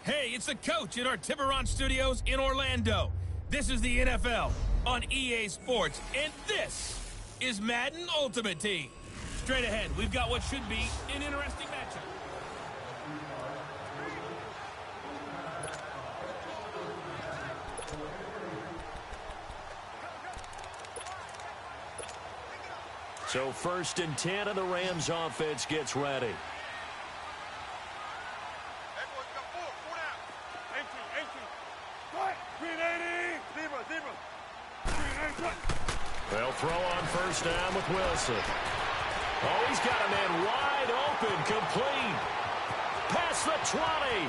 Hey, it's the coach in our Tiburon studios in Orlando. This is the NFL on EA Sports, and this is Madden Ultimate Team. Straight ahead, we've got what should be an interesting matchup. So 1st and 10, and the Rams offense gets ready. They'll throw on 1st down with Wilson. Oh, he's got a man wide open, complete. Past the 20.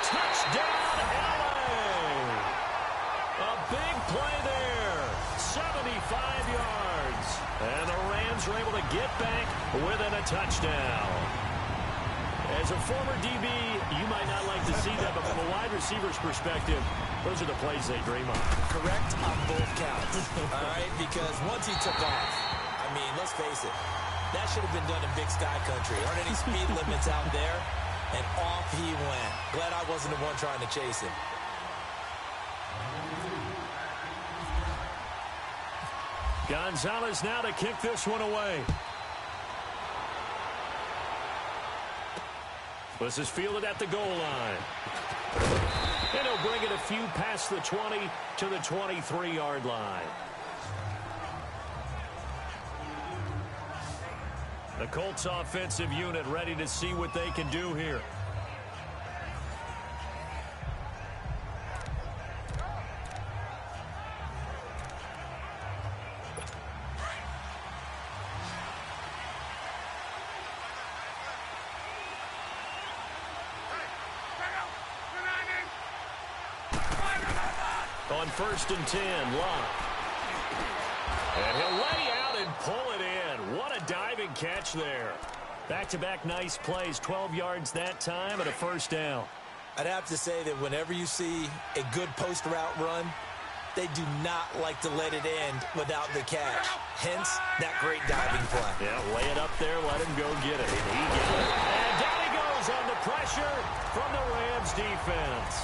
Touchdown, LA. A big play there. 75 yards. And the Rams are able to get back within a touchdown. As a former DB, you might not like to see that, but from a wide receiver's perspective, those are the plays they dream of. Correct on both counts. All right, because once he took off, I mean, let's face it, that should have been done in Big Sky Country. Aren't any speed limits out there? And off he went. Glad I wasn't the one trying to chase him. Gonzalez now to kick this one away. This is fielded at the goal line. And he'll bring it a few past the 20 to the 23-yard line. The Colts offensive unit ready to see what they can do here. On 1st and 10, Locke. And he'll lay out and pull it in. What a diving catch there. Back-to-back nice plays, 12 yards that time and a 1st down. I'd have to say that whenever you see a good post route run, they do not like to let it end without the catch. Hence, that great diving play. Yeah, lay it up there, let him go get it. And he gets it. And down he goes on the pressure from the Rams defense.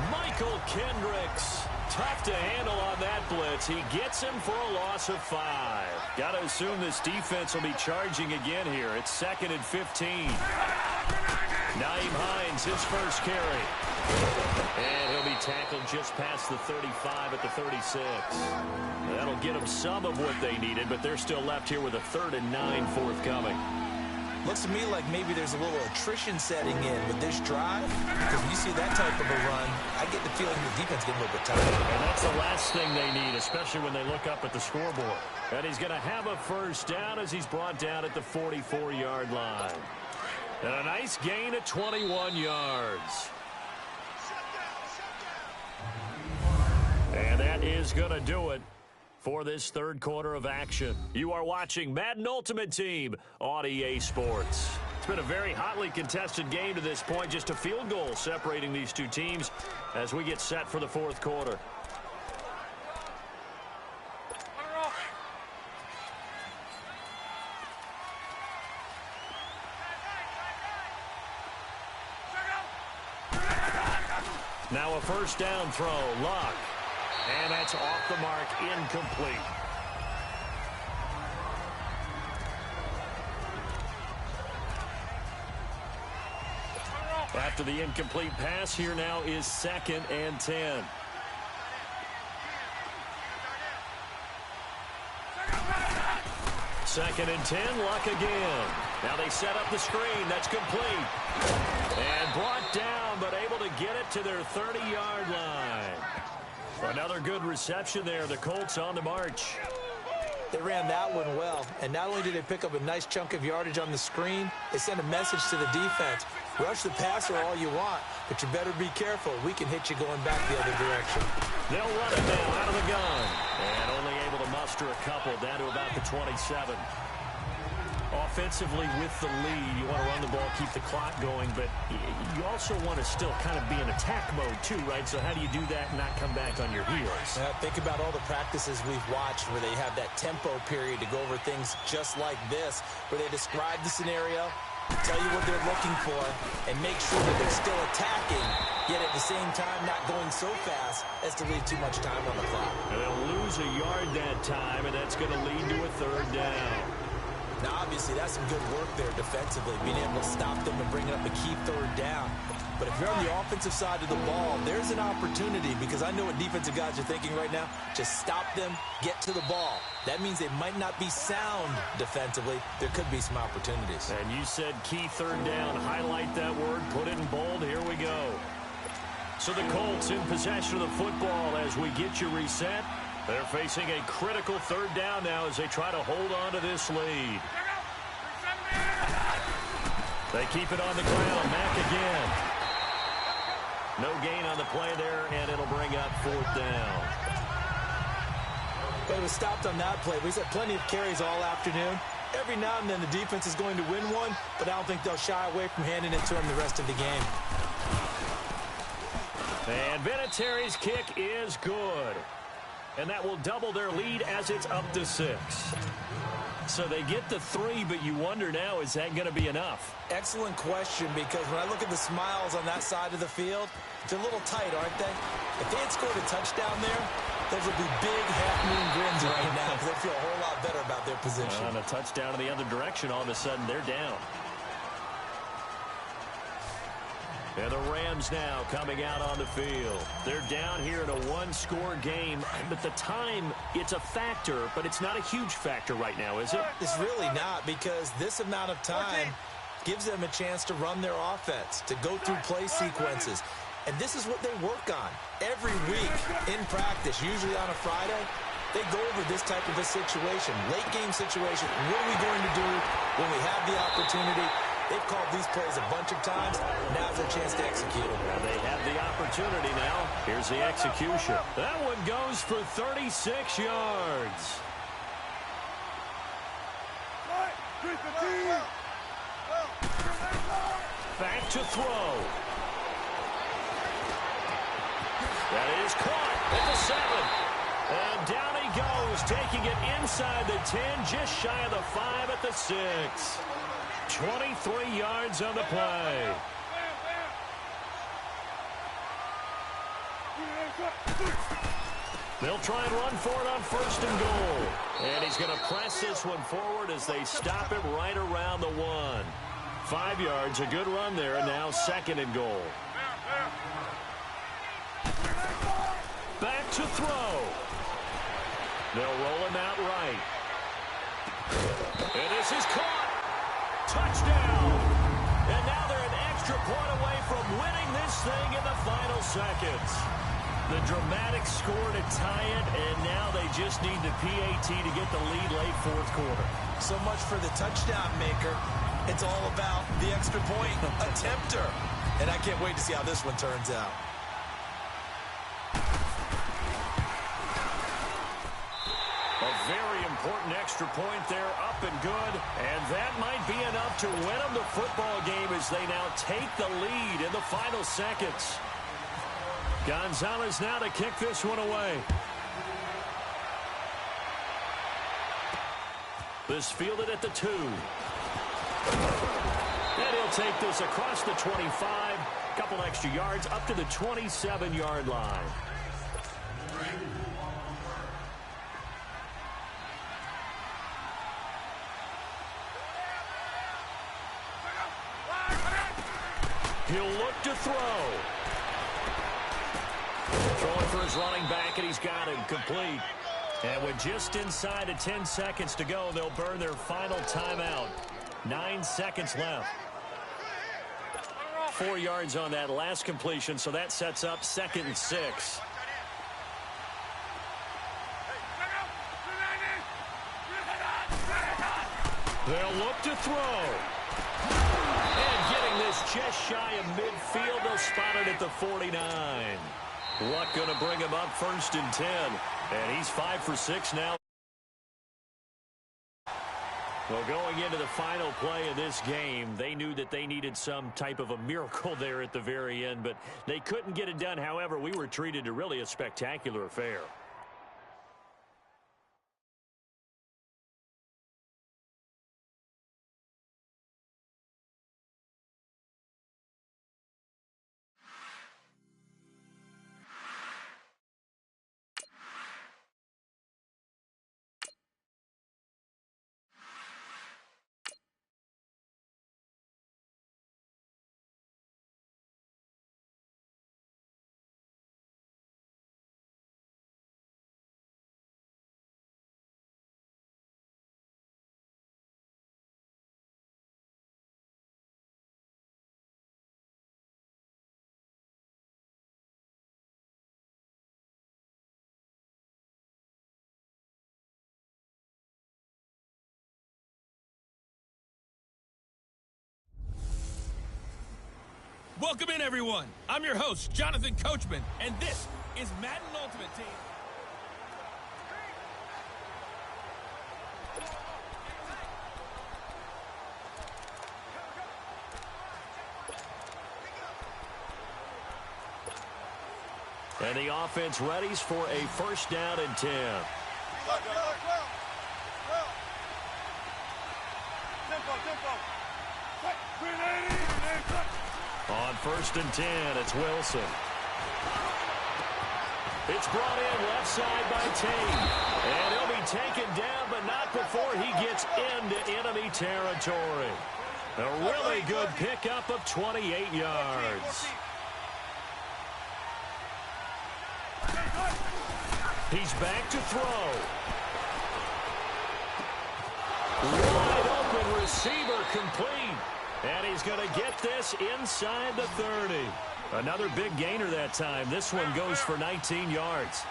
Michael Kendricks. Tough to handle on that blitz. He gets him for a loss of 5. Got to assume this defense will be charging again here. It's 2nd and 15. Nyheim Hines, his first carry. And he'll be tackled just past the 35 at the 36. That'll get them some of what they needed, but they're still left here with a 3rd and 9 forthcoming. Looks to me like maybe there's a little attrition setting in with this drive. Because when you see that type of a run, I get the feeling the defense getting a little bit tired. And that's the last thing they need, especially when they look up at the scoreboard. And he's going to have a 1st down as he's brought down at the 44-yard line. And a nice gain of 21 yards. And that is going to do it for this 3rd quarter of action. You are watching Madden Ultimate Team on EA Sports. It's been a very hotly contested game to this point. Just a field goal separating these two teams as we get set for the 4th quarter. Now a 1st down throw, Locke. And that's off the mark, incomplete. After the incomplete pass, here now is 2nd and 10. Second and 10, Luck again. Now they set up the screen. That's complete. And brought down, but able to get it to their 30-yard line. Another good reception there. The Colts on the march. They ran that one well, and not only did they pick up a nice chunk of yardage on the screen, they sent a message to the defense. Rush the passer all you want, but you better be careful. We can hit you going back the other direction. They'll run it now out of the gun. And only able to muster a couple down to about the 27. Offensively with the lead, you want to run the ball, keep the clock going, but you also want to still kind of be in attack mode too, right? So how do you do that and not come back on your heels? Think about all the practices we've watched where they have that tempo period to go over things just like this, where they describe the scenario, tell you what they're looking for, and make sure that they're still attacking, yet at the same time not going so fast as to leave too much time on the clock. And they'll lose a yard that time, and that's going to lead to a third down. Now, obviously, that's some good work there defensively, being able to stop them and bringing up a key third down. But if you're on the offensive side of the ball, there's an opportunity, because I know what defensive guys are thinking right now. Just stop them, get to the ball. That means they might not be sound defensively. There could be some opportunities. And you said key third down. Highlight that word, put it in bold. Here we go. So the Colts in possession of the football as we get you reset. They're facing a critical third down now as they try to hold on to this lead. They keep it on the ground. Mack again. No gain on the play there, and it'll bring up fourth down. But it was stopped on that play. We've had plenty of carries all afternoon. Every now and then the defense is going to win one, but I don't think they'll shy away from handing it to him the rest of the game. And Vinatieri's kick is good. And that will double their lead as it's up to 6. So they get the 3, but you wonder now, is that going to be enough? Excellent question, because when I look at the smiles on that side of the field, they're a little tight, aren't they? If they had scored a touchdown there, those would be big half-moon grins right now, because they feel a whole lot better about their position. On a touchdown in the other direction, all of a sudden they're down. And the Rams now coming out on the field. They're down here in a one-score game, but the time, it's a factor, but it's not a huge factor right now, is it? It's really not, because this amount of time gives them a chance to run their offense, to go through play sequences. And this is what they work on every week in practice, usually on a Friday. They go over this type of a situation, late-game situation. What are we going to do when we have the opportunity? They've called these plays a bunch of times. Now's their chance to execute them. Well, they have the opportunity now. Here's the execution. That one goes for 36 yards. Back to throw. That is caught at the 7. And down he goes, taking it inside the 10, just shy of the 5 at the 6. 23 yards on the play. They'll try and run for it on 1st and goal. And he's going to press this one forward as they stop him right around the 1. 5 yards, a good run there, and now 2nd and goal. Back to throw. They'll roll him out right. And this is caught. Touchdown! And now they're an extra point away from winning this thing in the final seconds. The dramatic score to tie it, and now they just need the PAT to get the lead late 4th quarter. So much for the touchdown maker. It's all about the extra point attempter. And I can't wait to see how this one turns out. A very important extra point there, up and good. And that might be enough to win them the football game as they now take the lead in the final seconds. Gonzalez now to kick this one away. This fielded at the 2. And he'll take this across the 25. Couple extra yards up to the 27-yard line. He'll look to throw. Throwing for his running back, and he's got him complete. And with just inside of 10 seconds to go, they'll burn their final timeout. 9 seconds left. 4 yards on that last completion, so that sets up 2nd and 6. They'll look to throw. And getting this just shy of midfield, they'll spot it at the 49. Luck going to bring him up 1st and 10. And he's 5 for 6 now. Well, going into the final play of this game, they knew that they needed some type of a miracle there at the very end, but they couldn't get it done. However, we were treated to really a spectacular affair. Welcome in, everyone. I'm your host, Jonathan Coachman, and this is Madden Ultimate Team. And the offense readies for a first down and 10. On first and 10, it's Wilson. It's brought in left side by Tate. And he'll be taken down, but not before he gets into enemy territory. A really good pickup of 28 yards. He's back to throw. Wide open receiver complete. And he's going to get this inside the 30. Another big gainer that time. This one goes for 19 yards.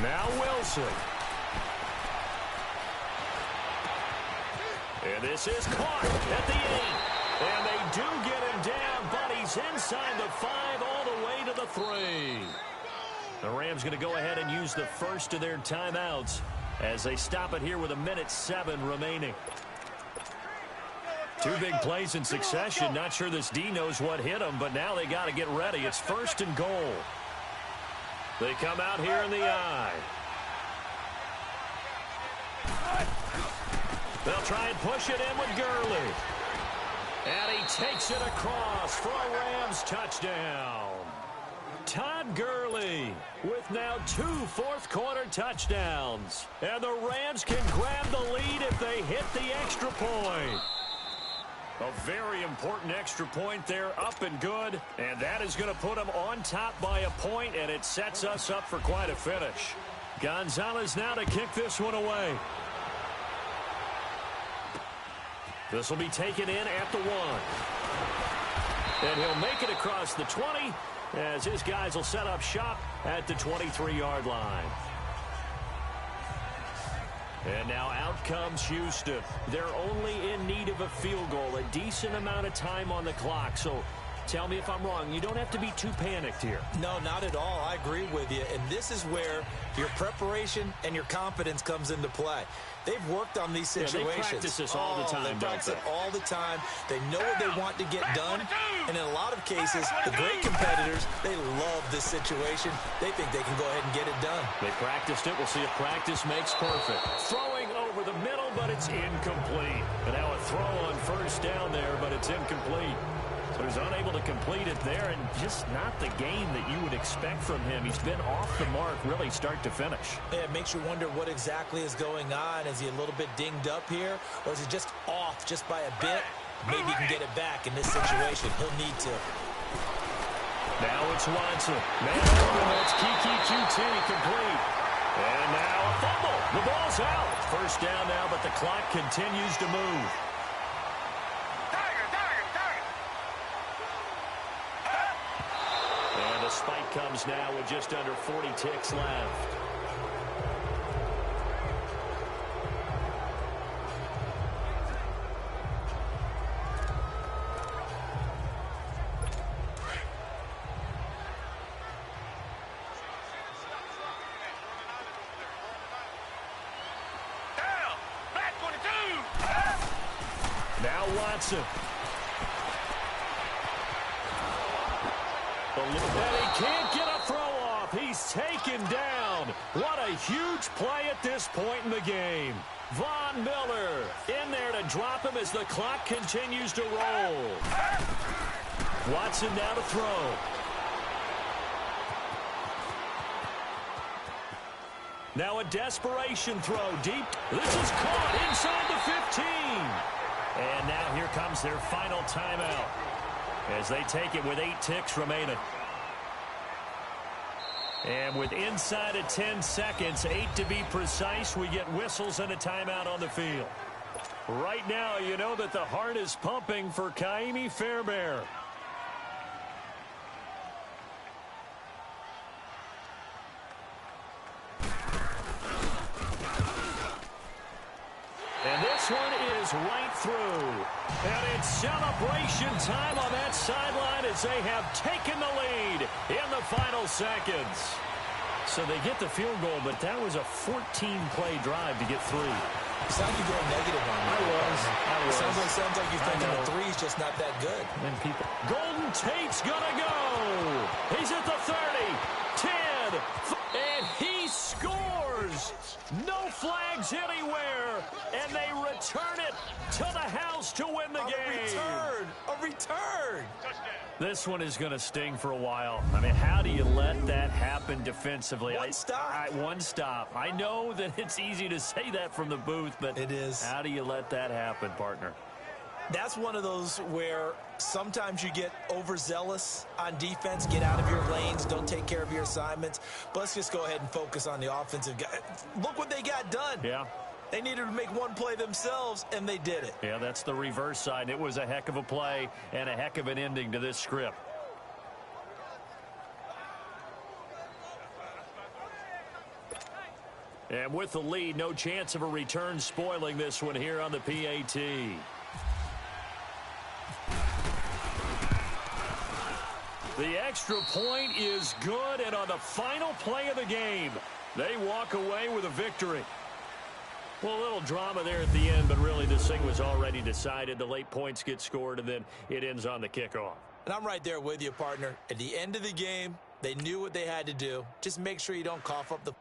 Now Wilson. And this is caught at the 8. And they do get him down, but he's inside the 5 all the way to the 3. The Rams going to go ahead and use the first of their timeouts as they stop it here with 1:07 remaining. Two big plays in succession. Not sure this D knows what hit him, but now they got to get ready. It's first and goal. They come out here in the I. They'll try and push it in with Gurley. And he takes it across for a Rams touchdown. Todd Gurley with now 2 fourth-quarter touchdowns. And the Rams can grab the lead if they hit the extra point. A very important extra point there, up and good. And that is going to put them on top by a point, and it sets us up for quite a finish. Gonzalez now to kick this one away. This will be taken in at the 1. And he'll make it across the 20 as his guys will set up shop at the 23-yard line. And now out comes Houston. They're only in need of a field goal, a decent amount of time on the clock. So tell me if I'm wrong. You don't have to be too panicked here. No, not at all. I agree with you. And this is where your preparation and your confidence comes into play. They've worked on these situations. Yeah, they practice this all the time. They practice it all the time. They know what they want to get done. And in a lot of cases, the great competitors, they love this situation. They think they can go ahead and get it done. They practiced it. We'll see if practice makes perfect. Throwing over the middle, but it's incomplete. And now a throw on first down there, but it's incomplete. So he's unable to complete it there, and just not the game that you would expect from him. He's been off the mark really start to finish. Yeah, it makes you wonder what exactly is going on. Is he a little bit dinged up here, or is he just off just by a bit? Maybe he can get it back in this situation. He'll need to. Now it's Watson. Man open, that's Kiki QT complete. And now a fumble. The ball's out. First down now, but the clock continues to move. Spike comes now with just under 40 ticks left. Now Watson. And he can't get a throw off. He's taken down. What a huge play at this point in the game. Von Miller in there to drop him as the clock continues to roll. Watson now to throw. Now a desperation throw deep. This is caught inside the 15. And now here comes their final timeout as they take it with 8 ticks remaining. And with inside of 10 seconds, 8 to be precise, we get whistles and a timeout on the field. Right now, you know that the heart is pumping for Kaimi Fairbairn. And this this one is right through. And it's celebration time on that sideline as they have taken the lead in the final seconds. So they get the field goal, but that was a 14-play drive to get 3. It's like you're going negative on me. I was. Sounds like you're thinking the 3's just not that good. And people. Golden Tate's going to go. He's at the 30, 10, and he scores. No flags anywhere, and they return it to the house to win the game. A return. This one is going to sting for a while. I mean, how do you let that happen defensively? One stop. I know that it's easy to say that from the booth, but it is. How do you let that happen, partner? That's one of those where sometimes you get overzealous on defense, get out of your lanes, don't take care of your assignments. But let's just go ahead and focus on the offensive guy. Look what they got done. Yeah. They needed to make one play themselves, and they did it. Yeah, that's the reverse side. It was a heck of a play and a heck of an ending to this script. And with the lead, no chance of a return spoiling this one here on the PAT. The extra point is good, and on the final play of the game, they walk away with a victory. Well, a little drama there at the end, but really this thing was already decided. The late points get scored, and then it ends on the kickoff. And I'm right there with you, partner. At the end of the game, they knew what they had to do. Just make sure you don't cough up the...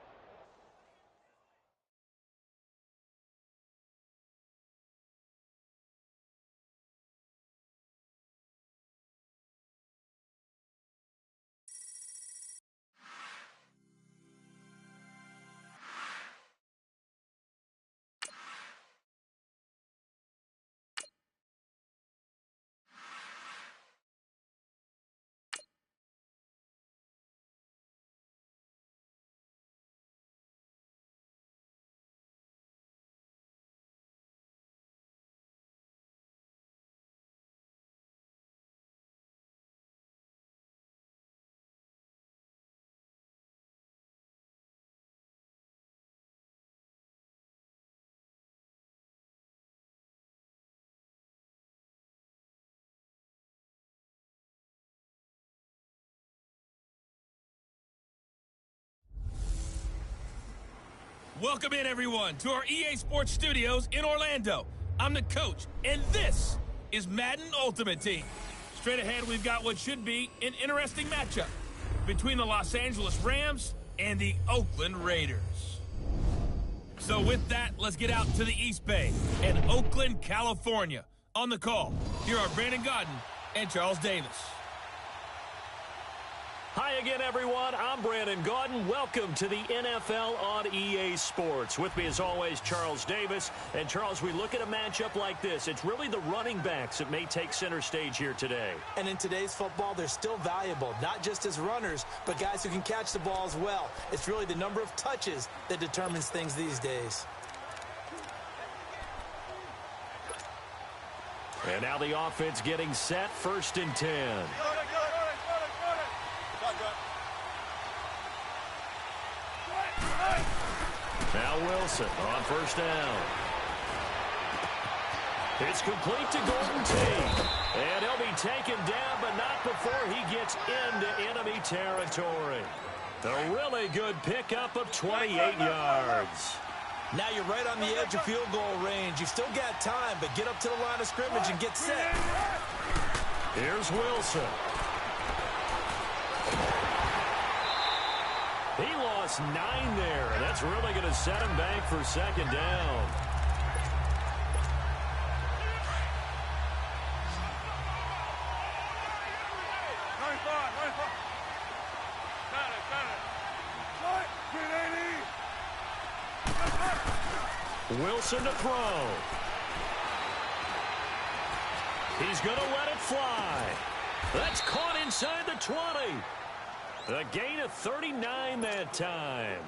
Welcome in, everyone, to our EA Sports Studios in Orlando. I'm the coach, and this is Madden Ultimate Team. Straight ahead, we've got what should be an interesting matchup between the Los Angeles Rams and the Oakland Raiders. So with that, let's get out to the East Bay and Oakland, California. On the call, here are Brandon Godden and Charles Davis. Hi again, everyone. I'm Brandon Gaudin. Welcome to the NFL on EA Sports. With me, as always, Charles Davis. And, Charles, we look at a matchup like this. It's really the running backs that may take center stage here today. And in today's football, they're still valuable, not just as runners, but guys who can catch the ball as well. It's really the number of touches that determines things these days. And now the offense getting set, 1st and 10. Now Wilson on 1st down. It's complete to Golden Tate. And he'll be taken down, but not before he gets into enemy territory. A really good pickup of 28 yards. Now you're right on the edge of field goal range. You've still got time, but get up to the line of scrimmage and get set. Here's Wilson. He lost 9 there. That's really going to set him back for 2nd down. Wilson to throw. He's going to let it fly. That's caught inside the 20. A gain of 39 that time.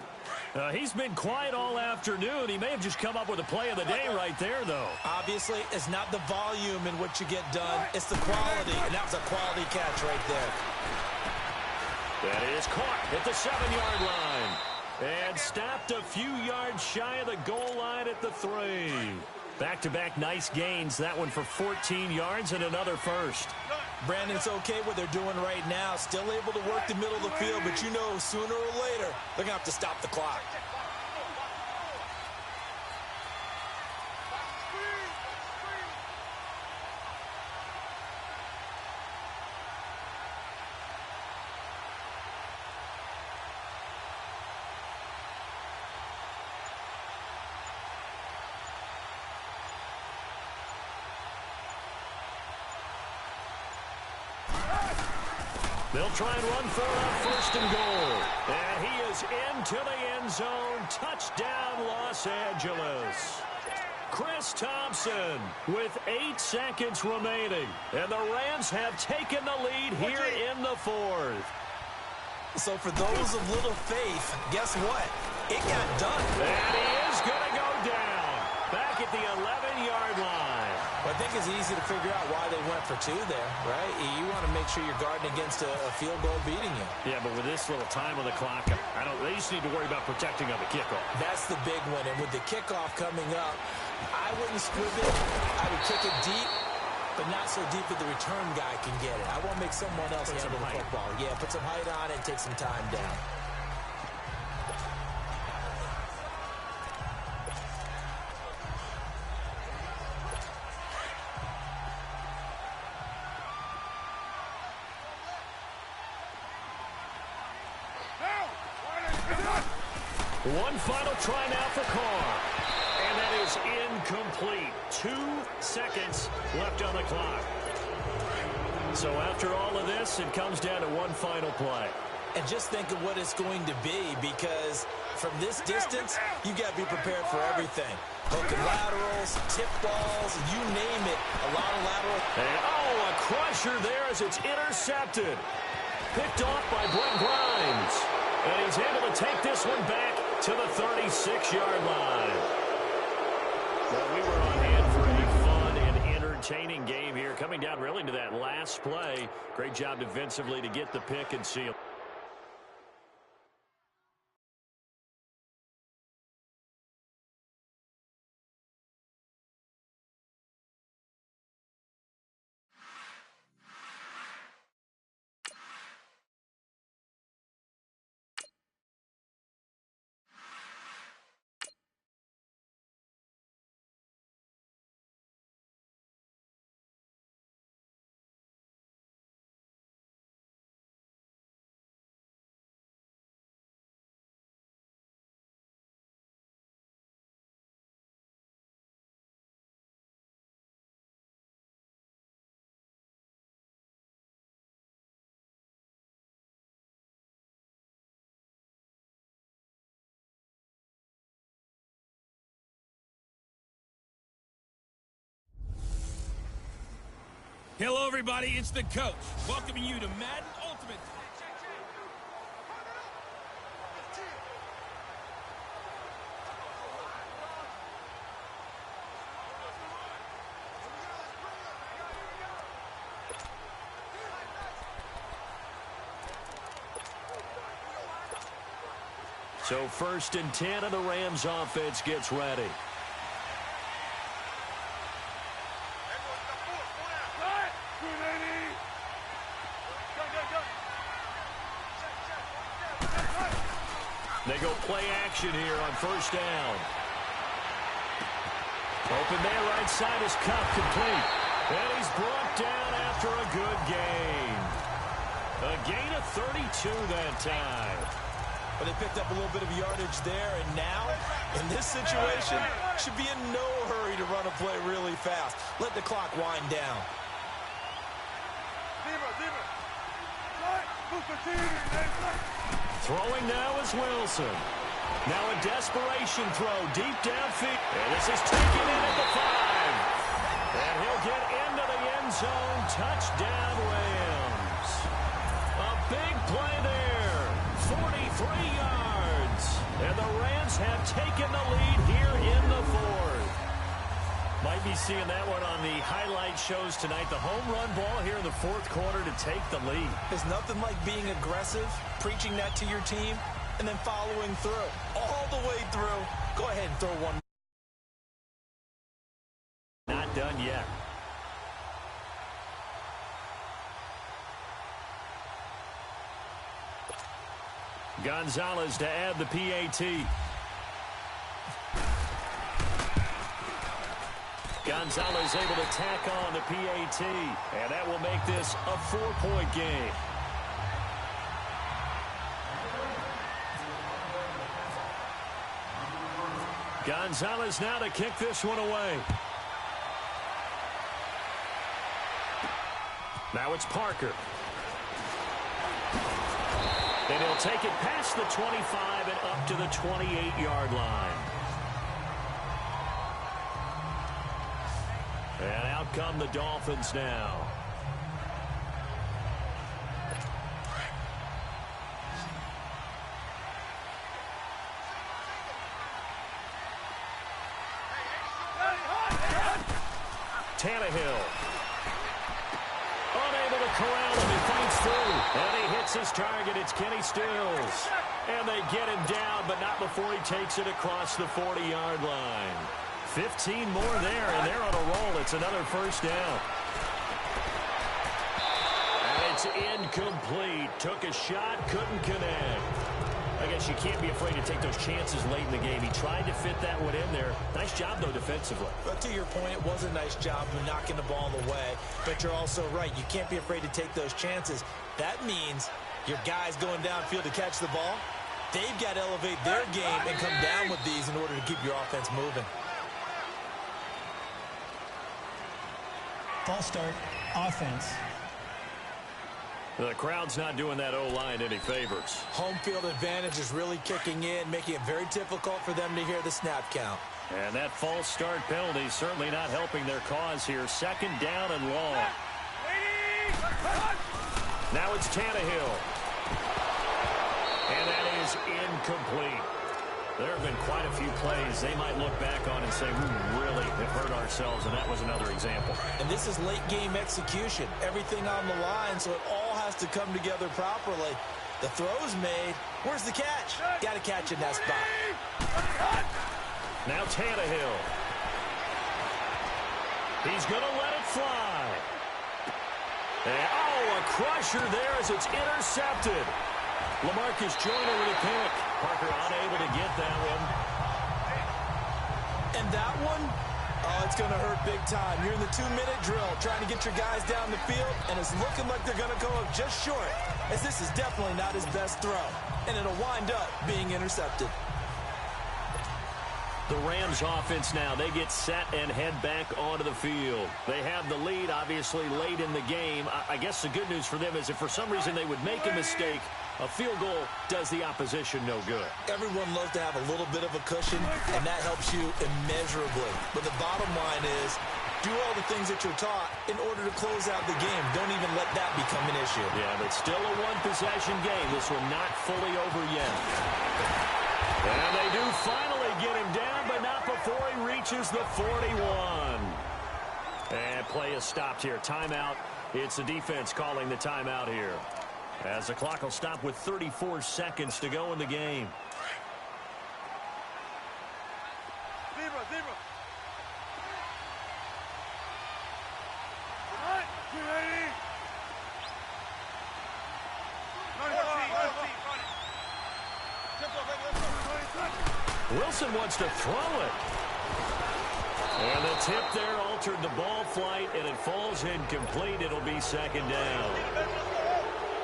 He's been quiet all afternoon. He may have just come up with a play of the day right there, though. Obviously, it's not the volume in which you get done. It's the quality, and that was a quality catch right there. That is caught at the 7-yard line. And stopped a few yards shy of the goal line at the 3. Back-to-back nice gains. That one for 14 yards and another first. Brandon, it's okay what they're doing right now. Still able to work the middle of the field, but you know sooner or later they're going to have to stop the clock. They'll try and run for it on 1st and goal. And he is into the end zone. Touchdown, Los Angeles. Chris Thompson with 8 seconds remaining. And the Rams have taken the lead here in the 4th. So for those of little faith, guess what? It got done. And he is going to go down. Back at the 11-yard line. Well, I think it's easy to figure out why they went for 2 there, right? You want to make sure you're guarding against a field goal beating you. Yeah, but with this little time on the clock, they just need to worry about protecting on the kickoff. That's the big one. And with the kickoff coming up, I wouldn't squib it. I would kick it deep, but not so deep that the return guy can get it. I won't make someone else handle the football. Yeah, put some height on it and take some time down. One final try now for Carr. And that is incomplete. 2 seconds left on the clock. So after all of this, it comes down to one final play. And just think of what it's going to be, because from this distance, you got to be prepared for everything. Hook and laterals, tip balls, you name it. A lot of lateral. And a crusher there as it's intercepted. Picked off by Brent Grimes. And he's able to take this one back to the 36-yard line. Well, we were on hand for a fun and entertaining game here, coming down really to that last play. Great job defensively to get the pick and seal. Hello, everybody. It's the coach welcoming you to Madden Ultimate. So 1st and 10, and the Rams offense gets ready. They go play action here on 1st down. Open there, right side is Cup, complete. And he's brought down after a good gain. A gain of 32 that time. But they picked up a little bit of yardage there, and now, in this situation, should be in no hurry to run a play really fast. Let the clock wind down. Throwing now is Wilson. Now a desperation throw deep downfield. And this is taken in at the 5. And he'll get into the end zone. Touchdown, Rams. A big play there. 43 yards. And the Rams have taken the lead here in the 4th. Might be seeing that one on the highlight shows tonight. The home run ball here in the 4th quarter to take the lead. There's nothing like being aggressive, preaching that to your team, and then following through. All the way through. Go ahead and throw one. done yet. Gonzalez to add the PAT. Gonzalez able to tack on the PAT, and that will make this a 4-point game. Gonzalez now to kick this one away. Now it's Parker. And he'll take it past the 25 and up to the 28-yard line. And out come the Dolphins now. Tannehill. Unable to corral him. He fights through. And he hits his target. It's Kenny Stills. And they get him down, but not before he takes it across the 40-yard line. 15 more there, and they're on a roll. It's another first down. And it's incomplete. Took a shot, couldn't connect. I guess you can't be afraid to take those chances late in the game. He tried to fit that one in there. Nice job, though, defensively. But to your point, it was a nice job of knocking the ball away. But you're also right. You can't be afraid to take those chances. That means your guys going downfield to catch the ball, they've got to elevate their game and come down with these in order to keep your offense moving. False start, offense. The crowd's not doing that O-line any favors. Home field advantage is really kicking in, making it very difficult for them to hear the snap count. And that false start penalty certainly not helping their cause here. Second down and long. Now it's Tannehill. And that is incomplete. There have been quite a few plays they might look back on and say, we really have hurt ourselves, and that was another example. And this is late-game execution. Everything on the line, so it all has to come together properly. The throw's made. Where's the catch? Got to catch in that spot. Now Tannehill. He's going to let it fly. And, oh, a crusher there as it's intercepted. LaMarcus Joyner with a pick. Parker unable to get that one. And that one, oh, it's going to hurt big time. You're in the 2-minute drill trying to get your guys down the field, and it's looking like they're going to go up just short, as this is definitely not his best throw. And it'll wind up being intercepted. The Rams offense now, they get set and head back onto the field. They have the lead, obviously, late in the game. I guess the good news for them is if for some reason they would make a mistake, a field goal does the opposition no good. Everyone loves to have a little bit of a cushion, and that helps you immeasurably. But the bottom line is, do all the things that you're taught in order to close out the game. Don't even let that become an issue. Yeah, but still a one-possession game. This one not fully over yet. And they do finally get him down, but not before he reaches the 41. And play is stopped here. Timeout. It's the defense calling the timeout here, as the clock will stop with 34 seconds to go in the game. Wilson wants to throw it. And the tip there altered the ball flight, and it falls incomplete. It'll be second down.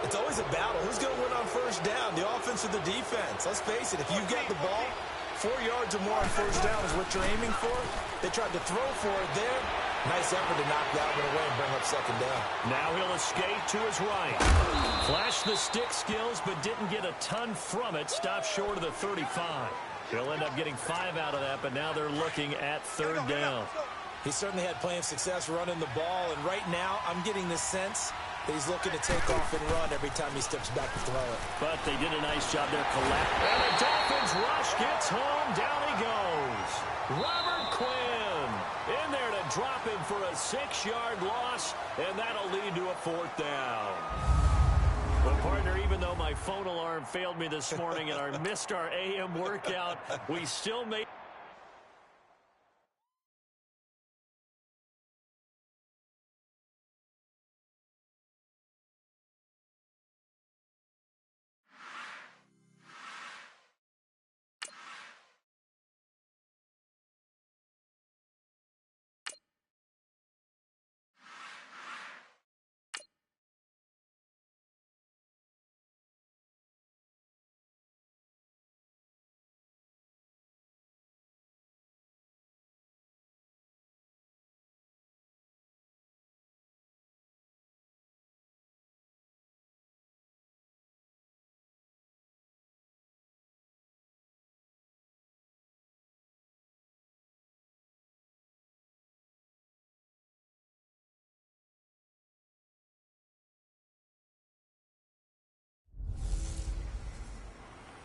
It's always a battle. Who's going to win on first down, the offense or the defense? Let's face it, if you've got the ball, 4 yards or more on first down is what you're aiming for. They tried to throw for it there. Nice effort to knock that one away and bring up second down. Now he'll escape to his right. Flashed the stick skills, but didn't get a ton from it. Stopped short of the 35. He'll end up getting 5 out of that, but now they're looking at third down. He certainly had plenty of success running the ball, and right now I'm getting the sense that he's looking to take off and run every time he steps back to throw it. But they did a nice job there. And the Dolphins rush gets home. Down he goes. Robert Quinn in there to drop him for a 6-yard loss, and that'll lead to a 4th down. Well, partner, even though my phone alarm failed me this morning and I missed our AM workout, we still made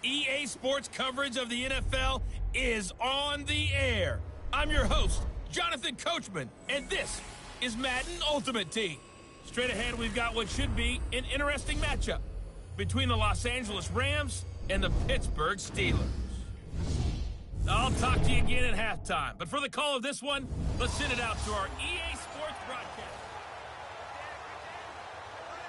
EA Sports coverage of the NFL is on the air. I'm your host, Jonathan Coachman, and this is Madden Ultimate Team. Straight ahead, we've got what should be an interesting matchup between the Los Angeles Rams and the Pittsburgh Steelers. I'll talk to you again at halftime, but for the call of this one, let's send it out to our EA Sports broadcast.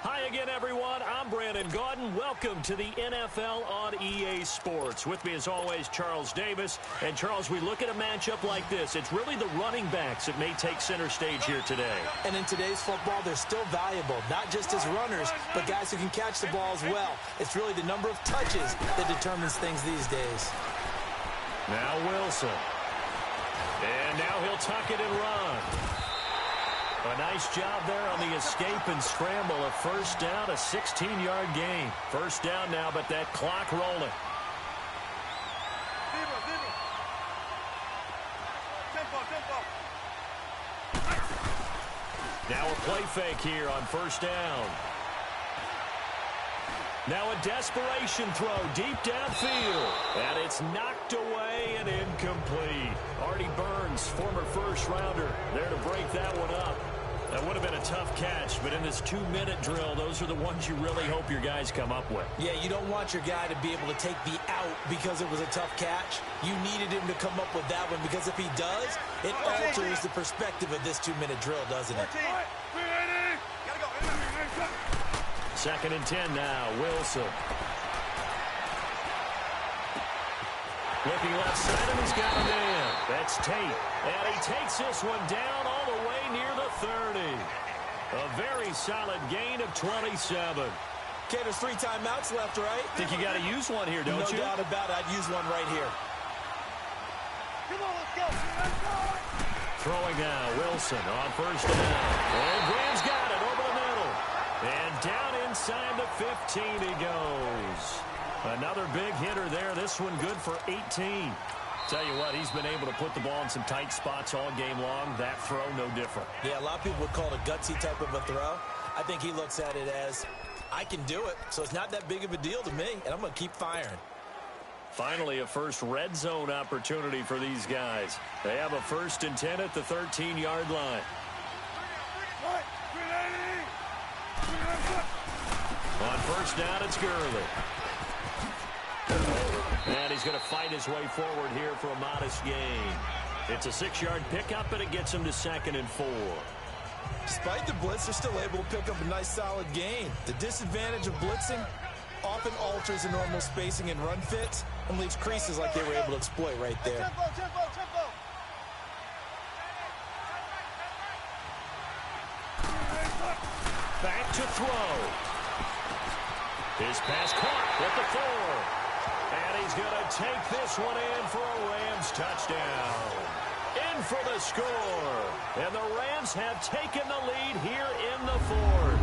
Hi again, everyone. I'm Brandon Gaudin. Welcome to the NFL on EA Sports. With me, as always, Charles Davis. And, Charles, we look at a matchup like this. It's really the running backs that may take center stage here today. And in today's football, they're still valuable, not just as runners, but guys who can catch the ball as well. It's really the number of touches that determines things these days. Now Wilson. And now he'll tuck it and run. A nice job there on the escape and scramble. A first down, a 16-yard gain. First down now, but that clock rolling. Now a play fake here on first down. Now a desperation throw deep downfield. And it's knocked away and incomplete. Artie Burns, former first-rounder, there to break that one up. That would have been a tough catch, but in this 2-minute drill, those are the ones you really hope your guys come up with. Yeah, you don't want your guy to be able to take the out because it was a tough catch. You needed him to come up with that one because if he does, it alters the perspective of this 2-minute drill, doesn't it? Second and 10 now, Wilson. Looking left side, and he's got a man. That's Tate. And he takes this one down all the way near the 30. A very solid gain of 27. Okay, there's 3 timeouts left, right? Think you got to use one here, don't you? No doubt about it. I'd use one right here. Come on, let's go. Let's go. Throwing now, Wilson on first down. And Graham's got it over the middle. And down inside the 15 he goes. Another big hitter there. This one good for 18. Tell you what, he's been able to put the ball in some tight spots all game long. That throw, no different. Yeah, a lot of people would call it a gutsy type of a throw. I think he looks at it as, I can do it, so it's not that big of a deal to me, and I'm going to keep firing. Finally, a first red zone opportunity for these guys. They have a 1st and 10 at the 13-yard line. On first down, it's Gurley. And he's going to fight his way forward here for a modest gain. It's a 6-yard pickup, and it gets him to 2nd and 4. Despite the blitz, they're still able to pick up a nice, solid gain. The disadvantage of blitzing often alters the normal spacing and run fits and leaves creases like they were able to exploit right there. Tempo. Back to throw. His pass caught at the 4. And he's going to take this one in for a Rams touchdown. In for the score. And the Rams have taken the lead here in the 4th.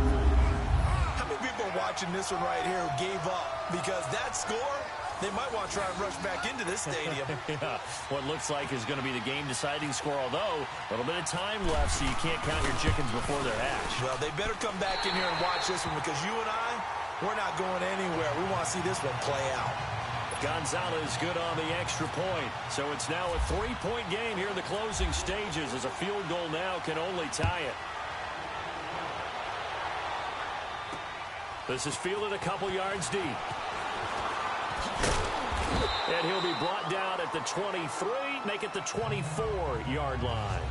How many people are watching this one right here who gave up? Because that score, they might want to try and rush back into this stadium. Yeah, what looks like is going to be the game-deciding score, although a little bit of time left, so you can't count your chickens before they're hatched. Well, they better come back in here and watch this one because you and I, we're not going anywhere. We want to see this one play out. Gonzalez good on the extra point. So it's now a 3-point game here in the closing stages as a field goal now can only tie it. This is fielded a couple yards deep. And he'll be brought down at the 23, make it the 24-yard line.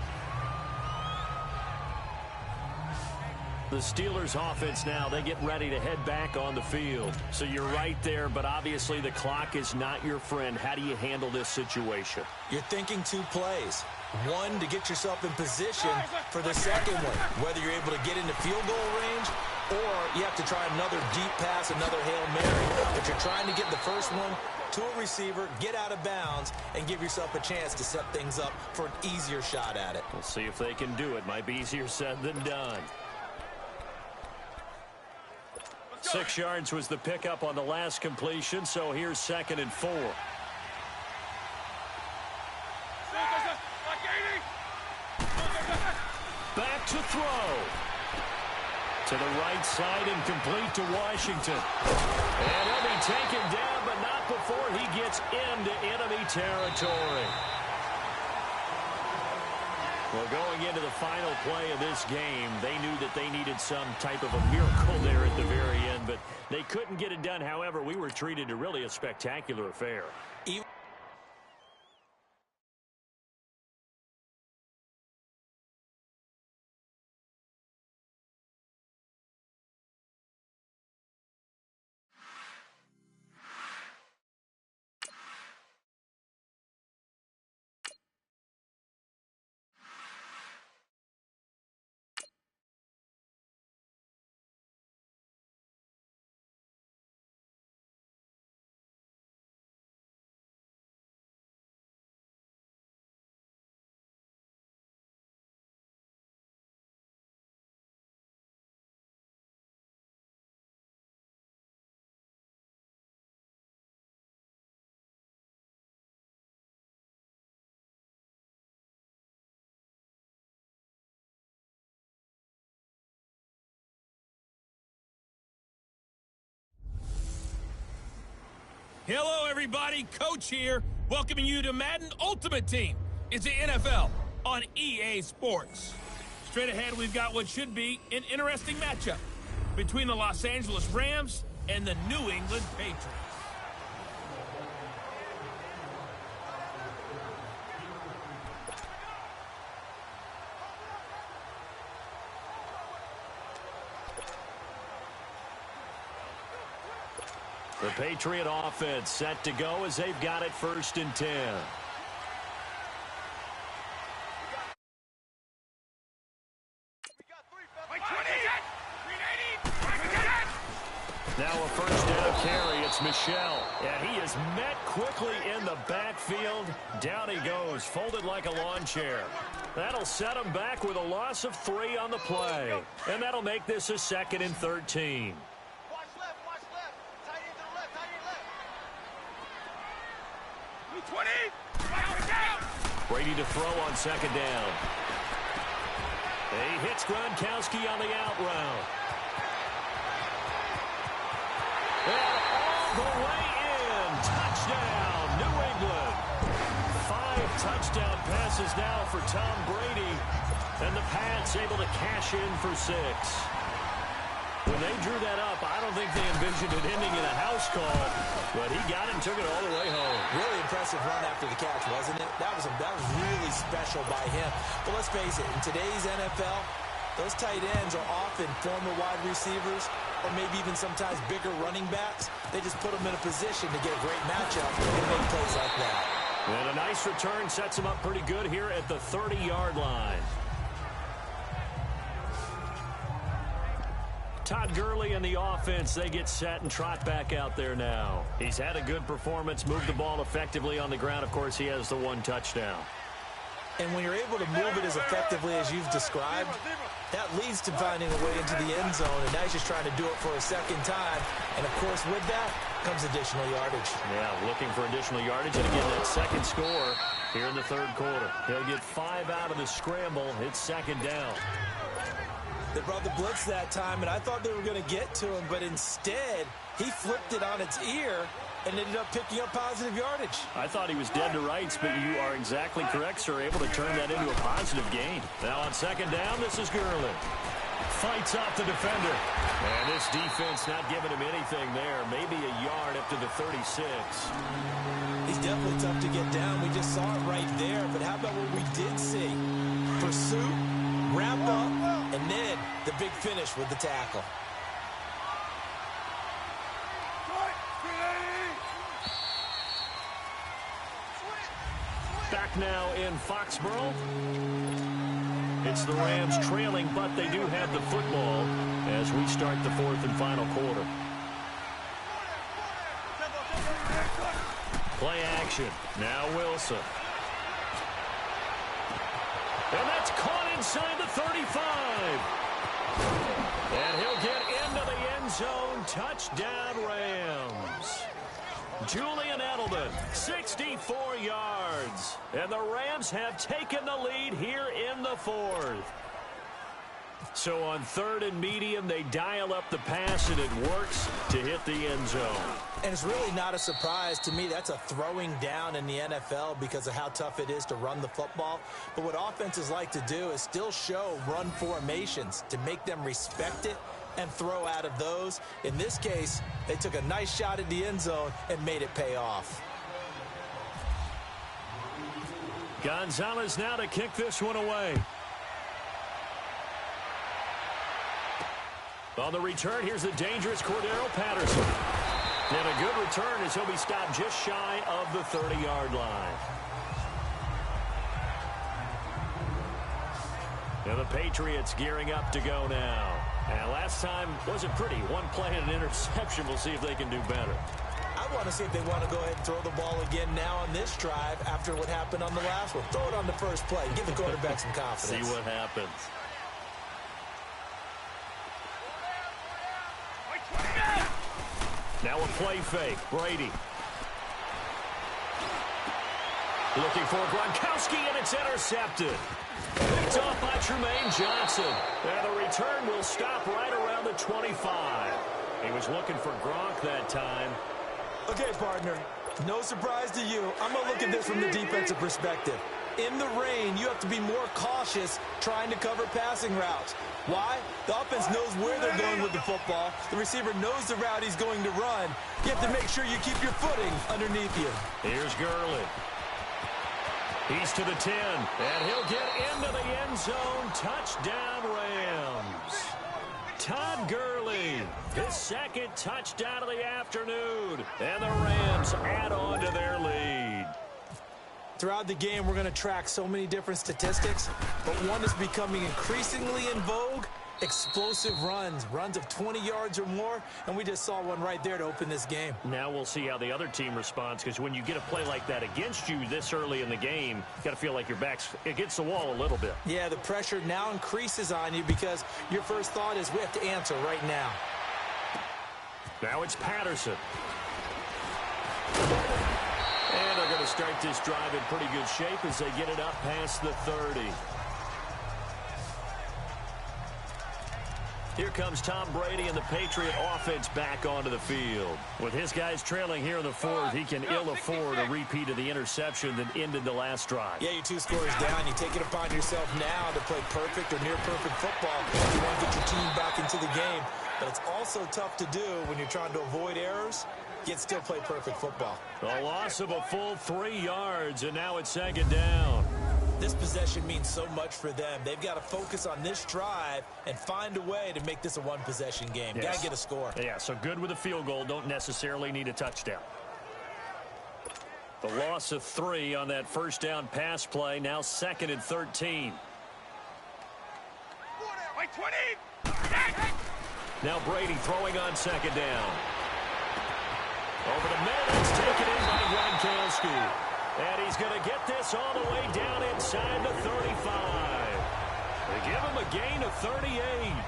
The Steelers offense now, they get ready to head back on the field. So you're right there, but obviously the clock is not your friend. How do you handle this situation? You're thinking 2 plays. One, to get yourself in position for the second one, whether you're able to get into field goal range or you have to try another deep pass, another Hail Mary. But you're trying to get the first one to a receiver, get out of bounds, and give yourself a chance to set things up for an easier shot at it. We'll see if they can do it. Might be easier said than done. 6 yards was the pickup on the last completion, so here's 2nd and 4. Back to throw. To the right side and complete to Washington. And he'll be taken down, but not before he gets into enemy territory. Well, going into the final play of this game, they knew that they needed some type of a miracle there at the very end, but they couldn't get it done. However, we were treated to really a spectacular affair. Hello, everybody. Coach here, welcoming you to Madden Ultimate Team. It's the NFL on EA Sports. Straight ahead, we've got what should be an interesting matchup between the Los Angeles Rams and the New England Patriots. The Patriot offense set to go as they've got it 1st and 10. Now a 1st down carry. It's Michelle. And he is met quickly in the backfield. Down he goes, folded like a lawn chair. That'll set him back with a loss of 3 on the play. And that'll make this a 2nd and 13. Brady to throw on 2nd down. He hits Gronkowski on the out route. And all the way in. Touchdown, New England. 5 touchdown passes now for Tom Brady. And the Pats able to cash in for 6. When they drew that up, I don't think they envisioned it ending in a house call, but he got it and took it all the way home. Really impressive run after the catch, wasn't it? That was really special by him. But let's face it, in today's NFL, those tight ends are often former wide receivers or maybe even sometimes bigger running backs. They just put them in a position to get a great matchup and make plays like that. And a nice return sets him up pretty good here at the 30-yard line. Todd Gurley and the offense, they get set and trot back out there now. He's had a good performance, moved the ball effectively on the ground. Of course, he has the 1 touchdown. And when you're able to move it as effectively as you've described, that leads to finding a way into the end zone, and now he's just trying to do it for a 2nd time. And, of course, with that comes additional yardage. Yeah, looking for additional yardage, and again, that 2nd score here in the 3rd quarter. He'll get 5 out of the scramble. It's 2nd down. They brought the blitz that time, and I thought they were going to get to him, but instead, he flipped it on its ear and ended up picking up positive yardage. I thought he was dead to rights, but you are exactly correct, sir. Able to turn that into a positive gain. Now on 2nd down, this is Gurley. Fights off the defender. And this defense not giving him anything there. Maybe a yard up to the 36. He's definitely tough to get down. We just saw it right there, but how about what we did see? Pursuit, wrap up, and then the big finish with the tackle. Back now in Foxborough. It's the Rams trailing, but they do have the football as we start the 4th and final quarter. Play action. Now Wilson. And that's caught inside the 35. And he'll get into the end zone. Touchdown, Rams. Julian Edelman, 64 yards. And the Rams have taken the lead here in the 4th. So on 3rd and medium, they dial up the pass, and it works to hit the end zone. And it's really not a surprise to me. That's a throwing down in the NFL because of how tough it is to run the football. But what offenses like to do is still show run formations to make them respect it and throw out of those. In this case, they took a nice shot at the end zone and made it pay off. Gonzalez now to kick this one away. On the return, here's the dangerous Cordero Patterson. And a good return as he'll be stopped just shy of the 30-yard line. And the Patriots gearing up to go now. And last time wasn't pretty. One play and an interception. We'll see if they can do better. I want to see if they want to go ahead and throw the ball again now on this drive after what happened on the last one. Throw it on the first play. Give the quarterback some confidence. See what happens. Now a play fake. Brady. Looking for Gronkowski, and it's intercepted. Picked off by Tremaine Johnson. And the return will stop right around the 25. He was looking for Gronk that time. Okay, partner. No surprise to you. I'm going to look at this from the defensive perspective. In the rain, you have to be more cautious trying to cover passing routes. Why? The offense knows where they're going with the football. The receiver knows the route he's going to run. You have to make sure you keep your footing underneath you. Here's Gurley. He's to the 10, and he'll get into the end zone. Touchdown, Rams. Todd Gurley, his second touchdown of the afternoon, and the Rams add on to their lead. Throughout the game, we're going to track so many different statistics, but one is becoming increasingly in vogue: explosive runs, runs of 20 yards or more, and we just saw one right there to open this game. Now we'll see how the other team responds, because when you get a play like that against you this early in the game, you got to feel like your back's against the wall a little bit. Yeah, the pressure now increases on you because your first thought is we have to answer right now. Now it's Patterson. And they're going to start this drive in pretty good shape as they get it up past the 30. Here comes Tom Brady and the Patriot offense back onto the field. With his guys trailing here in the 4th, he can ill afford a repeat of the interception that ended the last drive. Yeah, you're 2 scores down. You take it upon yourself now to play perfect or near perfect football. You want to get your team back into the game. But it's also tough to do when you're trying to avoid errors, yet still play perfect football. A loss of a full 3 yards, and now it's 2nd down. This possession means so much for them. They've got to focus on this drive and find a way to make this a one-possession game. Yes. Got to get a score. Yeah, so good with a field goal. Don't necessarily need a touchdown. The loss of 3 on that first down pass play. Now 2nd and 13. Now Brady throwing on 2nd down. Over the middle, it's taken in by Gronkowski. And he's going to get this all the way down inside the 35. They give him a gain of 38.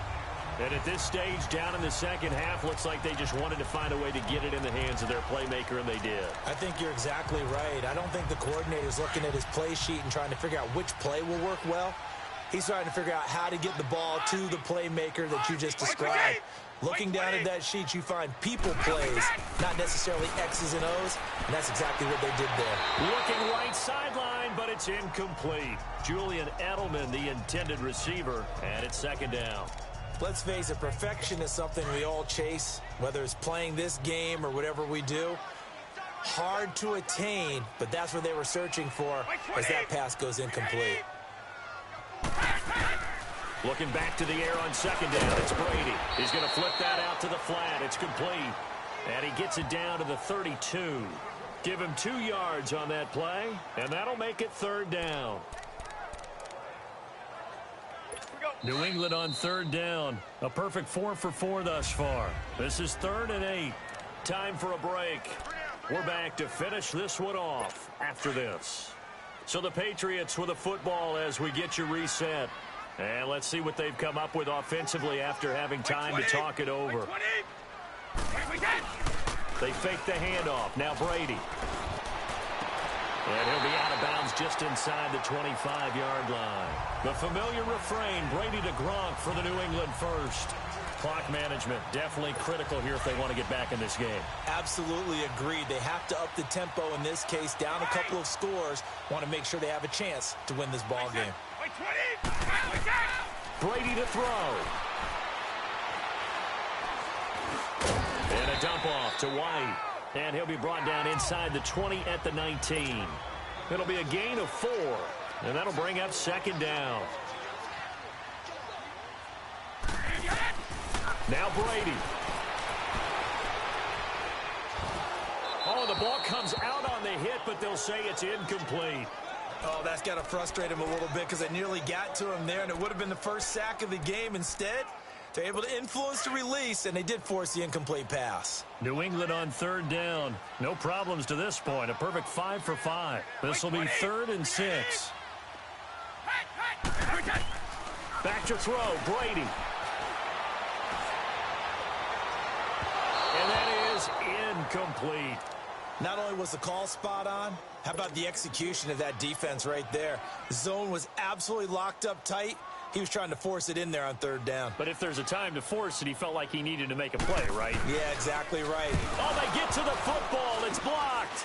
And at this stage, down in the second half, looks like they just wanted to find a way to get it in the hands of their playmaker, and they did. I think you're exactly right. I don't think the coordinator's looking at his play sheet and trying to figure out which play will work well. He's trying to figure out how to get the ball to the playmaker that you just described. Looking down at that sheet, you find people plays, not necessarily X's and O's, and that's exactly what they did there. Looking right sideline, but it's incomplete. Julian Edelman, the intended receiver, and it's 2nd down. Let's face it, perfection is something we all chase, whether it's playing this game or whatever we do. Hard to attain, but that's what they were searching for as that pass goes incomplete. Looking back to the air on 2nd down, it's Brady. He's going to flip that out to the flat. It's complete. And he gets it down to the 32. Give him 2 yards on that play, and that'll make it 3rd down. New England on 3rd down. A perfect 4 for 4 thus far. This is 3rd and 8. Time for a break. We're back to finish this one off after this. So the Patriots with a football as we get you reset. And let's see what they've come up with offensively after having time to talk it over. They fake the handoff. Now Brady. And he'll be out of bounds just inside the 25-yard line. The familiar refrain, Brady to Gronk for the New England first. Clock management definitely critical here if they want to get back in this game. Absolutely agreed. They have to up the tempo in this case, down a couple of scores. Want to make sure they have a chance to win this ball game. Brady to throw. And a dump off to White. And he'll be brought down inside the 20 at the 19. It'll be a gain of 4. And that'll bring up second down. Now Brady. Oh, the ball comes out on the hit, but they'll say it's incomplete. Oh, that's got to frustrate him a little bit because it nearly got to him there, and it would have been the first sack of the game. Instead, they're able to influence the release, and they did force the incomplete pass. New England on third down. No problems to this point. A perfect 5 for 5. This will be 3rd and 6. Back to throw, Brady. And that is incomplete. Not only was the call spot on, how about the execution of that defense right there? The zone was absolutely locked up tight. He was trying to force it in there on 3rd down. But if there's a time to force it, he felt like he needed to make a play, right? Yeah, exactly right. Oh, they get to the football. It's blocked.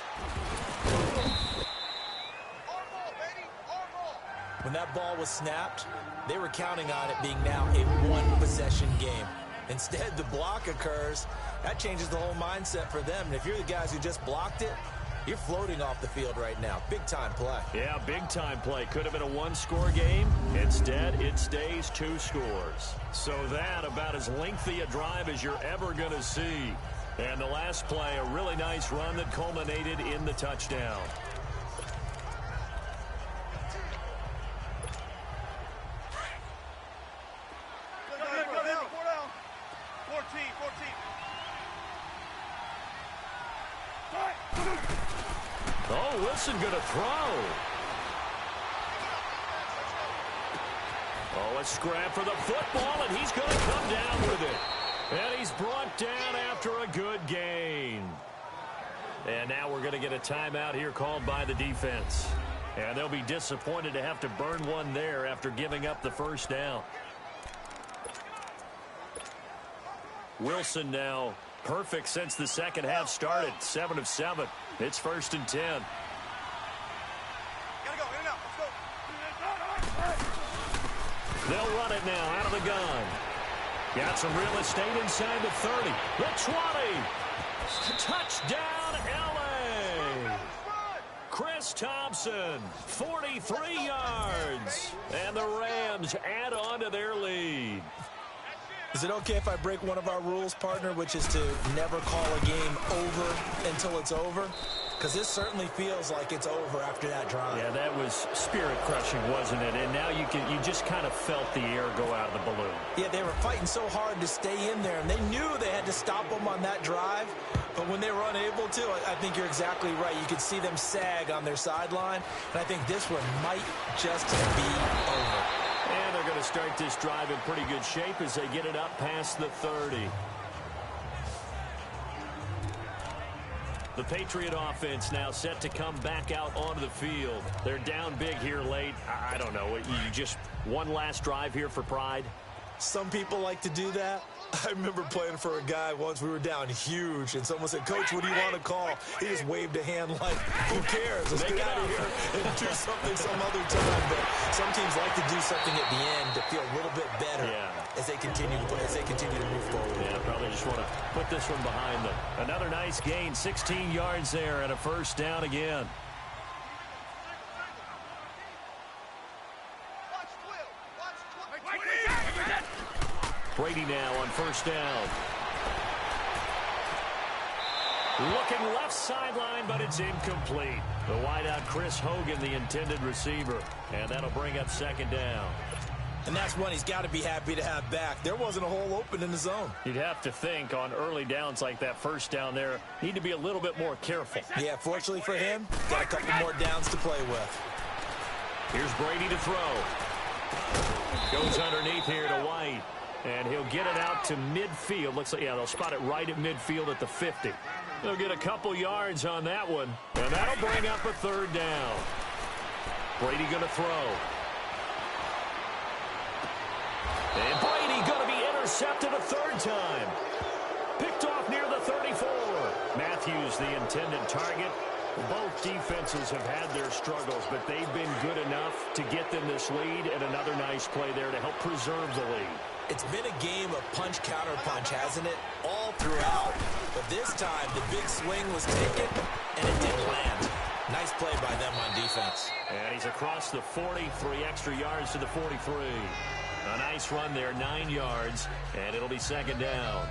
When that ball was snapped, they were counting on it being now a one-possession game. Instead, the block occurs. That changes the whole mindset for them. And if you're the guys who just blocked it, you're floating off the field right now. Big-time play. Yeah, big-time play. Could have been a one-score game. Instead, it stays 2 scores. So that about as lengthy a drive as you're ever going to see. And the last play, a really nice run that culminated in the touchdown. Oh, Wilson going to throw. Oh, a scrap for the football, and he's going to come down with it. And he's brought down after a good gain. And now we're going to get a timeout here called by the defense. And they'll be disappointed to have to burn one there after giving up the first down. Wilson now perfect since the second half started. 7 of 7. It's 1st and 10. Gotta go, in and out, let's go. They'll run it now out of the gun. Got some real estate inside the 30. The 20. Touchdown, L.A. Chris Thompson, 43 yards. And the Rams add on to their lead. Is it okay if I break one of our rules, partner, which is to never call a game over until it's over? Because this certainly feels like it's over after that drive. Yeah, that was spirit-crushing, wasn't it? And now you just kind of felt the air go out of the balloon. Yeah, they were fighting so hard to stay in there, and they knew they had to stop them on that drive. But when they were unable to, I think you're exactly right. You could see them sag on their sideline, and I think this one might just be over. And they're going to start this drive in pretty good shape as they get it up past the 30. The Patriot offense now set to come back out onto the field. They're down big here late. I don't know. You just one last drive here for pride? Some people like to do that. I remember playing for a guy once. We were down huge, and someone said, "Coach, what do you want to call?" He just waved a hand like, "Who cares? Let's get out of here and do something some other time." But some teams like to do something at the end to feel a little bit better as they continue to move forward. Yeah, probably just want to put this one behind them. Another nice gain, 16 yards there, and a first down again. Brady now on first down. Looking left sideline, but it's incomplete. The wideout Chris Hogan, the intended receiver. And that'll bring up second down. And that's one he's got to be happy to have back. There wasn't a hole open in the zone. You'd have to think on early downs like that first down there, need to be a little bit more careful. Yeah, fortunately for him, got a couple more downs to play with. Here's Brady to throw. Goes underneath here to White. And he'll get it out to midfield. Looks like, yeah, they'll spot it right at midfield at the 50. They'll get a couple yards on that one. And that'll bring up a third down. Brady going to throw. And Brady going to be intercepted a third time. Picked off near the 34. Matthews, the intended target. Both defenses have had their struggles, but they've been good enough to get them this lead, and another nice play there to help preserve the lead. It's been a game of punch-counter-punch, hasn't it? All throughout. But this time, the big swing was taken, and it didn't land. Nice play by them on defense. And he's across the 40, 3 extra yards to the 43. A nice run there, 9 yards, and it'll be second down.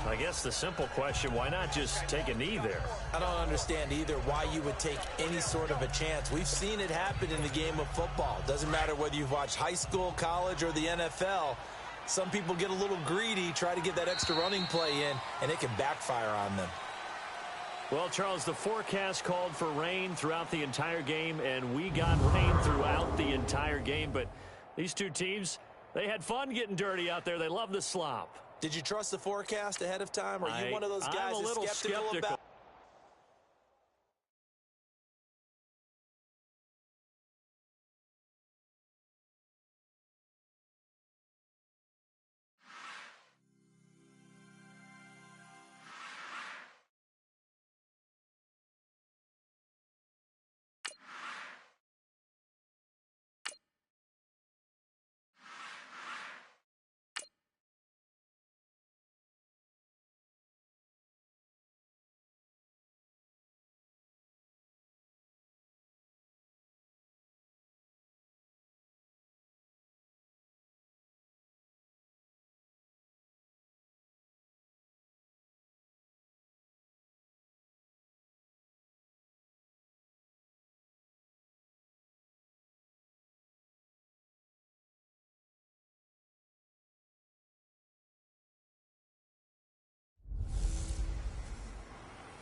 I guess the simple question, why not just take a knee there? I don't understand either why you would take any sort of a chance. We've seen it happen in the game of football. Doesn't matter whether you've watched high school, college, or the NFL. Some people get a little greedy, try to get that extra running play in, and it can backfire on them. Well, Charles, the forecast called for rain throughout the entire game, and we got rain throughout the entire game. But these two teams, they had fun getting dirty out there. They love the slop. Did you trust the forecast ahead of time? Or are you one of those guys I'm a little that's skeptical about?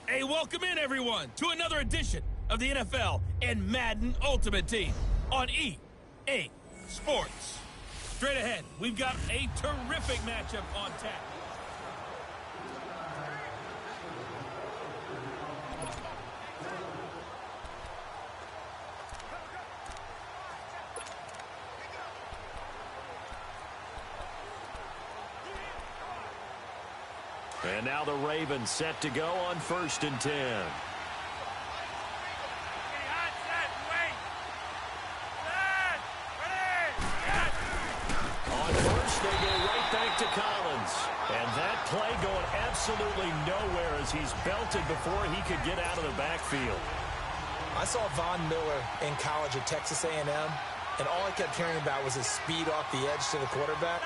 Hey, welcome in, everyone, to another edition of the NFL and Madden Ultimate Team on EA Sports. Straight ahead, we've got a terrific matchup on tap. And now the Ravens set to go on 1st and 10. On first, they go right back to Collins. And that play going absolutely nowhere as he's belted before he could get out of the backfield. I saw Von Miller in college at Texas A&M, and all I kept hearing about was his speed off the edge to the quarterback.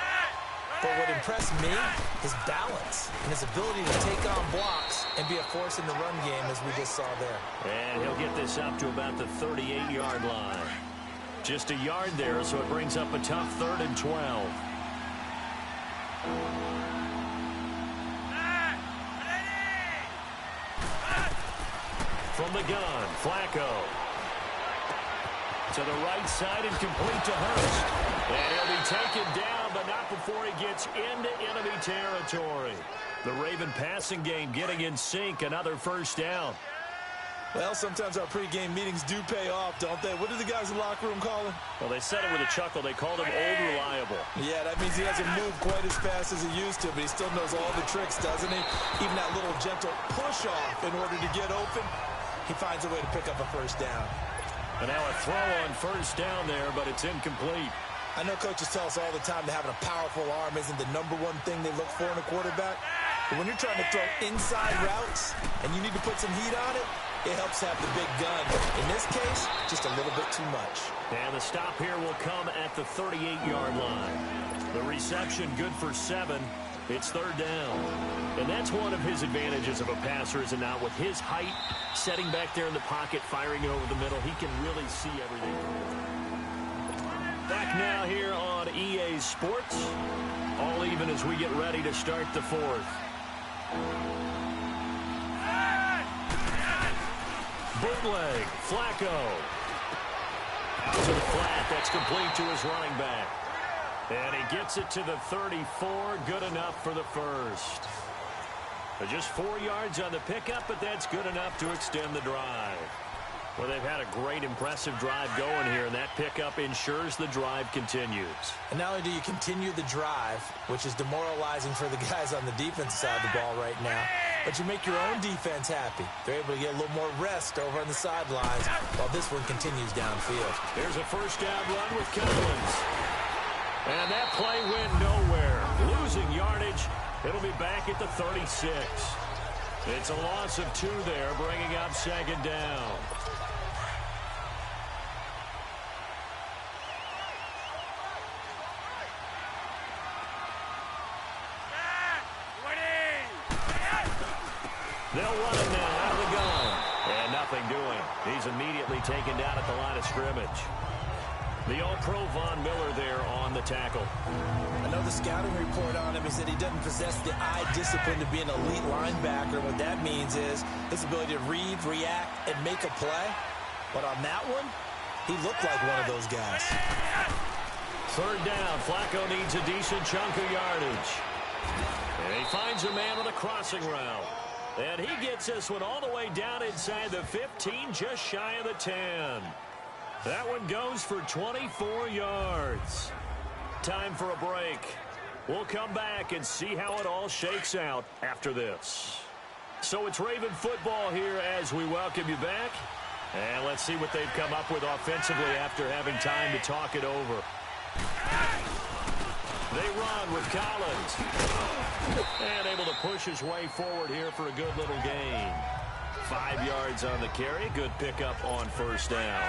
But what impressed me, his balance and his ability to take on blocks and be a force in the run game, as we just saw there. And he'll get this up to about the 38-yard line. Just a yard there, so it brings up a tough 3rd and 12. From the gun, Flacco. To the right side and complete to Hurst. And he'll be taken down, but not before he gets into enemy territory. The Raven passing game getting in sync, another first down. Well, sometimes our pregame meetings do pay off, don't they? What do the guys in the locker room call him? Well, they said it with a chuckle. They called him Old Reliable. Yeah, that means he hasn't moved quite as fast as he used to, but he still knows all the tricks, doesn't he? Even that little gentle push-off in order to get open, he finds a way to pick up a first down. And now a throw on first down there, but it's incomplete. I know coaches tell us all the time that having a powerful arm isn't the #1 thing they look for in a quarterback. But when you're trying to throw inside routes and you need to put some heat on it, it helps have the big gun. In this case, just a little bit too much. And the stop here will come at the 38-yard line. The reception good for 7. It's 3rd down. And that's one of his advantages of a passer, is it not? With his height, setting back there in the pocket, firing over the middle, he can really see everything. Back now here on EA Sports. All even as we get ready to start the 4th. Bootleg, Flacco. Out to the flat, that's complete to his running back. And he gets it to the 34. Good enough for the first. Just 4 yards on the pickup, but that's good enough to extend the drive. Well, they've had a great, impressive drive going here, and that pickup ensures the drive continues. And not only do you continue the drive, which is demoralizing for the guys on the defensive side of the ball right now, but you make your own defense happy. They're able to get a little more rest over on the sidelines while this one continues downfield. Here's a first down run with Collins. And that play went nowhere. Losing yardage. It'll be back at the 36. It's a loss of 2 there, bringing up second down. They'll run it now out of the gun. And nothing doing. He's immediately taken down at the line of scrimmage. The All-Pro Von Miller there on the tackle. I know the scouting report on him is that he doesn't possess the eye discipline to be an elite linebacker. What that means is his ability to read, react, and make a play. But on that one, he looked like one of those guys. Third down. Flacco needs a decent chunk of yardage. And he finds a man on a crossing route. And he gets this one all the way down inside the 15, just shy of the 10. That one goes for 24 yards. Time for a break. We'll come back and see how it all shakes out after this. So it's Raven football here as we welcome you back. And let's see what they've come up with offensively after having time to talk it over. They run with Collins. And able to push his way forward here for a good little gain. 5 yards on the carry. Good pickup on first down.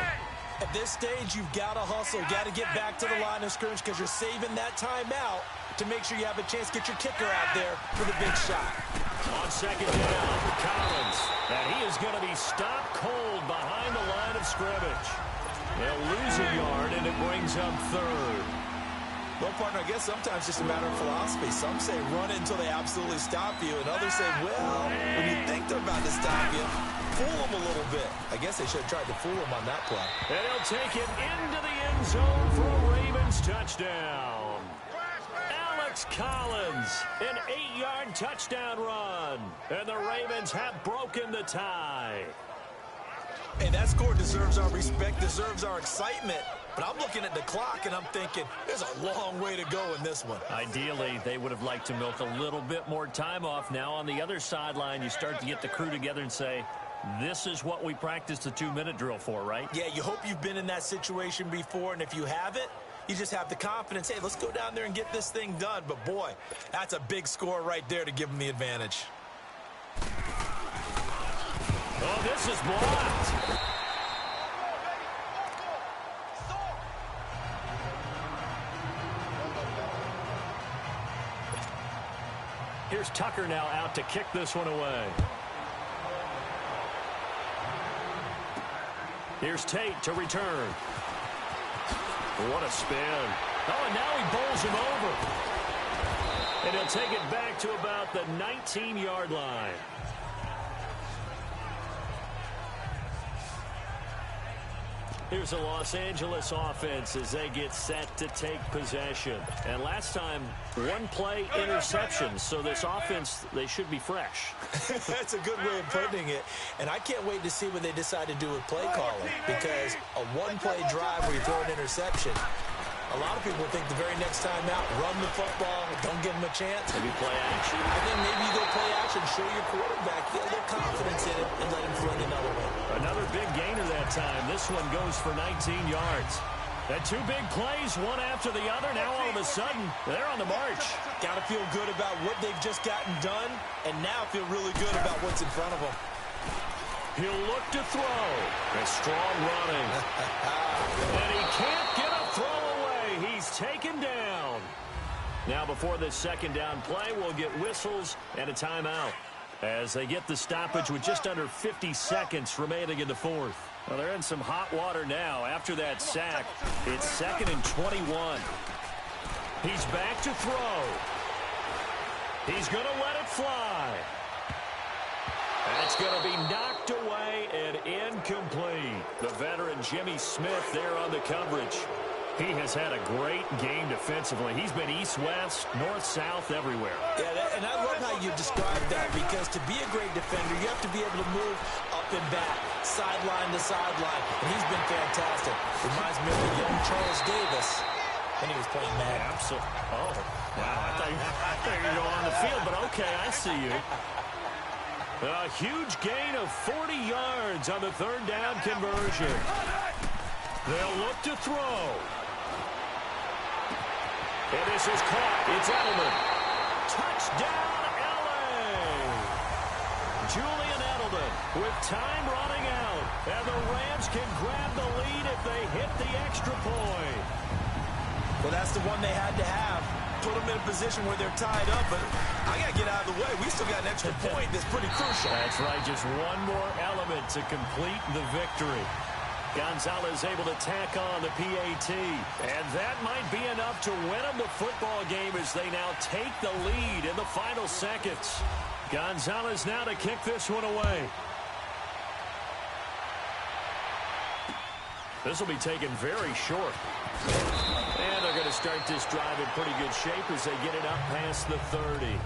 At this stage, you've got to hustle. Got to get back to the line of scrimmage because you're saving that timeout to make sure you have a chance to get your kicker out there for the big shot. On second down, Collins. And he is going to be stopped cold behind the line of scrimmage. They'll lose a yard, and it brings up third. Well, partner, I guess sometimes it's just a matter of philosophy. Some say run it until they absolutely stop you, and others say, well, when you think they're about to stop you, fool them a little bit. I guess they should have tried to fool them on that play. And he'll take it into the end zone for a Ravens touchdown. Alex Collins, an 8-yard touchdown run. And the Ravens have broken the tie. Hey, that score deserves our respect, deserves our excitement. But I'm looking at the clock, and I'm thinking there's a long way to go in this one. Ideally, they would have liked to milk a little bit more time off. Now on the other sideline, you start to get the crew together and say, this is what we practiced the 2-minute drill for, right? Yeah, you hope you've been in that situation before, and if you haven't, you just have the confidence, hey, let's go down there and get this thing done. But, boy, that's a big score right there to give them the advantage. Oh, this is blocked. Here's Tucker now out to kick this one away. Here's Tate to return. What a spin. Oh, and now he bowls him over. And he'll take it back to about the 19-yard line. Here's the Los Angeles offense as they get set to take possession. And last time, 1-play interception. So this offense, they should be fresh. That's a good way of putting it. And I can't wait to see what they decide to do with play calling. Because a 1-play drive where you throw an interception, a lot of people think the very next time out, run the football, don't give them a chance. Maybe play action. I think maybe you go play action, show your quarterback, get a little confidence in it, and let him fling another one. Another big gainer that time. This one goes for 19 yards. And 2 big plays, one after the other. Now all of a sudden, they're on the march. Got to feel good about what they've just gotten done, and now feel really good about what's in front of them. He'll look to throw. A strong running. And he can't get a throw away. He's taken down. Now before this second down play, we'll get whistles and a timeout as they get the stoppage with just under 50 seconds remaining in the fourth. Well, they're in some hot water now after that sack. It's 2nd and 21. He's back to throw. He's going to let it fly. And it's going to be knocked away and incomplete. The veteran Jimmy Smith there on the coverage. He has had a great game defensively. He's been east-west, north-south, everywhere. Yeah, and I love how you described that, because to be a great defender, you have to be able to move up and back, sideline to sideline, and he's been fantastic. Reminds me of the young Charles Davis when he was playing Madden. Absolutely. Oh, wow. I thought you were going on the field, but okay, I see you. A huge gain of 40 yards on the third down conversion. They'll look to throw. And this is caught. It's Edelman. Touchdown, L.A. Julian Edelman with time running out. And the Rams can grab the lead if they hit the extra point. Well, that's the one they had to have. Put them in a position where they're tied up, but I got to get out of the way. We still got an extra point that's pretty crucial. That's right. Just one more element to complete the victory. Gonzalez able to tack on the PAT. And that might be enough to win them the football game as they now take the lead in the final seconds. Gonzalez now to kick this one away. This will be taken very short. And they're going to start this drive in pretty good shape as they get it up past the 30.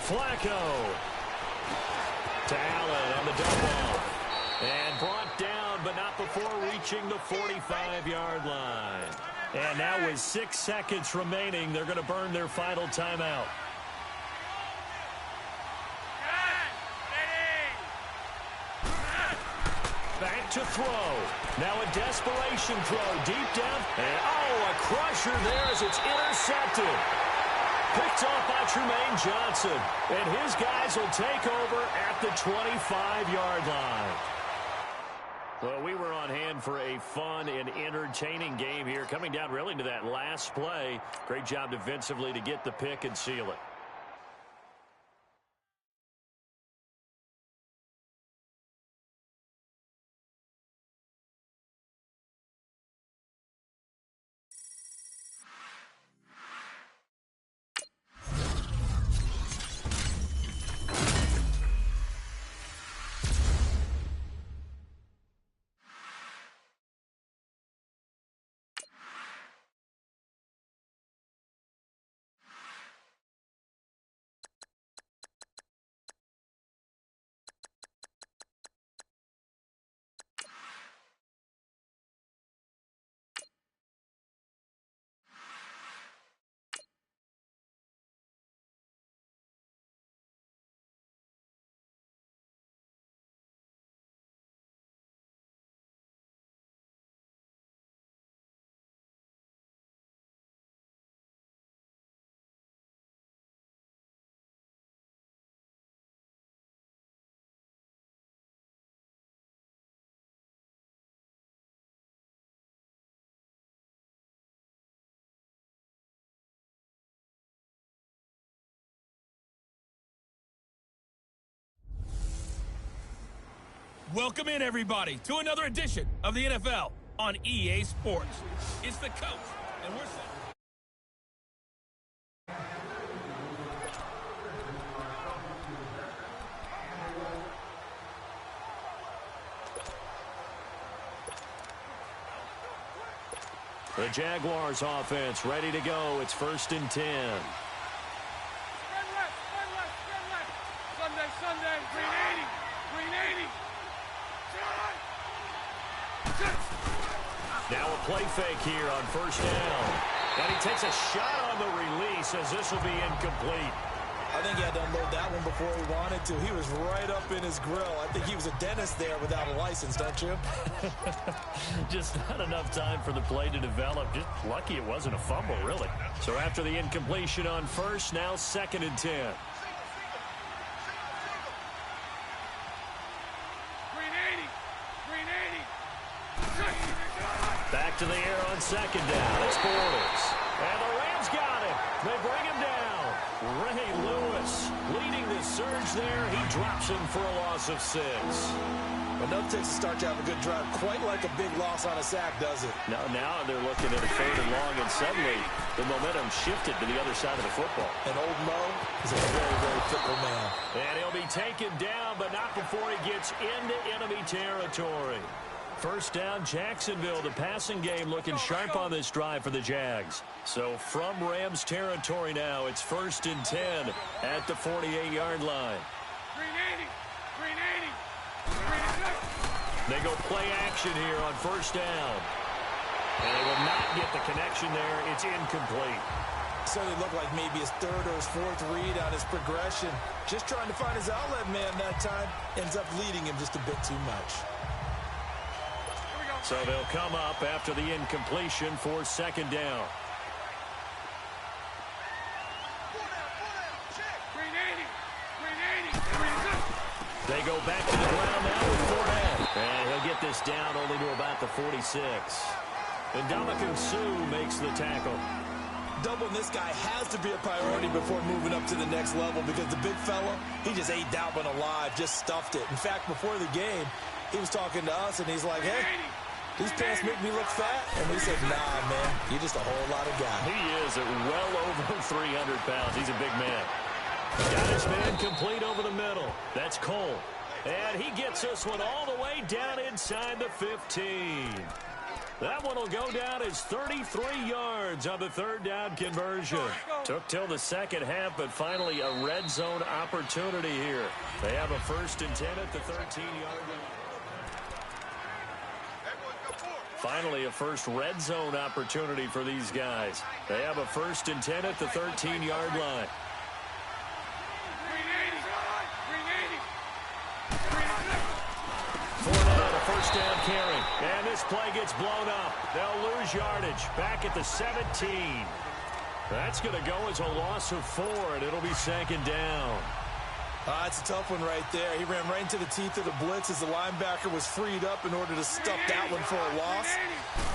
Flacco to Allen on the dump off. And brought down, but not before reaching the 45-yard line. And now with 6 seconds remaining, they're going to burn their final timeout. Back to throw. Now a desperation throw deep down. And, oh, a crusher there as it's intercepted. Picked off by Tremaine Johnson. And his guys will take over at the 25-yard line. Well, we were on hand for a fun and entertaining game here. Coming down really to that last play. Great job defensively to get the pick and seal it. Welcome in, everybody, to another edition of the NFL on EA Sports. It's the coach, and we're set. The Jaguars offense ready to go. It's 1st and 10. Spread left, spread left. Sunday, green 80, green 80. Now a play fake here on 1st down. And he takes a shot on the release as this will be incomplete. I think he had to unload that one before he wanted to. He was right up in his grill. I think he was a dentist there without a license, don't you? Just not enough time for the play to develop. Just lucky it wasn't a fumble, really. So after the incompletion on 1st, now 2nd and 10. Back to the air on 2nd down. It's Bortles. And the Rams got it. They bring him down. Ray Lewis leading the surge there. He drops him for a loss of 6. Enough takes to start to have a good drive. Quite like a big loss on a sack, does it? Now they're looking at a 3rd and long, and suddenly the momentum shifted to the other side of the football. And old Mo is a very, very fickle man. And he'll be taken down, but not before he gets into enemy territory. First down, Jacksonville. The passing game looking sharp on this drive for the Jags. So from Rams territory now, it's 1st and 10 at the 48-yard line. Green 80. Green 80. They go play action here on 1st down. And they will not get the connection there. It's incomplete. Certainly looked like maybe his 3rd or his 4th read on his progression. Just trying to find his outlet man that time. Ends up leading him just a bit too much. So they'll come up after the incompletion for 2nd down. Green 80. Green 80. Green 80. They go back to the ground now with Fournette. And he'll get this down only to about the 46. And Ndamukong Suh makes the tackle. Doubling this guy has to be a priority before moving up to the next level because the big fella, he just ate Dalvin alive, just stuffed it. In fact, before the game, he was talking to us, and he's like, hey, these pants make me look fat. And we said, nah, man, you're just a whole lot of guy. He is at well over 300 pounds. He's a big man. Got his man complete over the middle. That's Cole. And he gets this one all the way down inside the 15. That one will go down as 33 yards on the 3rd down conversion. Took till the second half, but finally a red zone opportunity here. They have a 1st and 10 at the 13-yard line. Finally a first red zone opportunity for these guys. They have a 1st and 10 at the 13-yard line. Fournette, a 1st down carry. And this play gets blown up. They'll lose yardage back at the 17. That's going to go as a loss of 4, and it'll be 2nd down. It's a tough one right there. He ran right into the teeth of the blitz as the linebacker was freed up in order to stuff that one for a loss.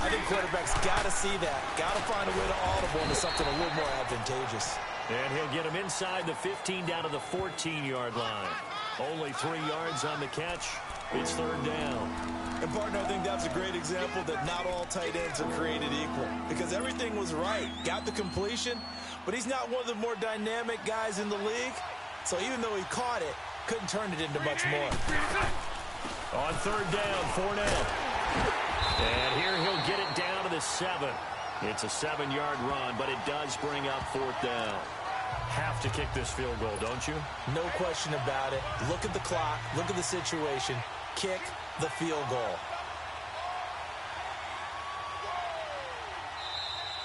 I think quarterbacks got to see that. Got to find a way to audible into something a little more advantageous. And he'll get him inside the 15 down to the 14-yard line. Only 3 yards on the catch. It's 3rd down. And, partner, I think that's a great example that not all tight ends are created equal. Because everything was right. Got the completion, but he's not one of the more dynamic guys in the league. So even though he caught it, couldn't turn it into much more. On 3rd down, Fournette. And here he'll get it down to the 7. It's a 7-yard run, but it does bring up 4th down. Have to kick this field goal, don't you? No question about it. Look at the clock. Look at the situation. Kick the field goal.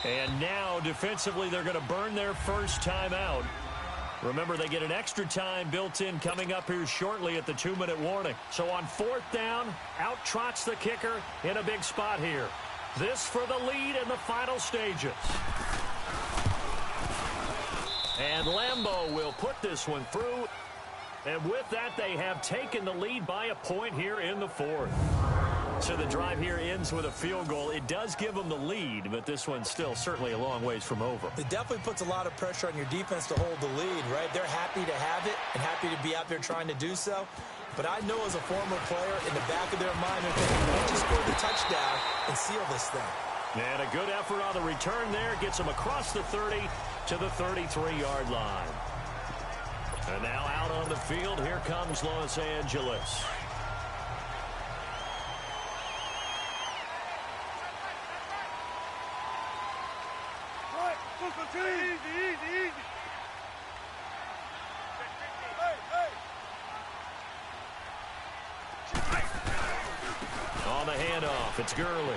And now, defensively, they're going to burn their first timeout. Remember, they get an extra time built in coming up here shortly at the 2-minute warning. So on 4th down, out trots the kicker in a big spot here. This for the lead in the final stages. And Lambeau will put this one through. And with that, they have taken the lead by a point here in the 4th. So the drive here ends with a field goal. It does give them the lead, but this one's still certainly a long ways from over. It definitely puts a lot of pressure on your defense to hold the lead, right? They're happy to have it and happy to be out there trying to do so. But I know as a former player, in the back of their mind, they're thinking, why don't you score the touchdown and seal this thing? And a good effort on the return there. Gets them across the 30 to the 33-yard line. And now out on the field, here comes Los Angeles. Easy. On the handoff, it's Gurley.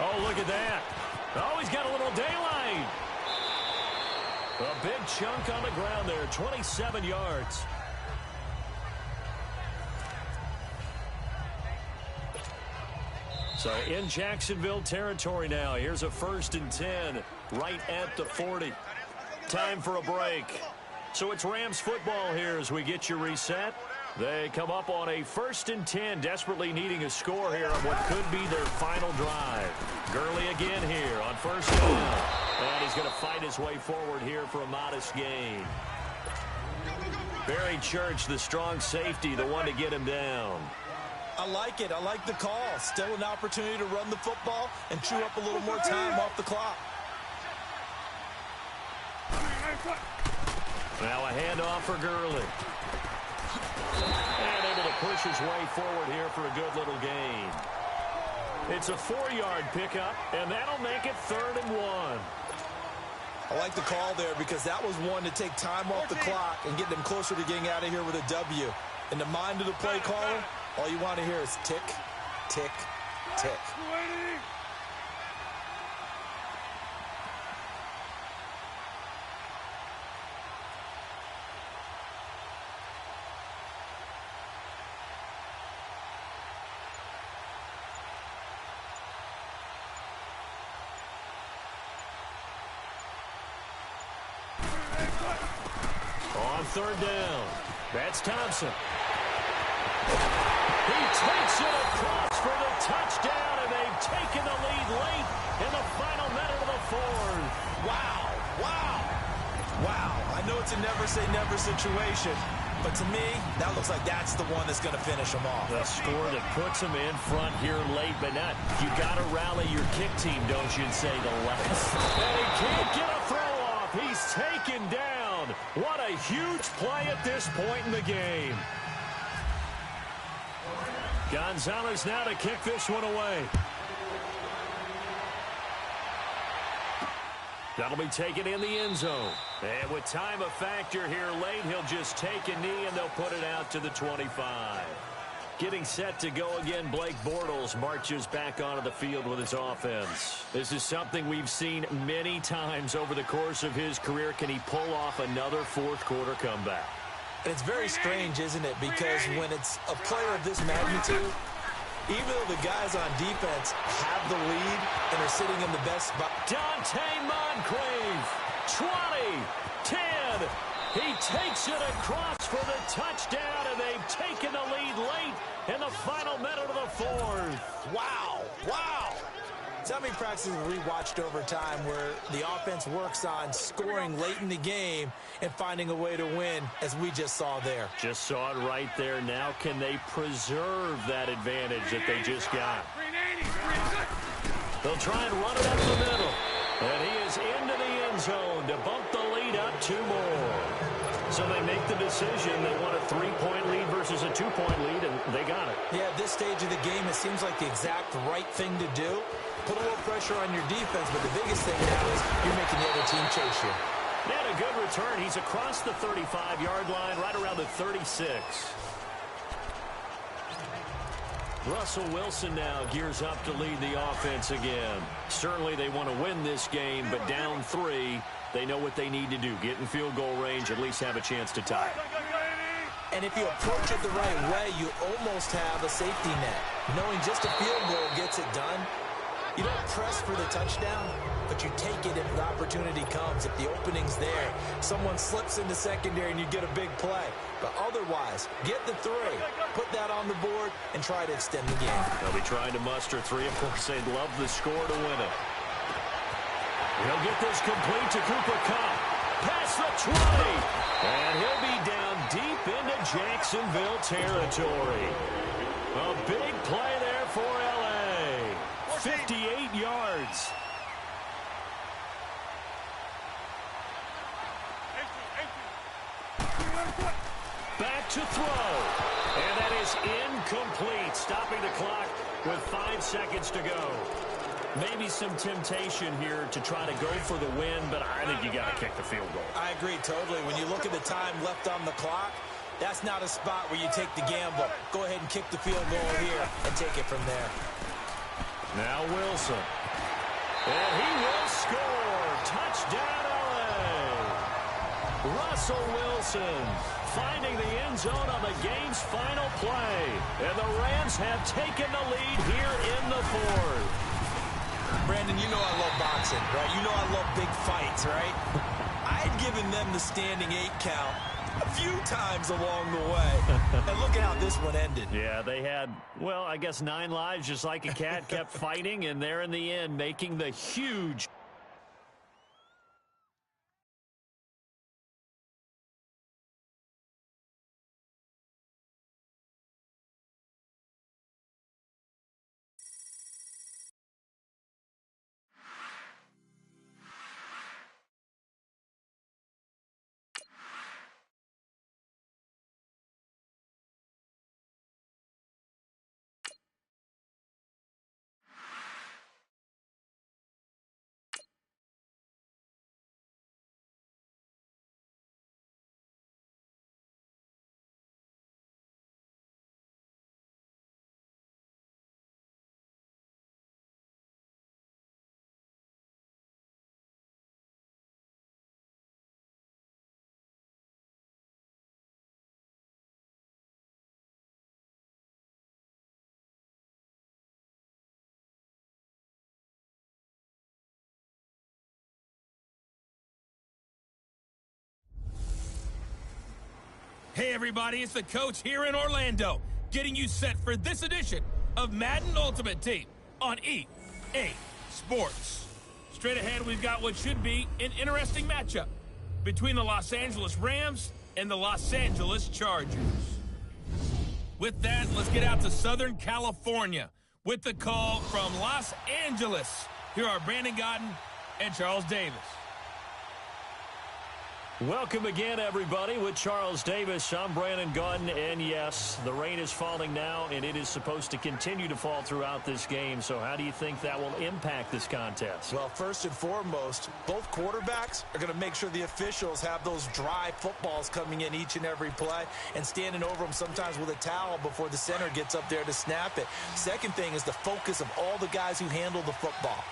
Oh, look at that. Oh, he's got a little daylight. A big chunk on the ground there, 27 yards. So in Jacksonville territory now. Here's a 1st and 10 right at the 40. Time for a break. So it's Rams football here as we get you reset. They come up on a 1st and 10, desperately needing a score here on what could be their final drive. Gurley again here on first down. And he's going to fight his way forward here for a modest gain. Barry Church, the strong safety, the one to get him down. I like it. I like the call. Still an opportunity to run the football and chew up a little more time off the clock. Now a handoff for Gurley. And able to push his way forward here for a good little gain. It's a 4-yard pickup, and that'll make it 3rd and 1. I like the call there because that was one to take time off the clock and get them closer to getting out of here with a W. In the mind of the play caller, all you want to hear is tick, tick, tick. On 3rd down, that's Thompson. He takes it across for the touchdown, and they've taken the lead late in the final minute of the 4th. Wow, wow, wow. I know it's a never-say-never situation, but to me, that looks like that's the one that's going to finish them off. The score that puts them in front here late, but not. You got to rally your kick team, don't you, and say the last. And he can't get a throw off. He's taken down. What a huge play at this point in the game. Gonzalez now to kick this one away. That'll be taken in the end zone. And with time a factor here late, he'll just take a knee and they'll put it out to the 25. Getting set to go again, Blake Bortles marches back onto the field with his offense. This is something we've seen many times over the course of his career. Can he pull off another fourth-quarter comeback? And it's very strange, isn't it? Because when it's a player of this magnitude, even though the guys on defense have the lead and are sitting in the best spot. Dante Moncrief, 20, 10. He takes it across for the touchdown, and they've taken the lead late in the final minute of the 4th. Wow, wow. So how many practices have we watched over time where the offense works on scoring late in the game and finding a way to win, as we just saw there? Just saw it right there. Now can they preserve that advantage that they just got? They'll try and run it up the middle. And he is into the end zone to bump the lead up 2 more. So they make the decision. They want a 3-point lead versus a 2-point lead, and they got it. Yeah, at this stage of the game, it seems like the exact right thing to do. Put a little pressure on your defense, but the biggest thing now is you're making the other team chase you. And a good return. He's across the 35-yard line, right around the 36. Russell Wilson now gears up to lead the offense again. Certainly they want to win this game, but down 3, they know what they need to do. Get in field goal range, at least have a chance to tie. And if you approach it the right way, you almost have a safety net. Knowing just a field goal gets it done. You don't press for the touchdown, but you take it if the opportunity comes. If the opening's there, someone slips into secondary and you get a big play. But otherwise, get the 3, put that on the board, and try to extend the game. They'll be trying to muster 3. Of course, they'd love the score to win it. He'll get this complete to Cooper Kupp. Past the 20. And he'll be down deep into Jacksonville territory. A big play there for L.A. 58 yards. Back to throw. And that is incomplete, stopping the clock with 5 seconds to go. Maybe some temptation here to try to go for the win, but I think you got to kick the field goal. I agree totally. When you look at the time left on the clock, that's not a spot where you take the gamble. Go ahead and kick the field goal here and take it from there. Now Wilson. And he will score. Touchdown, L.A. Russell Wilson finding the end zone on the game's final play. And the Rams have taken the lead here in the 4th. Brandon, you know I love boxing, right? You know I love big fights, right? I had given them the standing 8 count a few times along the way. And look at how this one ended. Yeah, they had, well, I guess 9 lives just like a cat, kept fighting, and there in the end making the huge. Hey everybody, it's the coach here in Orlando, getting you set for this edition of Madden Ultimate Team on EA Sports. Straight ahead, we've got what should be an interesting matchup between the Los Angeles Rams and the Los Angeles Chargers. With that, let's get out to Southern California with the call from Los Angeles. Here are Brandon Gaudin and Charles Davis. Welcome again, everybody, with Charles Davis. I'm Brandon Gaudin, and yes, the rain is falling now, and it is supposed to continue to fall throughout this game. So how do you think that will impact this contest? Well, first and foremost, both quarterbacks are going to make sure the officials have those dry footballs coming in each and every play and standing over them sometimes with a towel before the center gets up there to snap it. Second thing is the focus of all the guys who handle the football.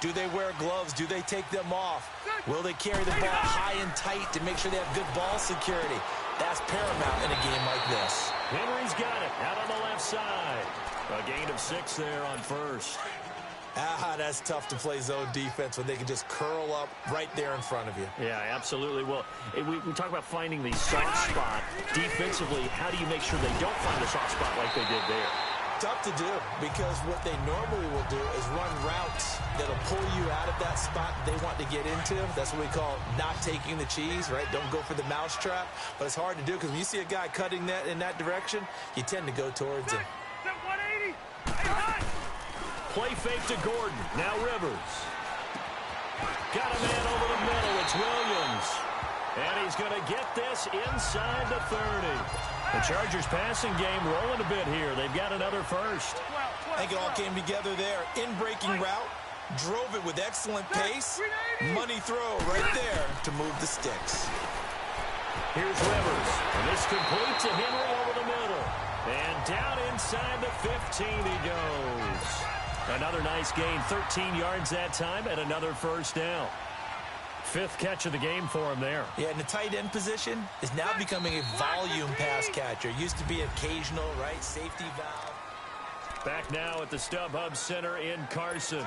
Do they wear gloves? Do they take them off? Will they carry the ball high and tight to make sure they have good ball security? That's paramount in a game like this. Henry's got it out on the left side. A gain of 6 there on first. That's tough to play zone defense when they can just curl up right there in front of you. Yeah, absolutely. Well, we talk about finding the soft spot. Defensively, how do you make sure they don't find the soft spot like they did there? Tough to do, because what they normally will do is run routes that'll pull you out of that spot they want to get into. That's what we call not taking the cheese, right? Don't go for the mousetrap. But it's hard to do because when you see a guy cutting that in that direction, you tend to go towards him. Play fake to Gordon. Now Rivers. Got a man over the middle. It's Williams. And he's going to get this inside the 30. The Chargers passing game rolling a bit here. They've got another first. I think it all came together there. In-breaking route, drove it with excellent pace. Money throw right there to move the sticks. Here's Rivers. And this complete to Henry over the middle. And down inside the 15 he goes. Another nice gain, 13 yards that time, and another first down. 5th catch of the game for him there. Yeah, and the tight end position is now becoming a volume pass catcher. Used to be occasional, right? Safety valve. Back now at the StubHub Center in Carson.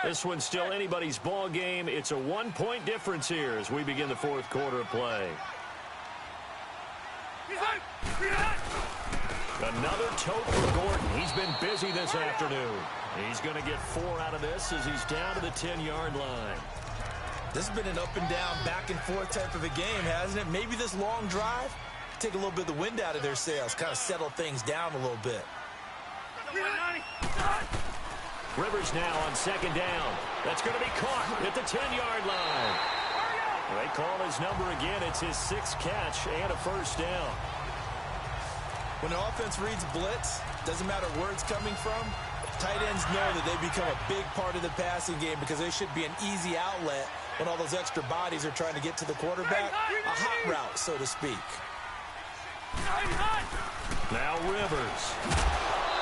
This one's still anybody's ball game. It's a 1-point difference here as we begin the 4th quarter of play. Another tote for Gordon. He's been busy this afternoon. He's going to get 4 out of this as he's down to the 10-yard line. This has been an up-and-down, back-and-forth type of a game, hasn't it? Maybe this long drive take a little bit of the wind out of their sails, kind of settle things down a little bit. Rivers now on 2nd down. That's going to be caught at the 10-yard line. They call his number again. It's his 6th catch and a first down. When an offense reads blitz, doesn't matter where it's coming from, tight ends know that they become a big part of the passing game because they should be an easy outlet when all those extra bodies are trying to get to the quarterback. A hot route, so to speak. Now Rivers.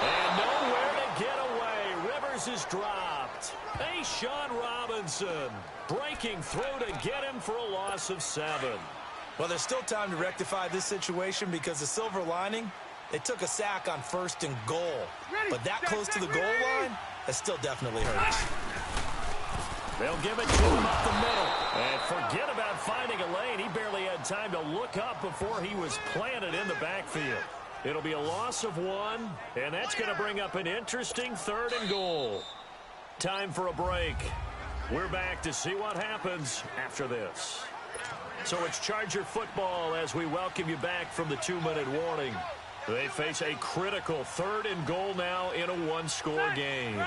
And nowhere to get away. Rivers is dropped. H1Z1 Robinson breaking through to get him for a loss of 7. Well, there's still time to rectify this situation because the silver lining, they took a sack on 1st and goal. But that close to the goal line, that still definitely hurts. They'll give it to him up the middle. And forget about finding a lane. He barely had time to look up before he was planted in the backfield. It'll be a loss of 1, and that's going to bring up an interesting 3rd and goal. Time for a break. We're back to see what happens after this. So it's Charger football as we welcome you back from the 2-minute warning. They face a critical 3rd and goal now in a 1-score game.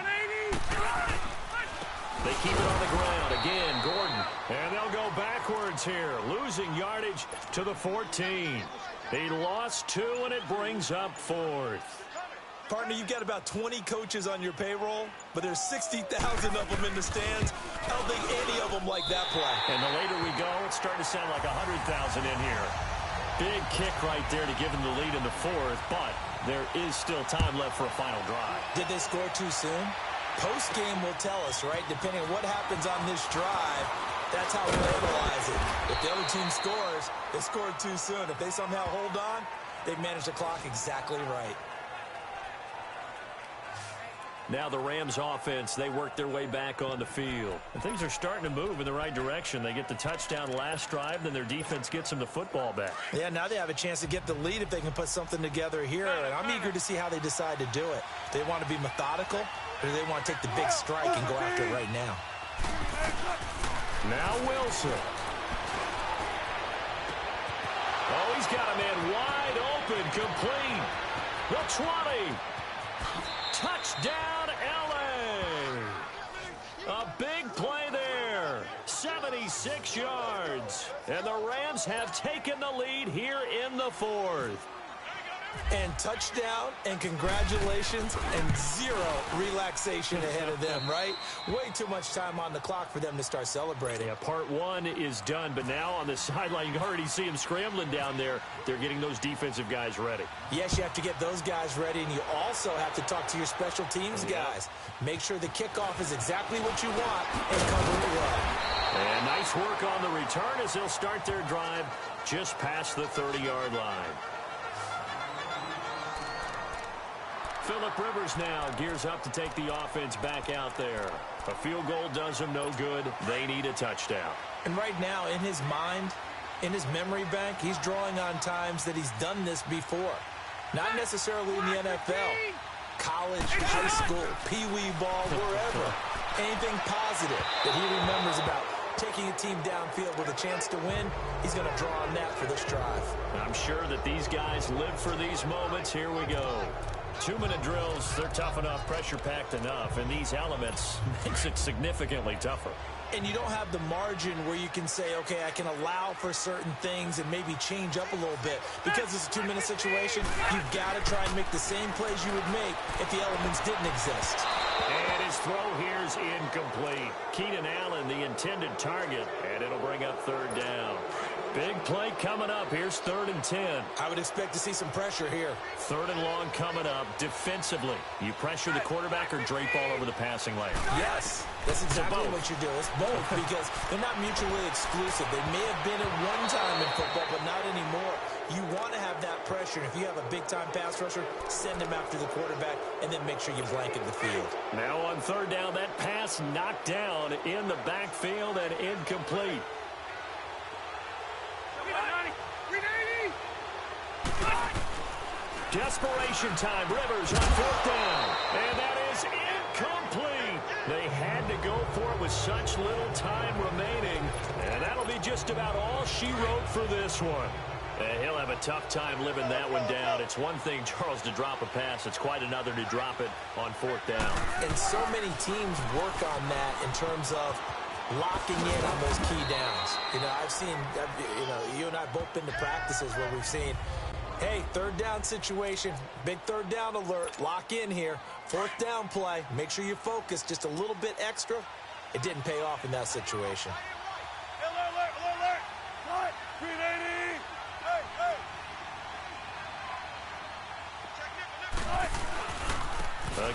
They keep it on the ground. Again, Gordon. And they'll go backwards here, losing yardage to the 14. He lost 2, and it brings up 4th. Partner, you've got about 20 coaches on your payroll, but there's 60,000 of them in the stands. I don't think any of them like that play. And the later we go, it's starting to sound like 100,000 in here. Big kick right there to give them the lead in the 4th, but there is still time left for a final drive. Did they score too soon? Post-game will tell us, right? Depending on what happens on this drive, that's how we'll analyze it. If the other team scores, they scored too soon. If they somehow hold on, they've managed the clock exactly right. Now the Rams offense, they work their way back on the field. And things are starting to move in the right direction. They get the touchdown last drive, then their defense gets them the football back. Yeah, now they have a chance to get the lead if they can put something together here. And I'm eager to see how they decide to do it. Do they want to be methodical, or do they want to take the big strike and go after it right now? Now Wilson. Oh, he's got a man wide open, complete. The 20. Touchdown, L.A. A big play there. 76 yards. And the Rams have taken the lead here in the 4th. And touchdown, and congratulations, and 0 relaxation ahead of them, right? Way too much time on the clock for them to start celebrating. Yeah, part 1 is done, but now on the sideline, you can already see them scrambling down there. They're getting those defensive guys ready. Yes, you have to get those guys ready, and you also have to talk to your special teams guys. Make sure the kickoff is exactly what you want and cover it well. And nice work on the return as they'll start their drive just past the 30-yard line. Phillip Rivers now gears up to take the offense back out there. A field goal does them no good. They need a touchdown. And right now, in his mind, in his memory bank, he's drawing on times that he's done this before. Not necessarily in the NFL. College, high school, pee-wee ball, wherever. Anything positive that he remembers about taking a team downfield with a chance to win, he's going to draw on that for this drive. I'm sure that these guys live for these moments. Here we go. 2-minute drills, they're tough enough, pressure-packed enough, and these elements makes it significantly tougher. And you don't have the margin where you can say, okay, I can allow for certain things and maybe change up a little bit. Because it's a 2-minute situation, you've got to try and make the same plays you would make if the elements didn't exist. And his throw here is incomplete. Keenan Allen, the intended target, and it'll bring up 3rd down. Big play coming up. Here's 3rd and 10. I would expect to see some pressure here. 3rd and long coming up. Defensively, you pressure the quarterback or drape all over the passing lane? Yes, that's exactly what you do. It's both because they're not mutually exclusive. They may have been at one time in football, but not anymore. You want to have that pressure. If you have a big-time pass rusher, send him after the quarterback, and then make sure you blanket the field. Now on 3rd down, that pass knocked down in the backfield and incomplete. Desperation time. Rivers on 4th down. And that is incomplete. They had to go for it with such little time remaining. And that'll be just about all she wrote for this one. He'll have a tough time living that one down. It's one thing, Charles, to drop a pass. It's quite another to drop it on 4th down. And so many teams work on that in terms of locking in on those key downs. You know, I've seen, you and I both been to practices where we've seen, hey, 3rd down situation, big 3rd down alert, lock in here. 4th down play, make sure you focus just a little bit extra. It didn't pay off in that situation. Alert! What? 380!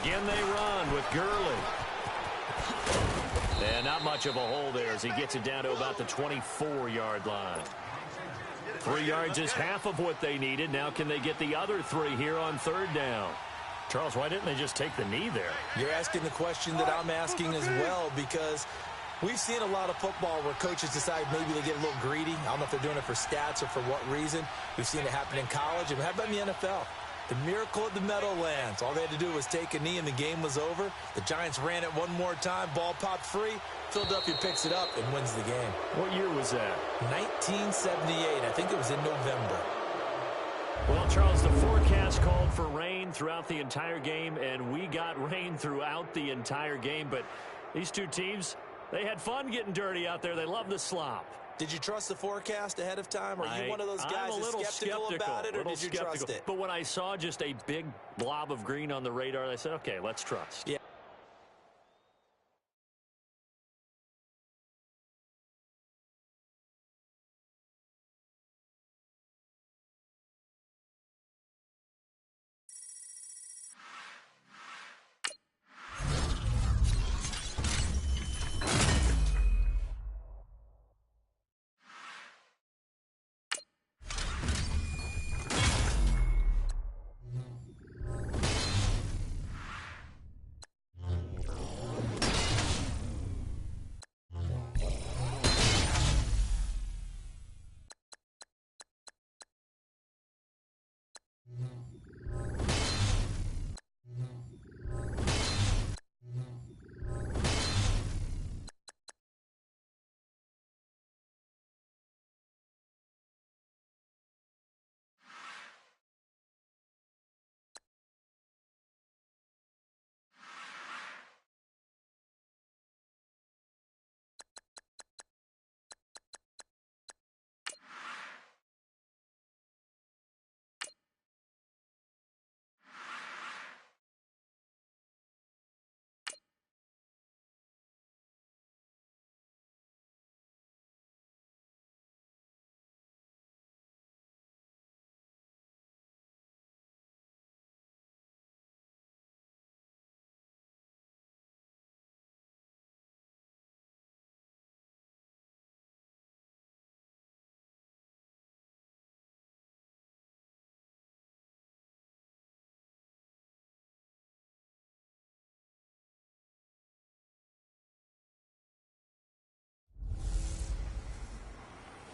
Again they run with Gurley. And not much of a hole there as he gets it down to about the 24-yard line. 3 yards is half of what they needed. Now can they get the other 3 here on 3rd down? Charles, why didn't they just take the knee there? You're asking the question that I'm asking as well, because We've seen a lot of football where coaches decide maybe they get a little greedy. I don't know if they're doing it for stats or for what reason. We've seen it happen in college. And how about in the NFL? The miracle of the Meadowlands. All they had to do was take a knee and the game was over. The Giants ran it one more time. Ball popped free. Philadelphia picks it up and wins the game. What year was that? 1978. I think it was in November. Well, Charles, the forecast called for rain throughout the entire game, and we got rain throughout the entire game. But these two teams, they had fun getting dirty out there. They love the slop. Did you trust the forecast ahead of time? Are you one of those guys that's skeptical about it, or did you trust it? But when I saw just a big blob of green on the radar, I said, okay, let's trust. Yeah.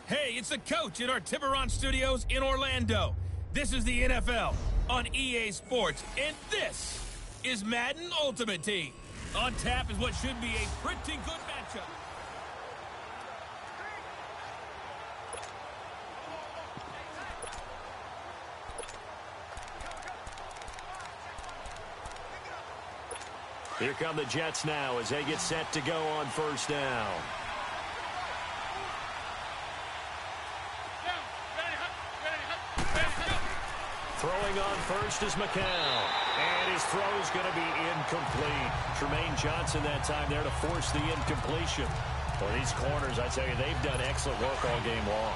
Hey, it's the coach at our Tiburon Studios in Orlando. This is the NFL on EA Sports, and this is Madden Ultimate Team. On tap is what should be a pretty good matchup. Here come the Jets now as they get set to go on first down. Throwing on first is McCown. And his throw is going to be incomplete. Tremaine Johnson that time there to force the incompletion. Well, these corners, I tell you, they've done excellent work all game long.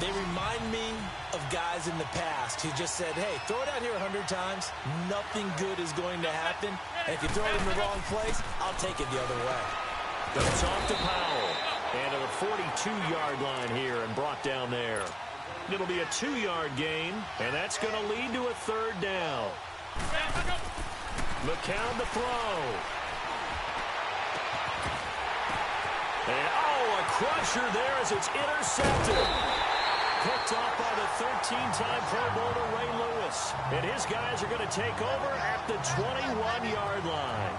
They remind me of guys in the past who just said, hey, throw it out here 100 times. Nothing good is going to happen. And if you throw it in the wrong place, I'll take it the other way. But it's off to Powell. And to the 42-yard line here and brought down there. It'll be a 2-yard gain, and that's going to lead to a third down. McCown to throw. And, a crusher there as it's intercepted. Picked off by the 13-time Pro Bowler Ray Lewis. And his guys are going to take over at the 21-yard line.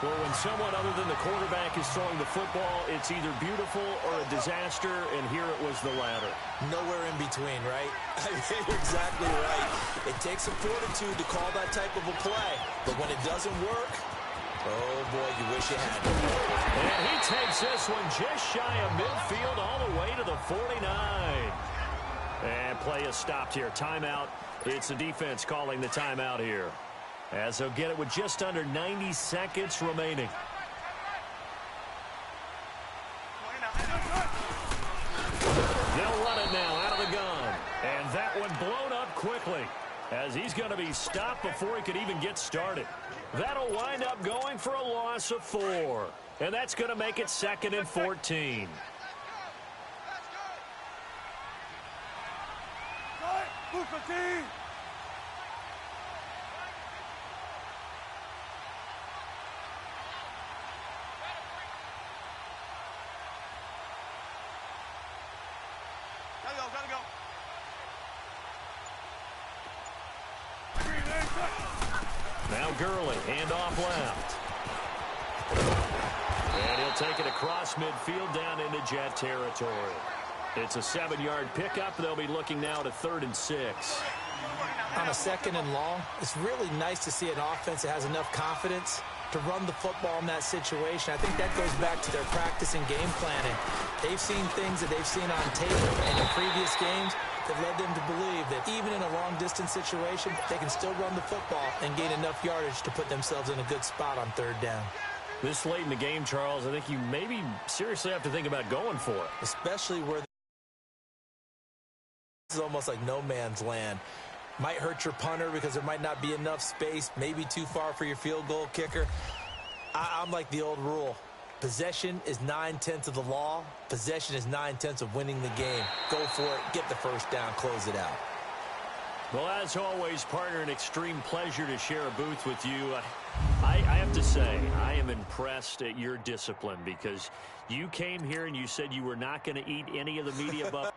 Well, when someone other than the quarterback is throwing the football, it's either beautiful or a disaster, and here it was the latter. Nowhere in between, right? You're exactly right. It takes some fortitude to call that type of a play, but when it doesn't work, oh, boy, you wish you had it. And he takes this one just shy of midfield all the way to the 49. And play is stopped here. Timeout. It's the defense calling the timeout here, as they'll get it with just under 90 seconds remaining. They'll run it now out of the gun. And that one blown up quickly, as he's going to be stopped before he could even get started. That'll wind up going for a loss of 4. And that's going to make it 2nd and 14. Gurley, handoff left. And he'll take it across midfield down into Jet territory. It's a 7-yard pickup. They'll be looking now to 3rd and 6. On a 2nd and long, it's really nice to see an offense that has enough confidence to run the football in that situation. I think that goes back to their practice and game planning. They've seen things that they've seen on tape and in previous games that led them to believe that even in a long-distance situation, they can still run the football and gain enough yardage to put themselves in a good spot on 3rd down. This late in the game, Charles, I think you maybe seriously have to think about going for it. Especially where this is almost like no man's land. Might hurt your punter because there might not be enough space, maybe too far for your field goal kicker. I'm like the old rule. Possession is 9/10 of the law. Possession is 9/10 of winning the game. Go for it, get the 1st down, close it out. Well, as always, partner, an extreme pleasure to share a booth with you. I have to say, I am impressed at your discipline because you came here and you said you were not going to eat any of the media buffet.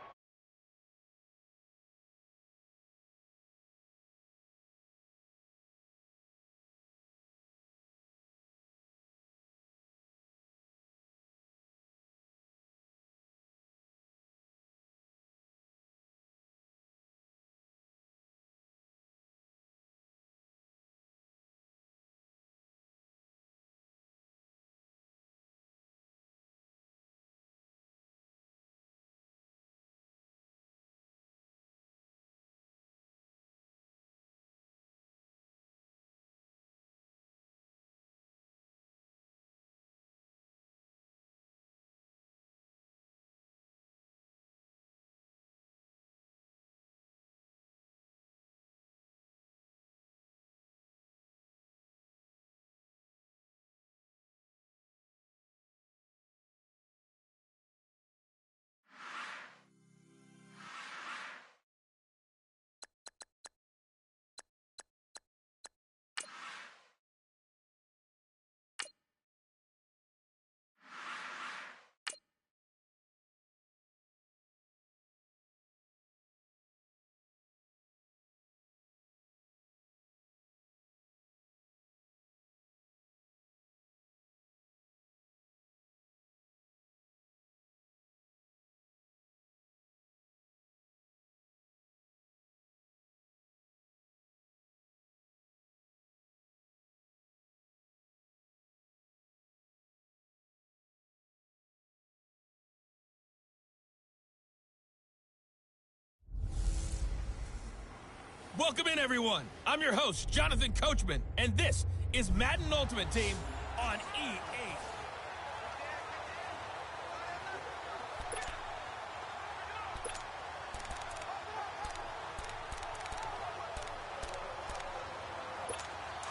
Welcome in, everyone. I'm your host, Jonathan Coachman, and this is Madden Ultimate Team on EA.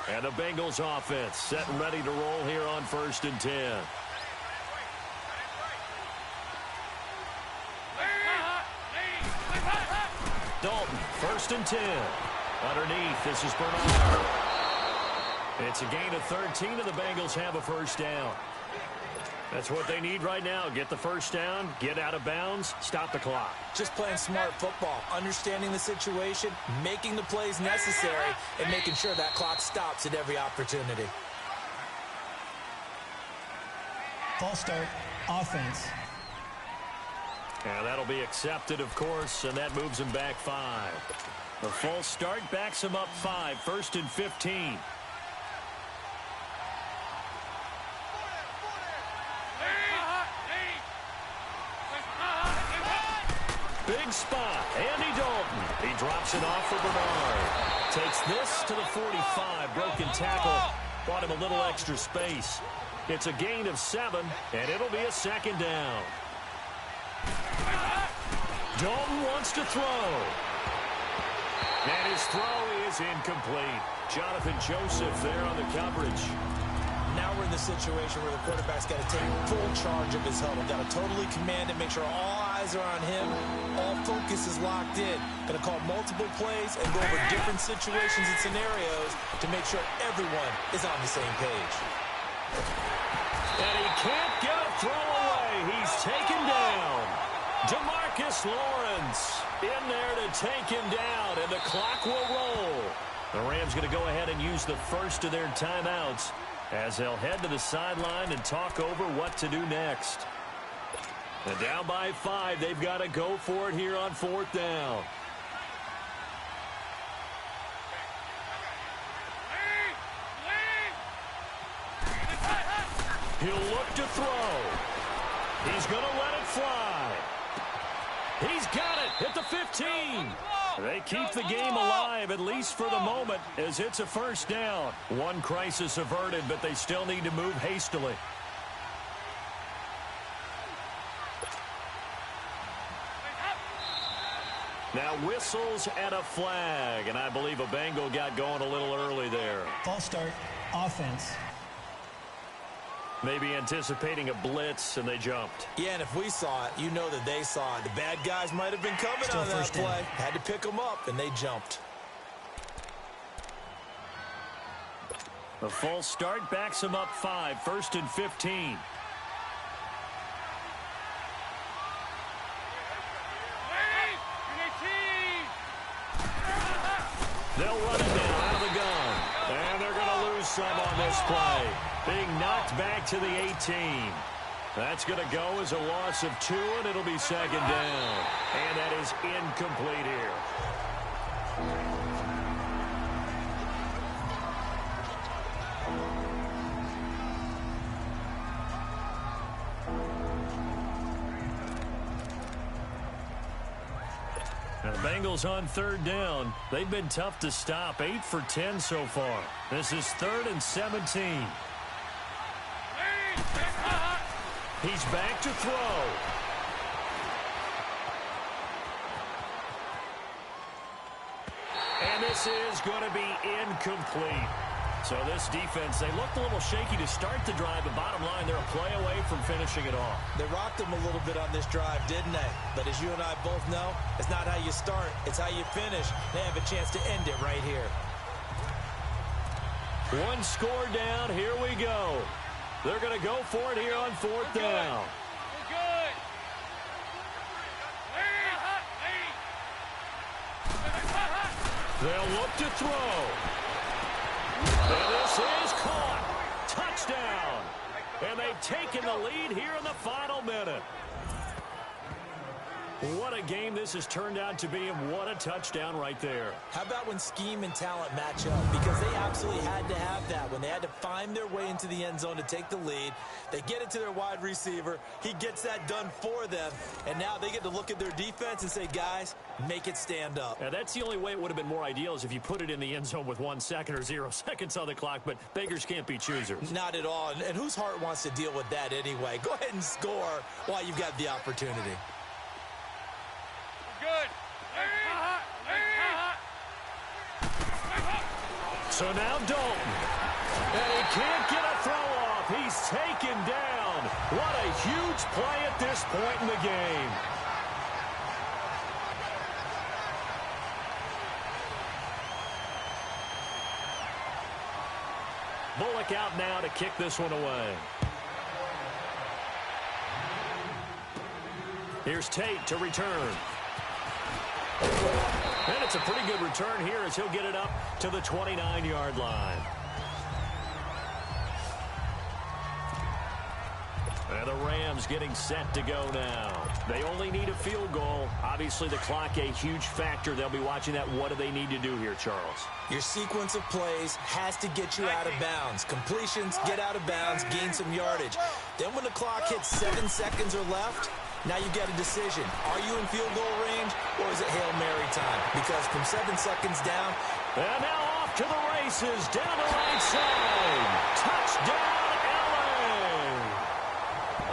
And the Bengals offense set and ready to roll here on 1st and 10. Dalton, 1st and 10. Underneath, this is Bernard. It's a gain of 13, and the Bengals have a 1st down. That's what they need right now. Get the 1st down, get out of bounds, stop the clock. Just playing smart football, understanding the situation, making the plays necessary, and making sure that clock stops at every opportunity. False start, offense. And that'll be accepted, of course, and that moves him back 5. The false start backs him up 5, 1st and 15. Big spot, Andy Dalton. He drops it off for Bernard. Takes this to the 45. Broken tackle. Bought him a little extra space. It's a gain of 7, and it'll be a 2nd down. Dalton wants to throw. And his throw is incomplete. Jonathan Joseph there on the coverage. Now we're in the situation where the quarterback's got to take full charge of his huddle. Got to totally command it, make sure all eyes are on him. All focus is locked in. Going to call multiple plays and go over different situations and scenarios to make sure everyone is on the same page. And he can't get a throw away. He's taken down. DeMarcus Lawrence in there to take him down, and the clock will roll. The Rams going to go ahead and use the first of their timeouts as they'll head to the sideline and talk over what to do next. And down by 5, they've got to go for it here on 4th down. He'll look to throw. He's going to let it fly. He's got it at the 15. They keep the game alive, at least for the moment, as it's a first down. One crisis averted, but they still need to move hastily. Now whistles and a flag, and I believe a Bengal got going a little early there. False start, offense. Maybe anticipating a blitz, and they jumped. Yeah, and if we saw it, you know that they saw it. The bad guys might have been coming Still on that first play. down. Had to pick them up, and they jumped. The false start backs him up 5, 1st and 15. They'll run it now out of the gun. And they're going to lose some on this play. Being knocked back to the 18. That's going to go as a loss of 2, and it'll be 2nd down. And that is incomplete here. Now the Bengals on 3rd down. They've been tough to stop. 8 for 10 so far. This is 3rd and 17. He's back to throw. And this is going to be incomplete. So this defense, they looked a little shaky to start the drive, but bottom line, they're a play away from finishing it off. They rocked them a little bit on this drive, didn't they? But as you and I both know, it's not how you start, it's how you finish. They have a chance to end it right here. One score down, here we go. They're going to go for it here on 4th down. We're good. They'll look to throw. And this is caught. Touchdown. And they've taken the lead here in the final minute. What a game this has turned out to be, and what a touchdown right there. How about when scheme and talent match up? Because they absolutely had to have that. When they had to find their way into the end zone to take the lead, they get it to their wide receiver. He gets that done for them. And now they get to look at their defense and say, guys, make it stand up. Now, that's the only way it would have been more ideal is if you put it in the end zone with 1 second or 0 seconds on the clock, but beggars can't be choosers. Not at all. And whose heart wants to deal with that anyway? Go ahead and score while you've got the opportunity. Good. So now Dalton. And he can't get a throw off. He's taken down. What a huge play at this point in the game. Bullock out now to kick this one away. Here's Tate to return. And it's a pretty good return here as he'll get it up to the 29-yard line. And the Rams getting set to go now. They only need a field goal. Obviously, the clock a huge factor. They'll be watching that. What do they need to do here, Charles? Your sequence of plays has to get you out of bounds. Completions, get out of bounds, gain some yardage. Then when the clock hits 7 seconds or left, now you get a decision. Are you in field goal range, or is it Hail Mary time? Because from 7 seconds down. And now off to the races, down the right side. Touchdown, LA.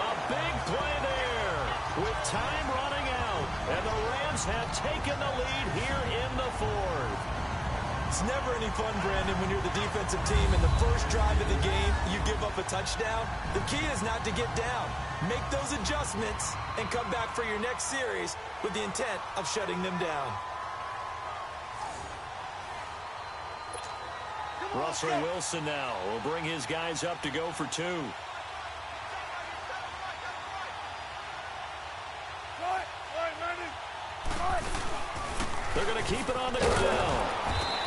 A big play there with time running out. And the Rams have taken the lead here in the 4th. It's never any fun, Brandon, when you're the defensive team and the first drive of the game, you give up a touchdown. The key is not to get down. Make those adjustments and come back for your next series with the intent of shutting them down. Russell Wilson now will bring his guys up to go for 2. They're going to keep it on the ground.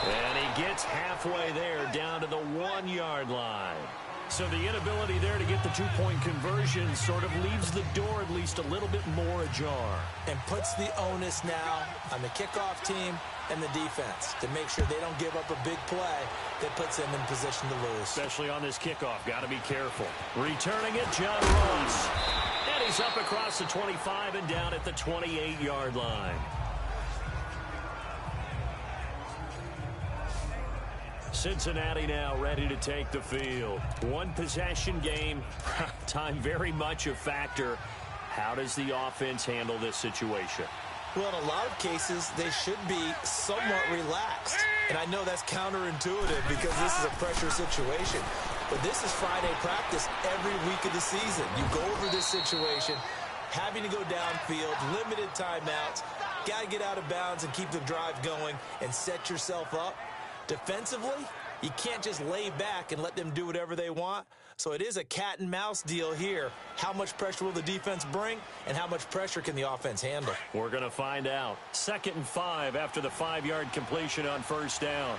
And he gets halfway there, down to the 1-yard line. So the inability there to get the two-point conversion sort of leaves the door at least a little bit more ajar. And puts the onus now on the kickoff team and the defense to make sure they don't give up a big play that puts them in position to lose. Especially on this kickoff. Got to be careful. Returning it, John Ross. And he's up across the 25 and down at the 28-yard line. Cincinnati now ready to take the field. One possession game. Time very much a factor. How does the offense handle this situation? Well, in a lot of cases, they should be somewhat relaxed. And I know that's counterintuitive because this is a pressure situation. But this is Friday practice every week of the season. You go over this situation, having to go downfield, limited timeouts, got to get out of bounds and keep the drive going and set yourself up. Defensively, you can't just lay back and let them do whatever they want. So it is a cat and mouse deal here. How much pressure will the defense bring, and how much pressure can the offense handle? We're going to find out. 2nd and 5 after the 5-yard completion on first down.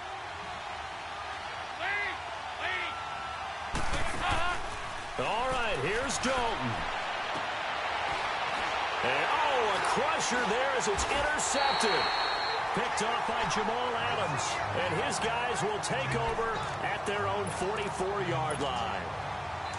All right, here's Dalton. And, a crusher there as it's intercepted. Picked off by Jamal Adams. And his guys will take over at their own 44-yard line.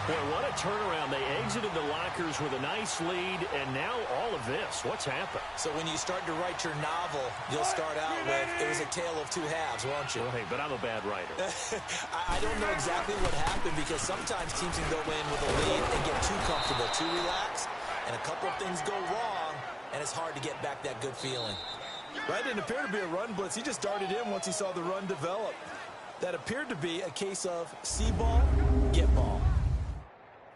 Boy, what a turnaround. They exited the lockers with a nice lead, and now all of this. What's happened? So when you start to write your novel, you'll start out with, it was a tale of two halves, won't you? Right, but I'm a bad writer. I don't know exactly what happened because sometimes teams can go in with a lead and get too comfortable, too relaxed, and a couple of things go wrong, and it's hard to get back that good feeling. That didn't appear to be a run blitz. He just darted in once he saw the run develop. That appeared to be a case of see ball, get ball.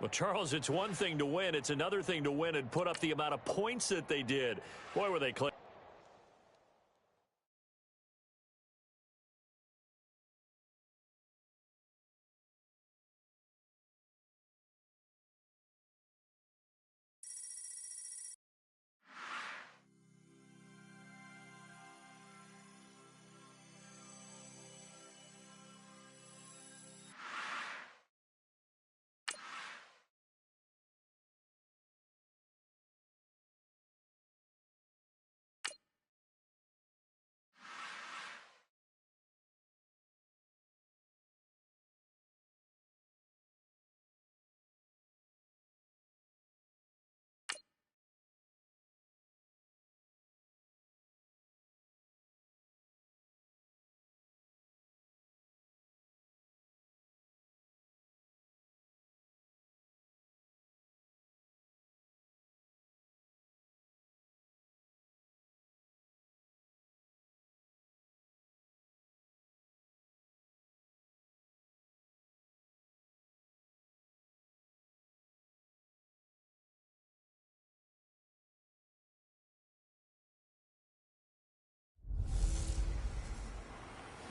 Well, Charles, it's one thing to win. It's another thing to win and put up the amount of points that they did. Boy, were they close.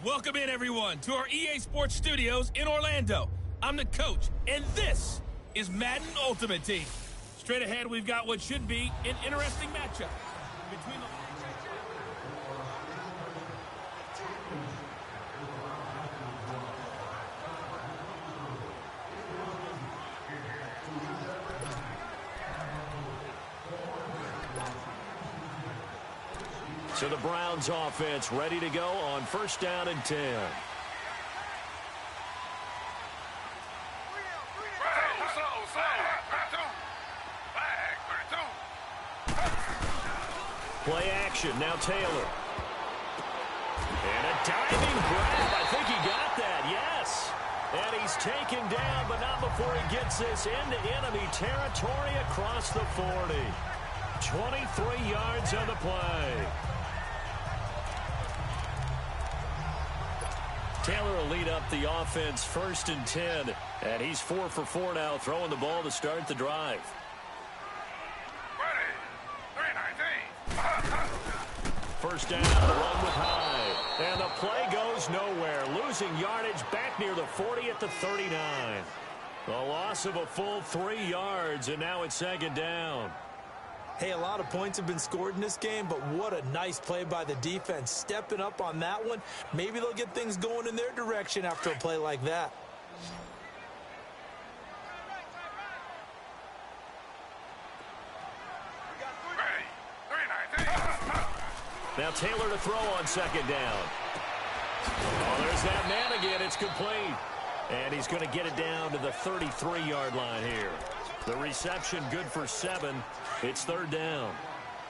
Welcome in, everyone, to our EA Sports Studios in Orlando. I'm the coach, and this is Madden Ultimate Team. Straight ahead, we've got what should be an interesting matchup between the... So the Browns offense ready to go on 1st down and 10. Play action. Now Taylor. And a diving grab. I think he got that. Yes. And he's taken down, but not before he gets this into enemy territory across the 40. 23 yards on the play. Taylor will lead up the offense 1st and 10. And he's 4 for 4 now, throwing the ball to start the drive. First down, run with High. And the play goes nowhere. Losing yardage back near the 40 at the 39. A loss of a full 3 yards, and now it's 2nd down. Hey, a lot of points have been scored in this game, but what a nice play by the defense. Stepping up on that one, maybe they'll get things going in their direction after a play like that. Now Taylor to throw on second down. Oh, there's that man again. It's complete. And he's going to get it down to the 33-yard line here. The reception good for 7. It's third down.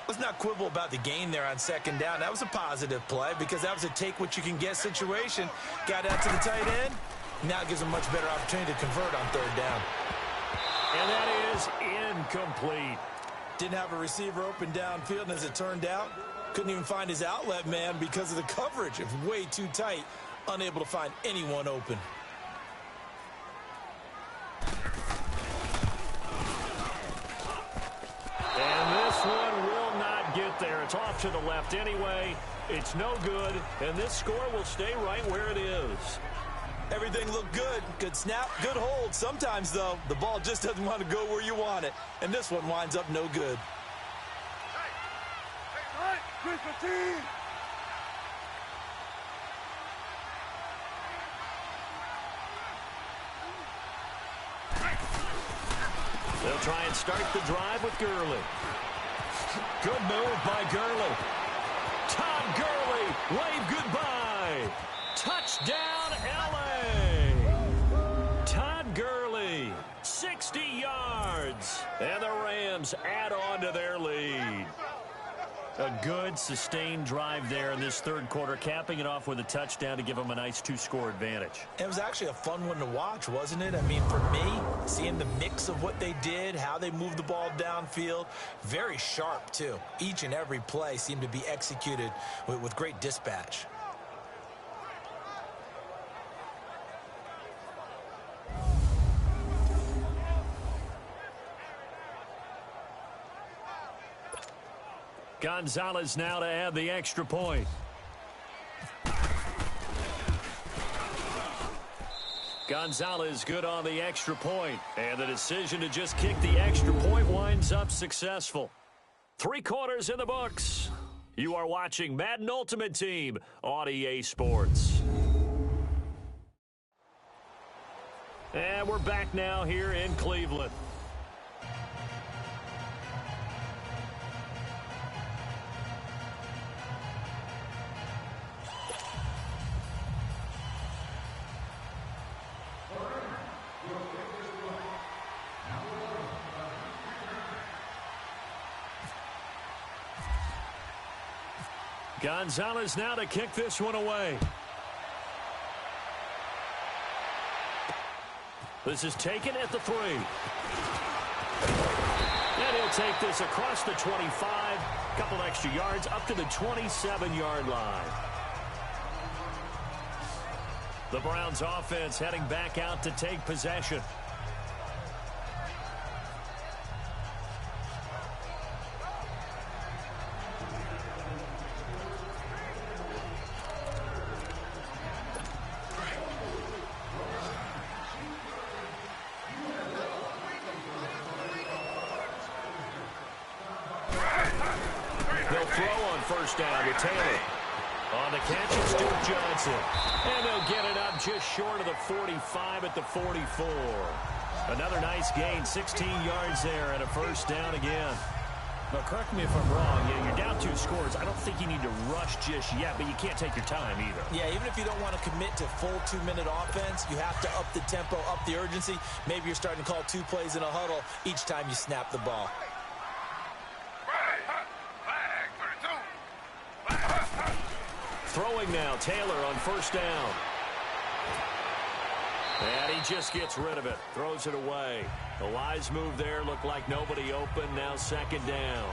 Let's not quibble about the gain there on second down. That was a positive play because that was a take-what-you-can-get situation. Got out to the tight end. Now it gives him a much better opportunity to convert on third down. And that is incomplete. Didn't have a receiver open downfield, and as it turned out, couldn't even find his outlet man because of the coverage. It was way too tight, unable to find anyone open. And this one will not get there. It's off to the left anyway. It's no good, and this score will stay right where it is. Everything looked good. Good snap, good hold. Sometimes, though, the ball just doesn't want to go where you want it. And this one winds up no good. They'll try and start the drive with Gurley. Good move by Gurley. Todd Gurley, wave goodbye. Touchdown, L.A. Todd Gurley, 60 yards. And the Rams add on to their lead. A good, sustained drive there in this third quarter, capping it off with a touchdown to give them a nice 2-score advantage. It was actually a fun one to watch, wasn't it? I mean, for me, seeing the mix of what they did, how they moved the ball downfield, very sharp, too. Each and every play seemed to be executed with great dispatch. Gonzalez now to add the extra point. Gonzalez good on the extra point, and the decision to just kick the extra point winds up successful. 3 quarters in the books. You are watching Madden Ultimate Team on EA Sports. And we're back now here in Cleveland. Gonzalez now to kick this one away. This is taken at the 3. And he'll take this across the 25. Couple extra yards up to the 27-yard line. The Browns offense heading back out to take possession. Down to Taylor. On the catch, it's Duke Johnson. And they'll get it up just short of the 45 at the 44. Another nice gain, 16 yards there, and a first down again. Now, correct me if I'm wrong. Yeah, you're down 2 scores. I don't think you need to rush just yet, but you can't take your time either. Yeah, even if you don't want to commit to full 2-minute offense, you have to up the tempo, up the urgency. Maybe you're starting to call 2 plays in a huddle each time you snap the ball. Throwing now, Taylor on first down. And he just gets rid of it, throws it away. A wise move there, looked like nobody open, now second down.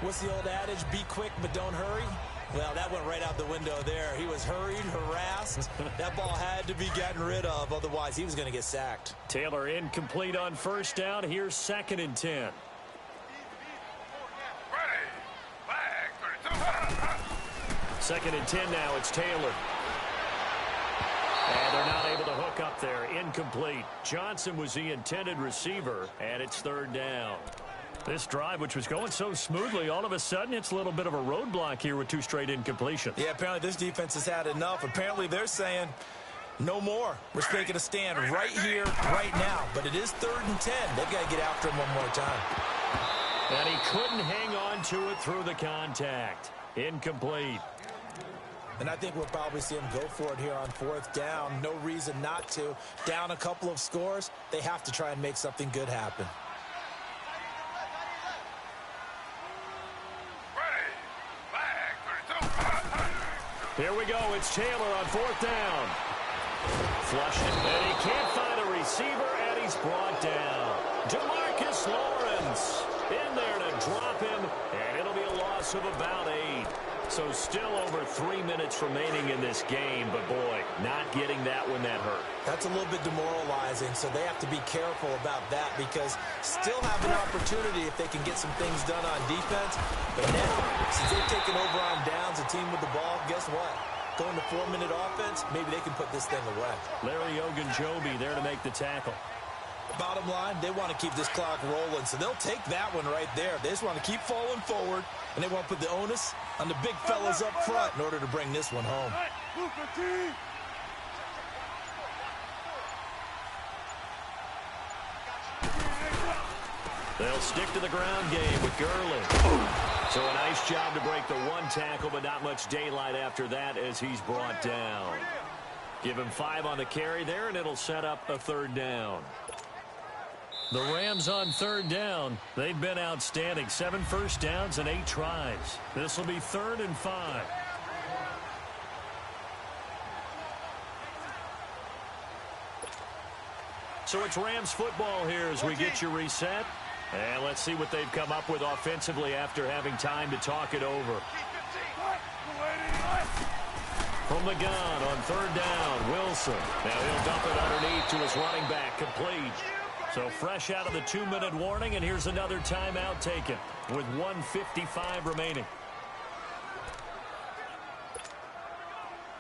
What's the old adage, be quick but don't hurry? Well, that went right out the window there. He was hurried, harassed. That ball had to be gotten rid of, otherwise he was going to get sacked. Taylor incomplete on first down, here's 2nd and 10. Second and 10 now, it's Taylor. And they're not able to hook up there. Incomplete. Johnson was the intended receiver, and it's third down. This drive, which was going so smoothly, all of a sudden it's a little bit of a roadblock here with 2 straight incompletions. Yeah, apparently this defense has had enough. Apparently they're saying no more. We're taking a stand right here, right now. But it is 3rd and 10. They've got to get after him one more time. And he couldn't hang on to it through the contact. Incomplete. And I think we'll probably see him go for it here on 4th down. No reason not to. Down a couple of scores, they have to try and make something good happen. Here we go. It's Taylor on 4th down. Flush it, and he can't find a receiver, and he's brought down. DeMarcus Lawrence in there to drop him, and it'll be a loss of about 8. So still over 3 minutes remaining in this game, but boy, not getting that when that hurt. That's a little bit demoralizing, so they have to be careful about that because still have an opportunity if they can get some things done on defense. But now, since they've taken over on downs, a team with the ball, guess what? Going to 4-minute offense, maybe they can put this thing away. Larry Ogunjobi there to make the tackle. Bottom line, they want to keep this clock rolling, so they'll take that one right there. They just want to keep falling forward, and they want to put the onus on the big fellas up front in order to bring this one home. They'll stick to the ground game with Gurley. So a nice job to break the 1 tackle, but not much daylight after that as he's brought down. Give him 5 on the carry there, and it'll set up a 3rd down. The Rams on 3rd down. They've been outstanding. 7 first downs and 8 tries. This will be 3rd and 5. So it's Rams football here as we get you reset. And let's see what they've come up with offensively after having time to talk it over. From the gun on 3rd down, Wilson. Now he'll dump it underneath to his running back, complete. So fresh out of the 2-minute warning, and here's another timeout taken with 1:55 remaining.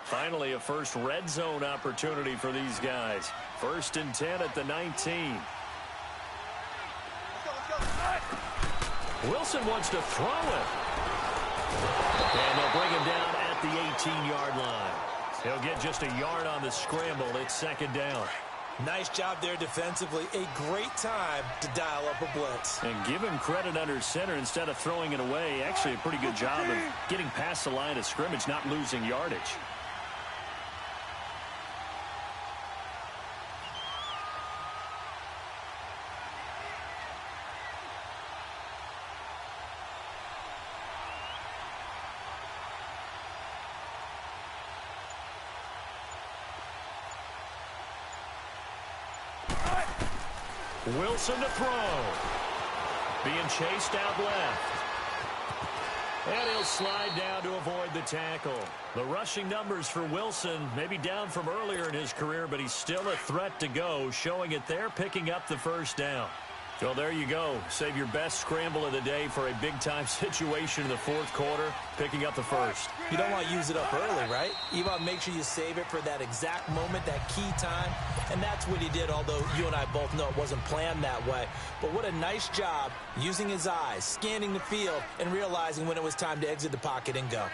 Finally, a first red zone opportunity for these guys. 1st and 10 at the 19. Wilson wants to throw it. And they'll bring him down at the 18-yard line. He'll get just a yard on the scramble. It's 2nd down. Nice job there defensively. A great time to dial up a blitz. And give him credit under center instead of throwing it away. Actually, a pretty good job of getting past the line of scrimmage, not losing yardage. Wilson to throw. Being chased out left. And he'll slide down to avoid the tackle. The rushing numbers for Wilson maybe down from earlier in his career, but he's still a threat to go, showing it there, picking up the 1st down. So there you go. Save your best scramble of the day for a big-time situation in the 4th quarter, picking up the 1st. You don't want to use it up early, right? You want to make sure you save it for that exact moment, that key time. And that's what he did, although you and I both know it wasn't planned that way. But what a nice job using his eyes, scanning the field, and realizing when it was time to exit the pocket and go.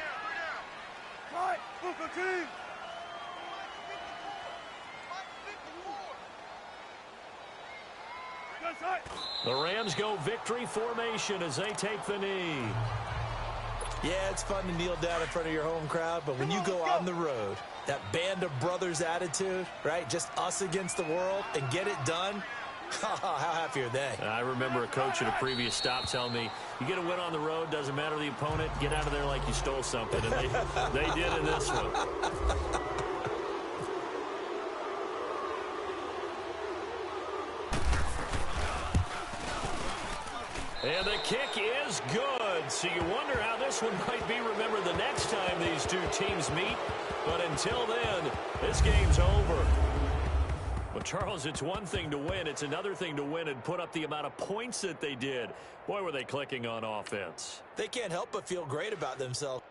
The Rams go victory formation as they take the knee. Yeah, it's fun to kneel down in front of your home crowd, but when you go on the road, that band of brothers attitude, right? Just us against the world and get it done. How happy are they? I remember a coach at a previous stop telling me, you get a win on the road, doesn't matter the opponent, get out of there like you stole something. And they did in this one. And the kick is good. So you wonder how this one might be remembered the next time these two teams meet. But until then, this game's over. Well, Charles, it's one thing to win. It's another thing to win and put up the amount of points that they did. Boy, were they clicking on offense. They can't help but feel great about themselves.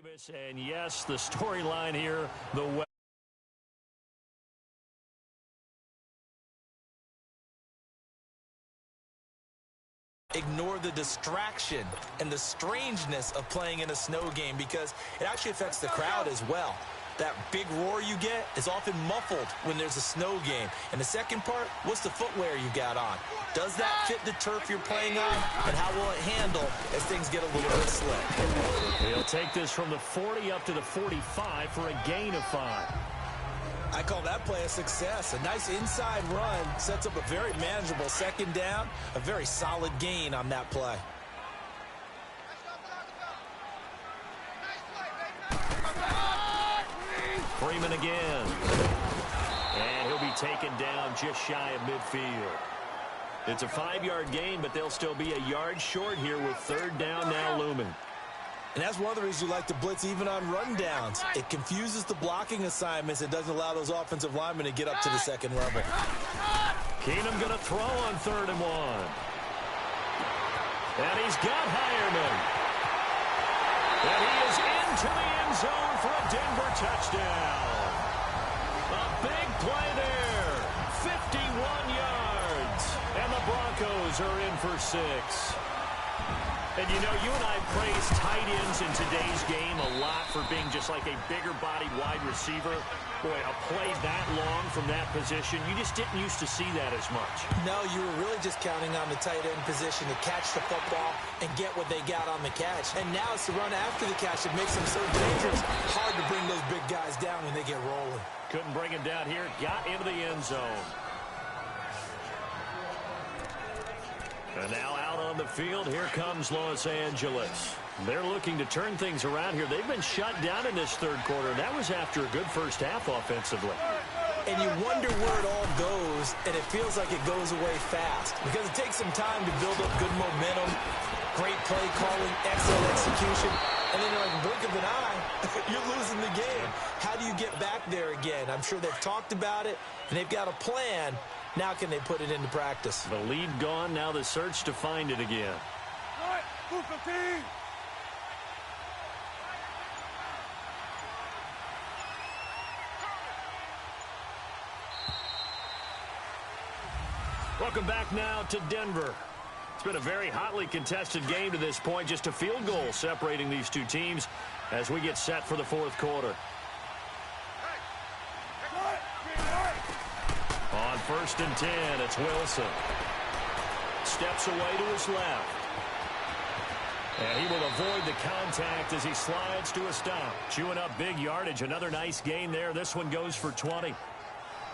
Davis, and yes, the storyline here, ignore the distraction and the strangeness of playing in a snow game because it actually affects the crowd as well. That big roar you get is often muffled when there's a snow game. And the second part, what's the footwear you got on? Does that fit the turf you're playing on? And how will it handle as things get a little bit slick? He'll take this from the 40 up to the 45 for a gain of 5. I call that play a success. A nice inside run sets up a very manageable second down, a very solid gain on that play. Freeman again. And he'll be taken down just shy of midfield. It's a 5-yard gain, but they'll still be a yard short here with third down now looming. And that's one of the reasons you like to blitz even on rundowns. It confuses the blocking assignments. It doesn't allow those offensive linemen to get up to the second level. Keenum going to throw on 3rd and 1. And he's got Hireman. And he is into the end zone for a Denver touchdown. A big play there. 51 yards. And the Broncos are in for 6. And, you know, you and I praise tight ends in today's game a lot for being just like a bigger-bodied wide receiver. Boy, a play that long from that position, you just didn't used to see that as much. No, you were really just counting on the tight end position to catch the football and get what they got on the catch. And now it's the run after the catch that makes them so dangerous. Hard to bring those big guys down when they get rolling. Couldn't bring him down here. Got into the end zone. And now out on the field, here comes Los Angeles. They're looking to turn things around here. They've been shut down in this third quarter. That was after a good first half offensively. And you wonder where it all goes, and it feels like it goes away fast. Because it takes some time to build up good momentum, great play calling, excellent execution. And then in the blink of an eye, you're losing the game. How do you get back there again? I'm sure they've talked about it, and they've got a plan. Now can they put it into practice? The lead gone, now the search to find it again. Welcome back now to Denver. It's been a very hotly contested game to this point. Just a field goal separating these two teams as we get set for the fourth quarter. On 1st and 10, it's Wilson. Steps away to his left. And he will avoid the contact as he slides to a stop. Chewing up big yardage. Another nice gain there. This one goes for 20.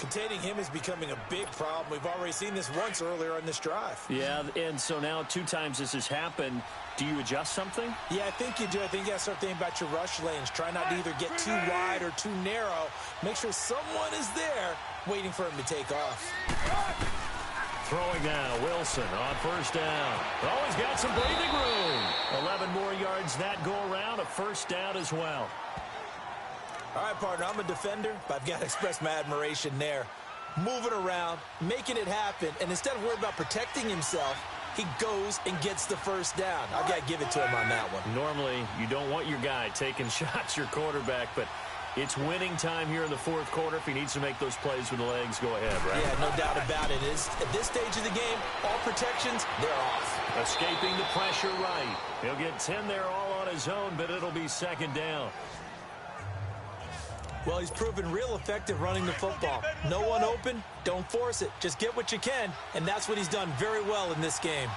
Containing him is becoming a big problem. We've already seen this once earlier on this drive. Yeah, and so now 2 times this has happened. Do you adjust something? Yeah, I think you do. I think you got to start thinking about your rush lanes. Try not to either get too wide or too narrow. Make sure someone is there waiting for him to take off. Throwing now, Wilson on 1st down. Oh, he's got some breathing room. 11 more yards that go around. A 1st down as well. All right, partner, I'm a defender, but I've got to express my admiration there. Moving around, making it happen, and instead of worrying about protecting himself, he goes and gets the 1st down. I've got to give it to him on that one. Normally, you don't want your guy taking shots, your quarterback, but it's winning time here in the fourth quarter. If he needs to make those plays with the legs, go ahead, right? Yeah, no doubt about it. At this stage of the game, all protections, they're off. Escaping the pressure right. He'll get 10 there all on his own, but it'll be 2nd down. Well, he's proven real effective running the football. No one open, don't force it. Just get what you can, and that's what he's done very well in this game.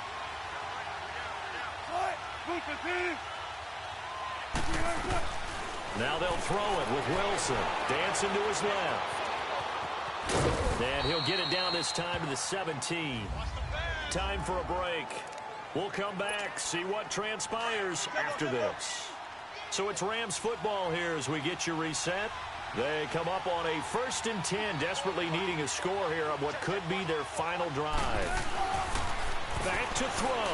Now they'll throw it with Wilson. Dancing to his left. And he'll get it down this time to the 17. Time for a break. We'll come back, see what transpires after this. So it's Rams football here as we get you reset. They come up on a 1st and 10, desperately needing a score here on what could be their final drive. Back to throw.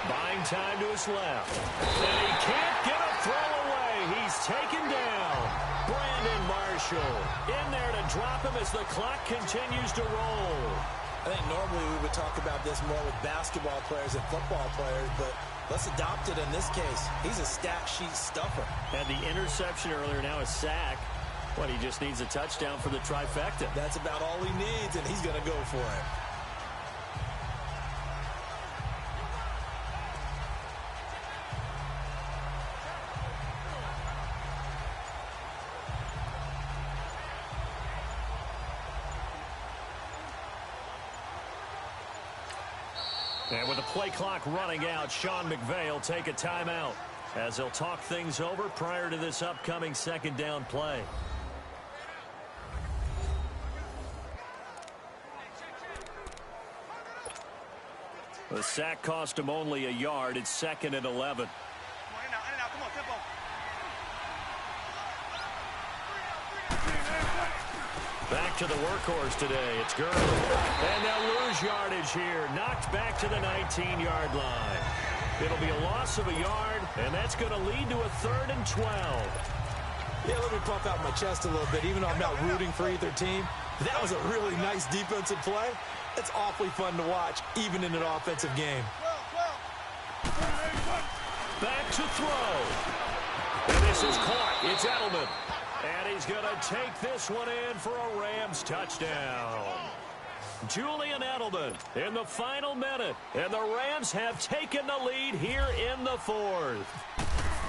Buying time to his left. And he can't get a throw away. He's taken down. Brandon Marshall in there to drop him as the clock continues to roll. I think normally we would talk about this more with basketball players and football players, but Let's adopt it in this case. He's a stat sheet stuffer. Had the interception earlier, now a sack. But he just needs a touchdown for the trifecta. That's about all he needs, and he's going to go for it. And with the play clock running out, Sean McVay will take a timeout as he'll talk things over prior to this upcoming second down play. The sack cost him only a yard. It's 2nd and 11. Back to the workhorse today. It's Gurley. And they'll lose yardage here. Knocked back to the 19-yard line. It'll be a loss of a yard, and that's going to lead to a 3rd and 12. Yeah, let me puff out my chest a little bit, even though I'm not rooting for either team. That was a really nice defensive play. It's awfully fun to watch, even in an offensive game. Back to throw. And this is caught. It's Edelman. And he's going to take this one in for a Rams touchdown. Julian Edelman in the final minute. And the Rams have taken the lead here in the 4th.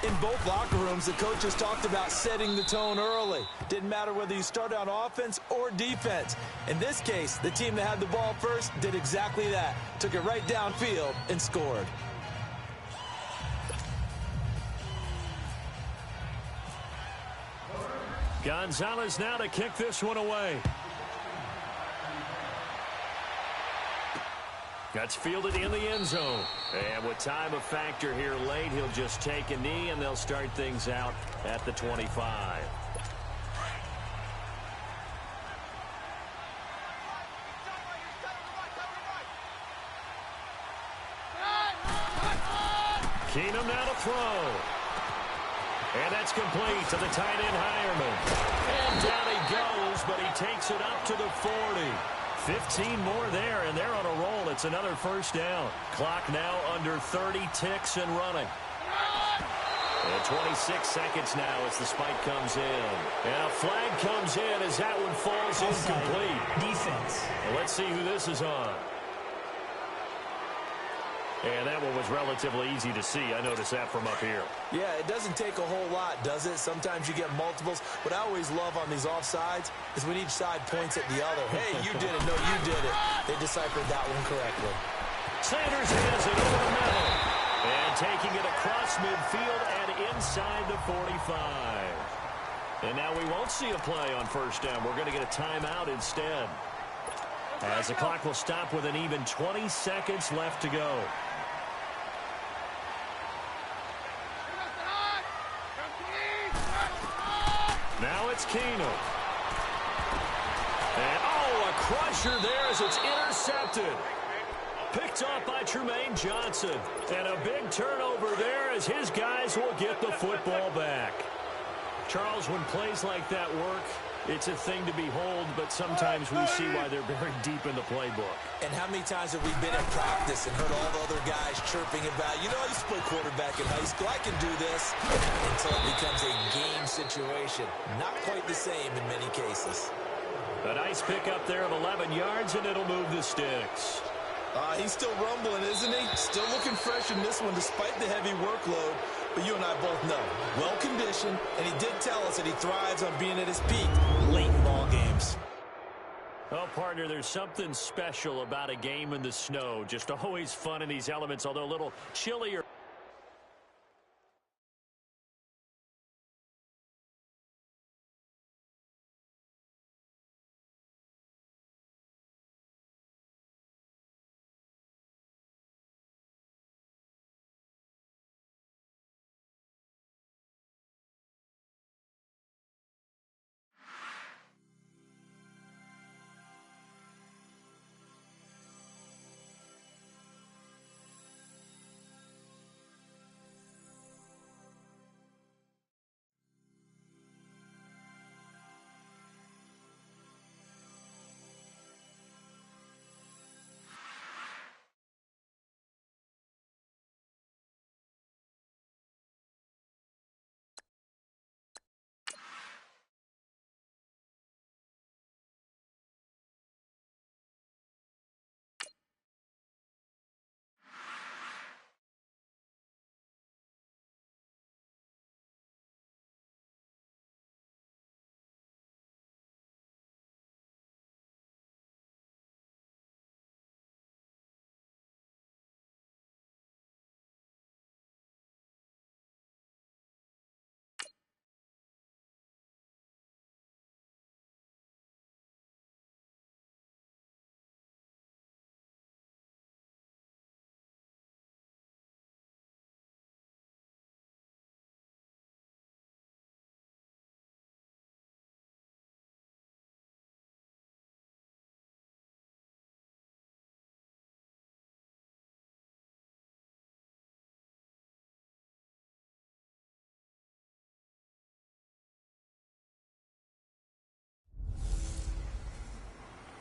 In both locker rooms, the coaches talked about setting the tone early. Didn't matter whether you started on offense or defense. In this case, the team that had the ball first did exactly that. Took it right downfield and scored. Gonzalez now to kick this one away. That's fielded in the end zone. And with time a factor here late, he'll just take a knee, and they'll start things out at the 25. Keenum now to throw. And that's complete to the tight end, Hireman. And down he goes, but he takes it up to the 40. 15 more there, and they're on a roll. It's another first down. Clock now under 30 ticks and running. And 26 seconds now as the spike comes in. And a flag comes in as that one falls incomplete. Defense. Well, let's see who this is on. And that one was relatively easy to see. I noticed that from up here. Yeah, it doesn't take a whole lot, does it? Sometimes you get multiples. What I always love on these offsides is when each side points at the other. Hey, you did it. No, you did it. They deciphered that one correctly. Sanders has it over the middle. And taking it across midfield and inside the 45. And now we won't see a play on first down. We're going to get a timeout instead. As the clock will stop with an even 20 seconds left to go. Now it's Keenum. And, a crusher there as it's intercepted. Picked off by Tremaine Johnson. And a big turnover there as his guys will get the football back. Charles, when plays like that work, it's a thing to behold, but sometimes we see why they're very deep in the playbook. And how many times have we been in practice and heard all the other guys chirping about, you know, I used to play quarterback in high school, I can do this, until it becomes a game situation. Not quite the same in many cases. A nice pickup there of 11 yards, and it'll move the sticks. He's still rumbling, isn't he? Still looking fresh in this one despite the heavy workload. But you and I both know, well-conditioned, and he did tell us that he thrives on being at his peak late in ball games. Oh, partner, there's something special about a game in the snow. Just always fun in these elements, although a little chillier.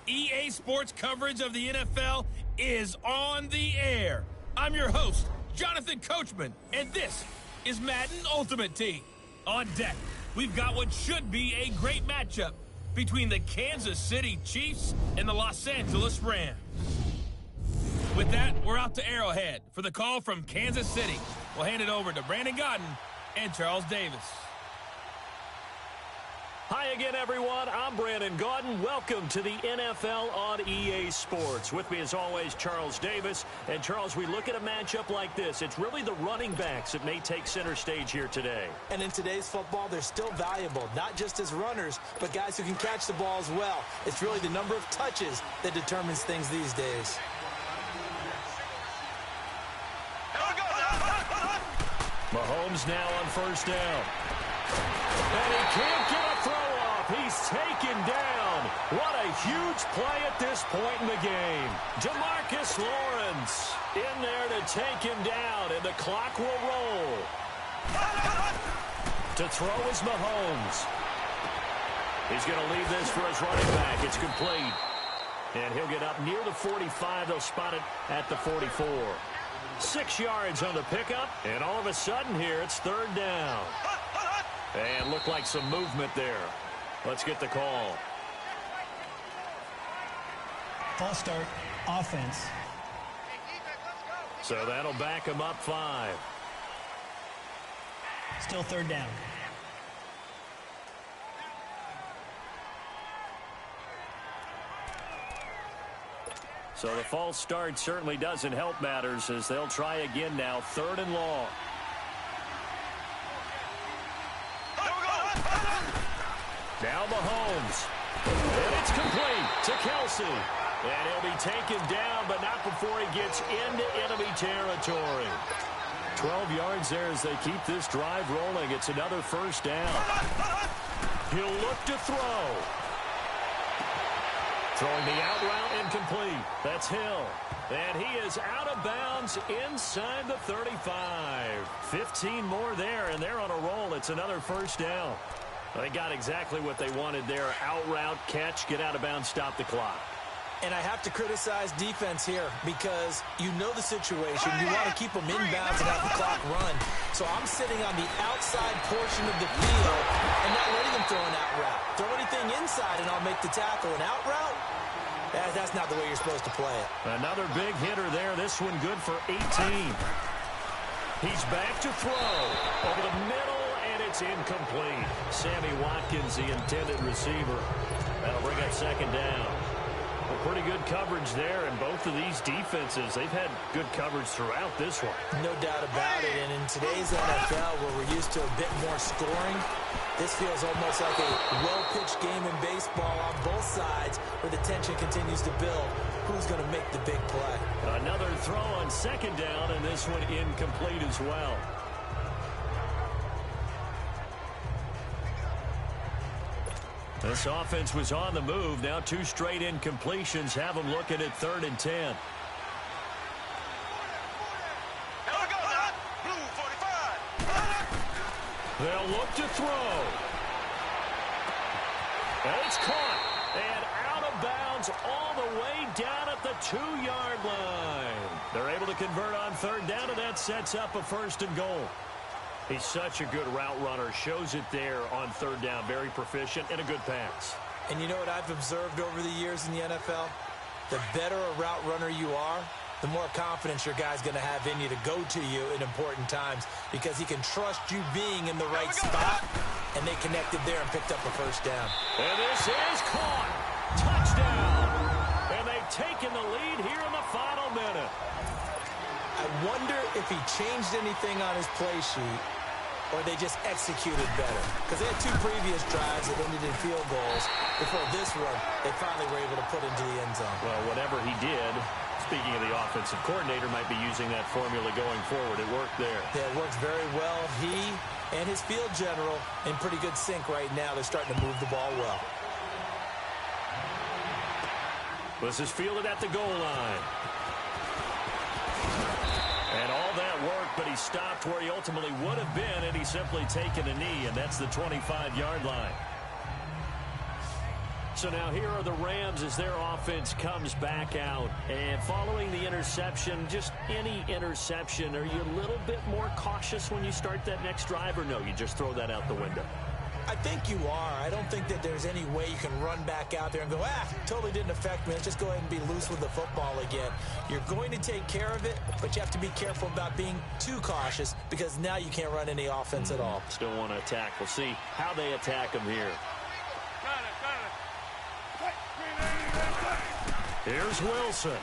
EA Sports coverage of the NFL is on the air. I'm your host, Jonathan Coachman, and this is Madden Ultimate Team. On deck, we've got what should be a great matchup between the Kansas City Chiefs and the Los Angeles Rams. With that, we're out to Arrowhead for the call from Kansas City. We'll hand it over to Brandon Godden and Charles Davis. Hi again, everyone. I'm Brandon Gaudin. Welcome to the NFL on EA Sports. With me, as always, Charles Davis. And, Charles, we look at a matchup like this. It's really the running backs that may take center stage here today. And in today's football, they're still valuable, not just as runners, but guys who can catch the ball as well. It's really the number of touches that determines things these days. Mahomes now on first down. And he can't get a throw off. He's taken down. What a huge play at this point in the game. Demarcus Lawrence in there to take him down, and the clock will roll. To throw is Mahomes. He's going to leave this for his running back. It's complete. And he'll get up near the 45. They'll spot it at the 44. 6 yards on the pickup, and all of a sudden here, it's third down. And looked like some movement there. Let's get the call. False start, offense. So that'll back him up 5. Still third down. So the false start certainly doesn't help matters as they'll try again now, third and long. Now Mahomes. And it's complete to Kelsey. And he'll be taken down, but not before he gets into enemy territory. 12 yards there as they keep this drive rolling. It's another first down. He'll look to throw. Throwing the out route incomplete. That's Hill. And he is out of bounds inside the 35. 15 more there, and they're on a roll. It's another first down. They got exactly what they wanted there. Out route, catch, get out of bounds, stop the clock. And I have to criticize defense here because you know the situation. You want to keep them inbounds and have the clock run. So I'm sitting on the outside portion of the field and not letting them throw an out route. Throw anything inside and I'll make the tackle. An out route? That's not the way you're supposed to play it. Another big hitter there. This one good for 18. He's back to throw. Over the middle, and it's incomplete. Sammy Watkins, the intended receiver. That'll bring up second down. Well, pretty good coverage there, and both of these defenses, they've had good coverage throughout this one. No doubt about it, and in today's NFL, where we're used to a bit more scoring, this feels almost like a well-pitched game in baseball on both sides where the tension continues to build. Who's going to make the big play? Another throw on second down, and this one incomplete as well. This offense was on the move. Now 2 straight incompletions have them looking at 3rd and 10. They'll look to throw. And it's caught. And out of bounds all the way down at the 2-yard line. They're able to convert on 3rd down, and that sets up a 1st and goal. He's such a good route runner. Shows it there on 3rd down. Very proficient and a good pass. And you know what I've observed over the years in the NFL? The better a route runner you are, the more confidence your guy's going to have in you to go to you in important times because he can trust you being in the right spot, and they connected there and picked up a 1st down. And this is caught. Touchdown. And they've taken the lead here in the final minute. I wonder if he changed anything on his play sheet or they just executed better. Because they had 2 previous drives that ended in field goals. Before this one, they finally were able to put into the end zone. Well, whatever he did, speaking of the offensive coordinator, might be using that formula going forward. It worked there. Yeah, it works very well. He and his field general in pretty good sync right now. They're starting to move the ball well. This is fielded at the goal line. And all that worked, but he stopped where he ultimately would have been, and he's simply taken a knee, and that's the 25-yard line. So now here are the Rams as their offense comes back out. And following the interception, just any interception, are you a little bit more cautious when you start that next drive, or no, you just throw that out the window? I think you are. I don't think that there's any way you can run back out there and go, totally didn't affect me. Let's just go ahead and be loose with the football again. You're going to take care of it, but you have to be careful about being too cautious because now you can't run any offense at all. Still want to attack. We'll see how they attack them here. Here's Wilson.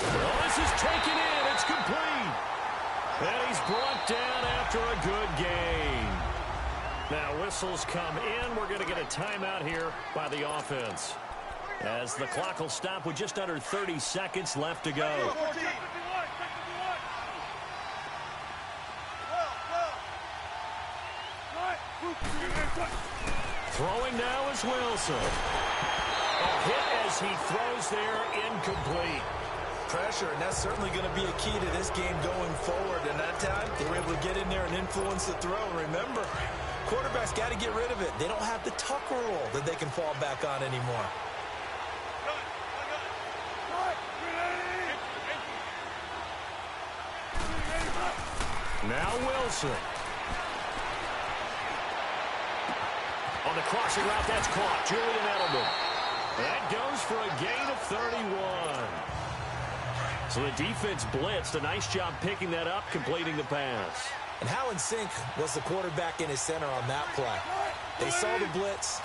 Well, this is taken in. It's complete. And he's brought down after a good game. Now whistles come in. We're going to get a timeout here by the offense, as the clock will stop with just under 30 seconds left to go. Throwing now is Wilson. A hit as he throws there, incomplete. Pressure, and that's certainly going to be a key to this game going forward. And that time, they were able to get in there and influence the throw. Remember, quarterbacks got to get rid of it. They don't have the tucker roll that they can fall back on anymore. Now Wilson. On the crossing route, that's caught. Julian Edelman. That goes for a gain of 31. So the defense blitzed. A nice job picking that up, completing the pass. And how in sync was the quarterback in his center on that play? They saw the blitz,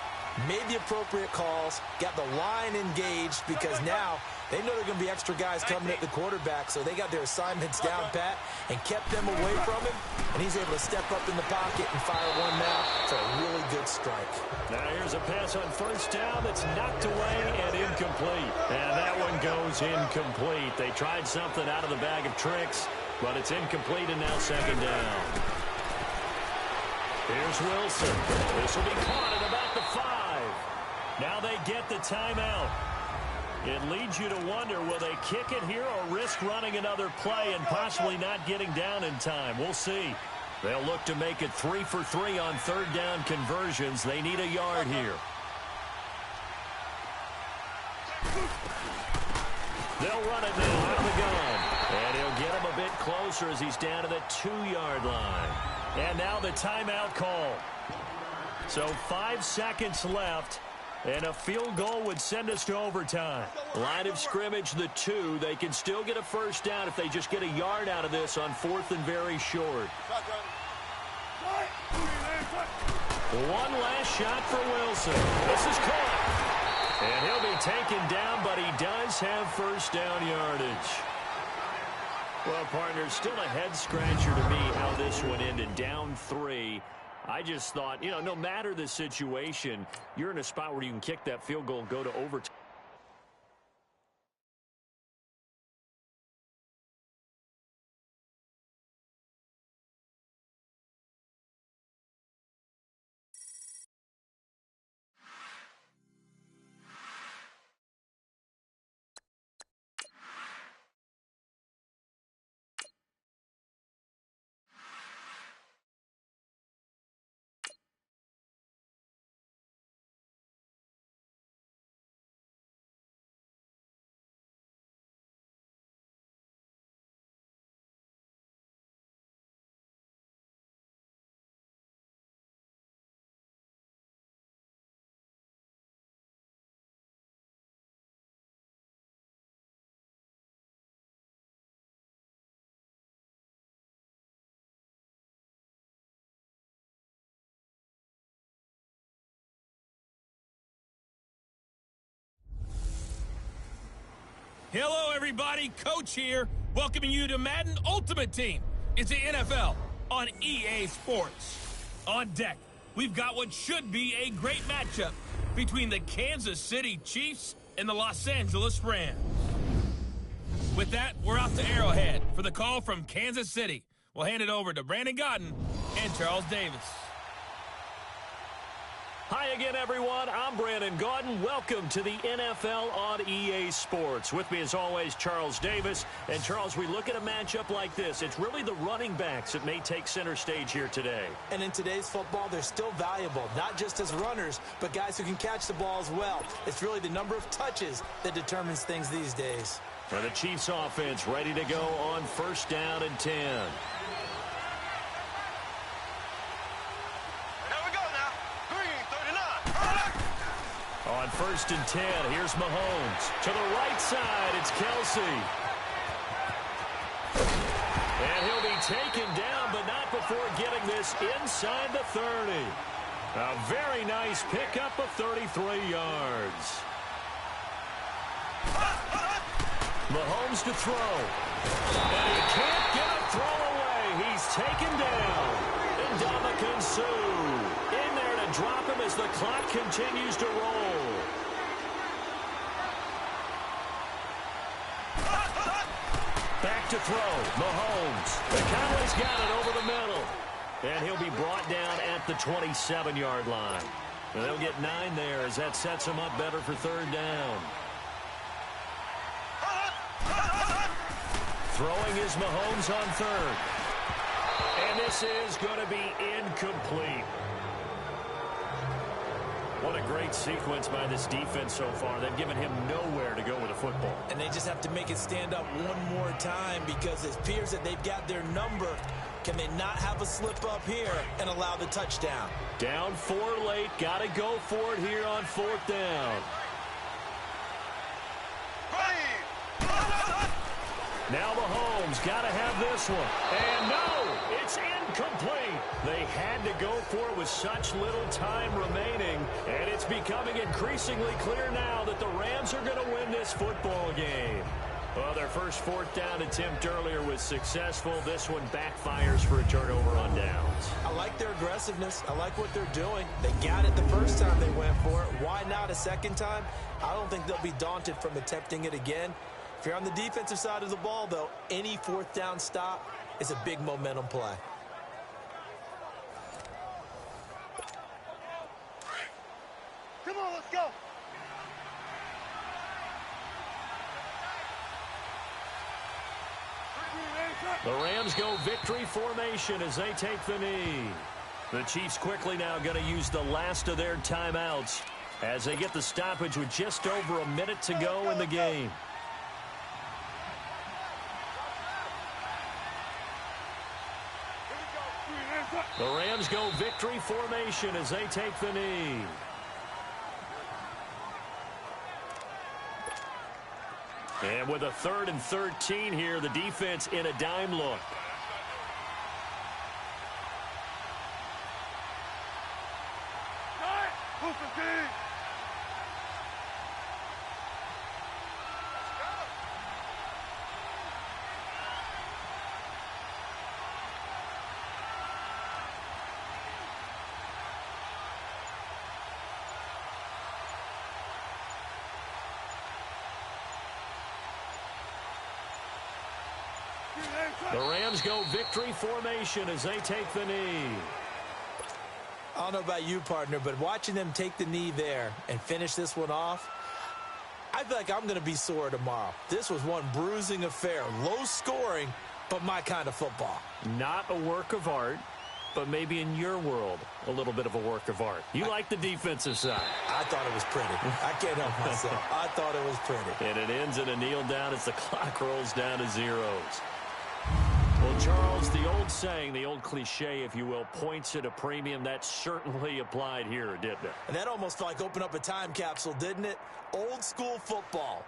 made the appropriate calls, got the line engaged, because now they know there are going to be extra guys coming at the quarterback, so they got their assignments down pat and kept them away from him, and he's able to step up in the pocket and fire one now for a really good strike. Now here's a pass on first down that's knocked away and incomplete. And that one goes incomplete. They tried something out of the bag of tricks, but it's incomplete, and now second down. Here's Wilson. This will be caught at about the 5. Now they get the timeout. It leads you to wonder, will they kick it here or risk running another play and possibly not getting down in time? We'll see. They'll look to make it 3 for 3 on third down conversions. They need a yard here. They'll run it now out of the gun. And he'll get him a bit closer as he's down to the 2-yard line. And now the timeout call. So 5 seconds left. And a field goal would send us to overtime. Line of scrimmage, the 2. They can still get a first down if they just get a yard out of this on 4th and very short. One last shot for Wilson. This is caught. And he'll be taken down, but he does have first down yardage. Well, partner, still a head-scratcher to me how this one ended. Down 3. I just thought, no matter the situation, you're in a spot where you can kick that field goal and go to overtime. Hello, everybody. Coach here, welcoming you to Madden Ultimate Team. It's the NFL on EA Sports. On deck, we've got what should be a great matchup between the Kansas City Chiefs and the Los Angeles Rams. With that, we're off to Arrowhead for the call from Kansas City. We'll hand it over to Brandon Godden and Charles Davis. Hi again, everyone. I'm Brandon Gaudin. Welcome to the NFL on EA Sports. With me, as always, Charles Davis. And, Charles, we look at a matchup like this. It's really the running backs that may take center stage here today. And in today's football, they're still valuable, not just as runners, but guys who can catch the ball as well. It's really the number of touches that determines things these days. For the Chiefs offense, ready to go on 1st down and 10. On 1st and 10, here's Mahomes. To the right side, it's Kelsey. And he'll be taken down, but not before getting this inside the 30. A very nice pickup of 33 yards. Mahomes to throw. And he can't get a throw away. He's taken down. And Ndamukong Suh in there to drop him as the clock continues to roll. Back to throw. Mahomes. The Cowboys got it over the middle. And he'll be brought down at the 27-yard line. And they'll get 9 there as that sets him up better for 3rd down. Throwing is Mahomes on 3rd. And this is going to be incomplete. What a great sequence by this defense so far. They've given him nowhere to go with the football. And they just have to make it stand up one more time because it appears that they've got their number. Can they not have a slip up here and allow the touchdown? Down 4 late. Got to go for it here on 4th down. Now Mahomes got to have this one. And no, it's incomplete. They had to go for it with such little time remaining. And it's becoming increasingly clear now that the Rams are going to win this football game. Well, their first 4th down attempt earlier was successful. This one backfires for a turnover on downs. I like their aggressiveness. I like what they're doing. They got it the first time they went for it. Why not a second time? I don't think they'll be daunted from attempting it again. If you're on the defensive side of the ball, though, any 4th down stop is a big momentum play. Come on, let's go. The Rams go victory formation as they take the knee. The Chiefs quickly now going to use the last of their timeouts as they get the stoppage with just over a minute to go in the game. The Rams go victory formation as they take the knee. And with a 3rd and 13 here, the defense in a dime look. The Rams go victory formation as they take the knee. I don't know about you, partner, but watching them take the knee there and finish this one off, I feel like I'm going to be sore tomorrow. This was one bruising affair. Low scoring, but my kind of football. Not a work of art, but maybe in your world, a little bit of a work of art. You like the defensive side. I thought it was pretty. I can't help myself. I thought it was pretty. And it ends in a kneel down as the clock rolls down to zeros. Well, Charles, the old saying, the old cliche, if you will, points at a premium. That certainly applied here, didn't it? And that almost felt like open up a time capsule, didn't it? Old school football.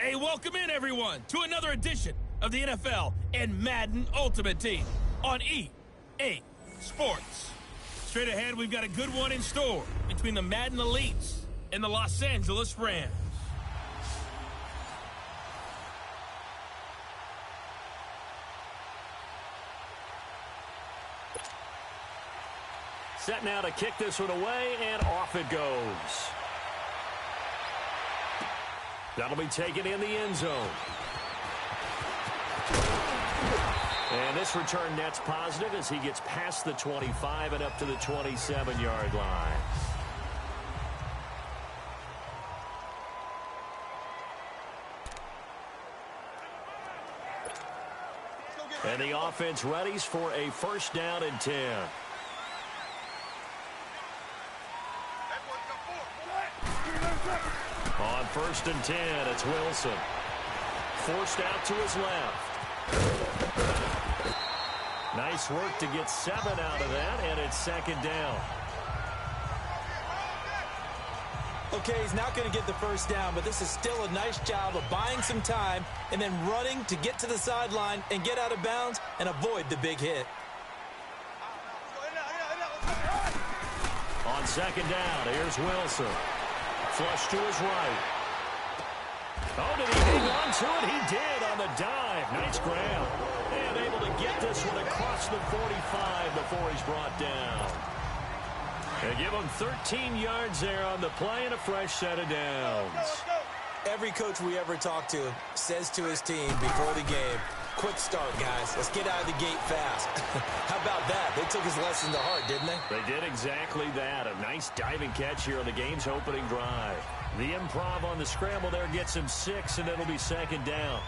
Hey, welcome in, everyone, to another edition of the NFL and Madden Ultimate Team on EA Sports. Straight ahead, we've got a good one in store between the Madden Elites and the Los Angeles Rams. Set now to kick this one away, and off it goes. That'll be taken in the end zone. And this return net's positive as he gets past the 25 and up to the 27-yard line. And the offense readies for a first down and 10. On first and 10, it's Wilson. Forced out to his left. Nice work to get 7 out of that, and it's second down. Okay, he's not going to get the first down, but this is still a nice job of buying some time and then running to get to the sideline and get out of bounds and avoid the big hit. On second down, here's Wilson. Flush to his right. Oh, did he hang on to it? He did on the dive. Nice grab. And able to get this one across the 45 before he's brought down. They give him 13 yards there on the play and a fresh set of downs. Every coach we ever talk to says to his team before the game, quick start, guys. Let's get out of the gate fast. How about that? They took his lesson to heart, didn't they? They did exactly that. A nice diving catch here on the game's opening drive. The improv on the scramble there gets him 6, and it'll be second down.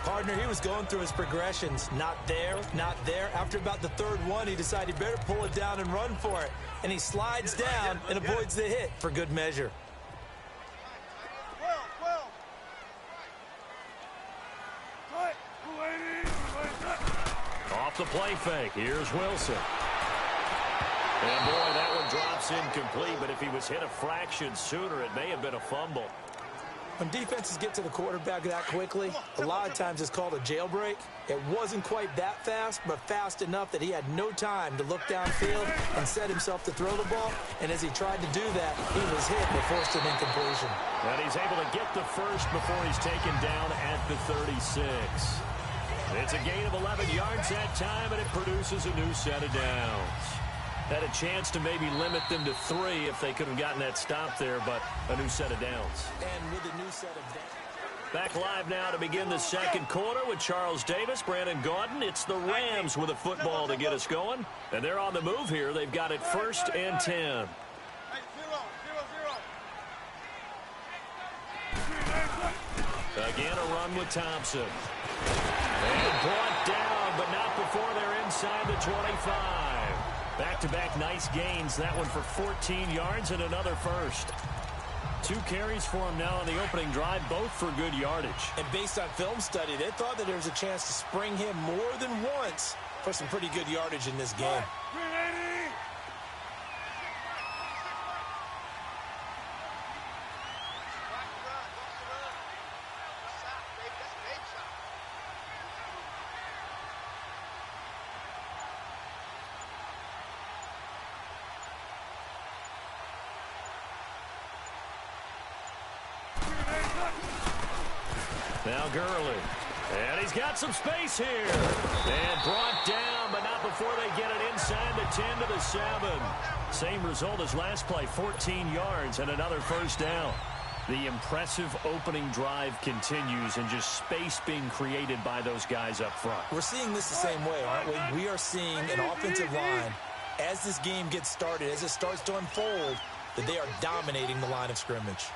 Partner, he was going through his progressions. Not there, not there. After about the third one, he decided he better pull it down and run for it. And he slides down and avoids the hit for good measure. Off the play fake, here's Wilson. And boy, that one drops incomplete, but if he was hit a fraction sooner, it may have been a fumble. When defenses get to the quarterback that quickly, a lot of times it's called a jailbreak. It wasn't quite that fast, but fast enough that he had no time to look downfield and set himself to throw the ball. And as he tried to do that, he was hit and forced an incompletion. And he's able to get the first before he's taken down at the 36. It's a gain of 11 yards that time, and it produces a new set of downs. Had a chance to maybe limit them to 3 if they could have gotten that stop there, but a new set of downs. And with a new set of downs. Back live now to begin the second quarter with Charles Davis, Brandon Gaudin. It's the Rams with a football to get us going. And they're on the move here. They've got it first and 10. Again, a run with Thompson. And brought down, but not before they're inside the 25. Back-to-back nice gains. That one for 14 yards and another first. 2 carries for him now on the opening drive, both for good yardage. And based on film study, they thought that there was a chance to spring him more than once for some pretty good yardage in this game. Now Gurley. And he's got some space here. And brought down, but not before they get it inside the 10 to the 7. Same result as last play, 14 yards and another first down. The impressive opening drive continues and just space being created by those guys up front. We're seeing this the same way, aren't we? We are seeing an offensive line, as this game gets started, as it starts to unfold, that they are dominating the line of scrimmage.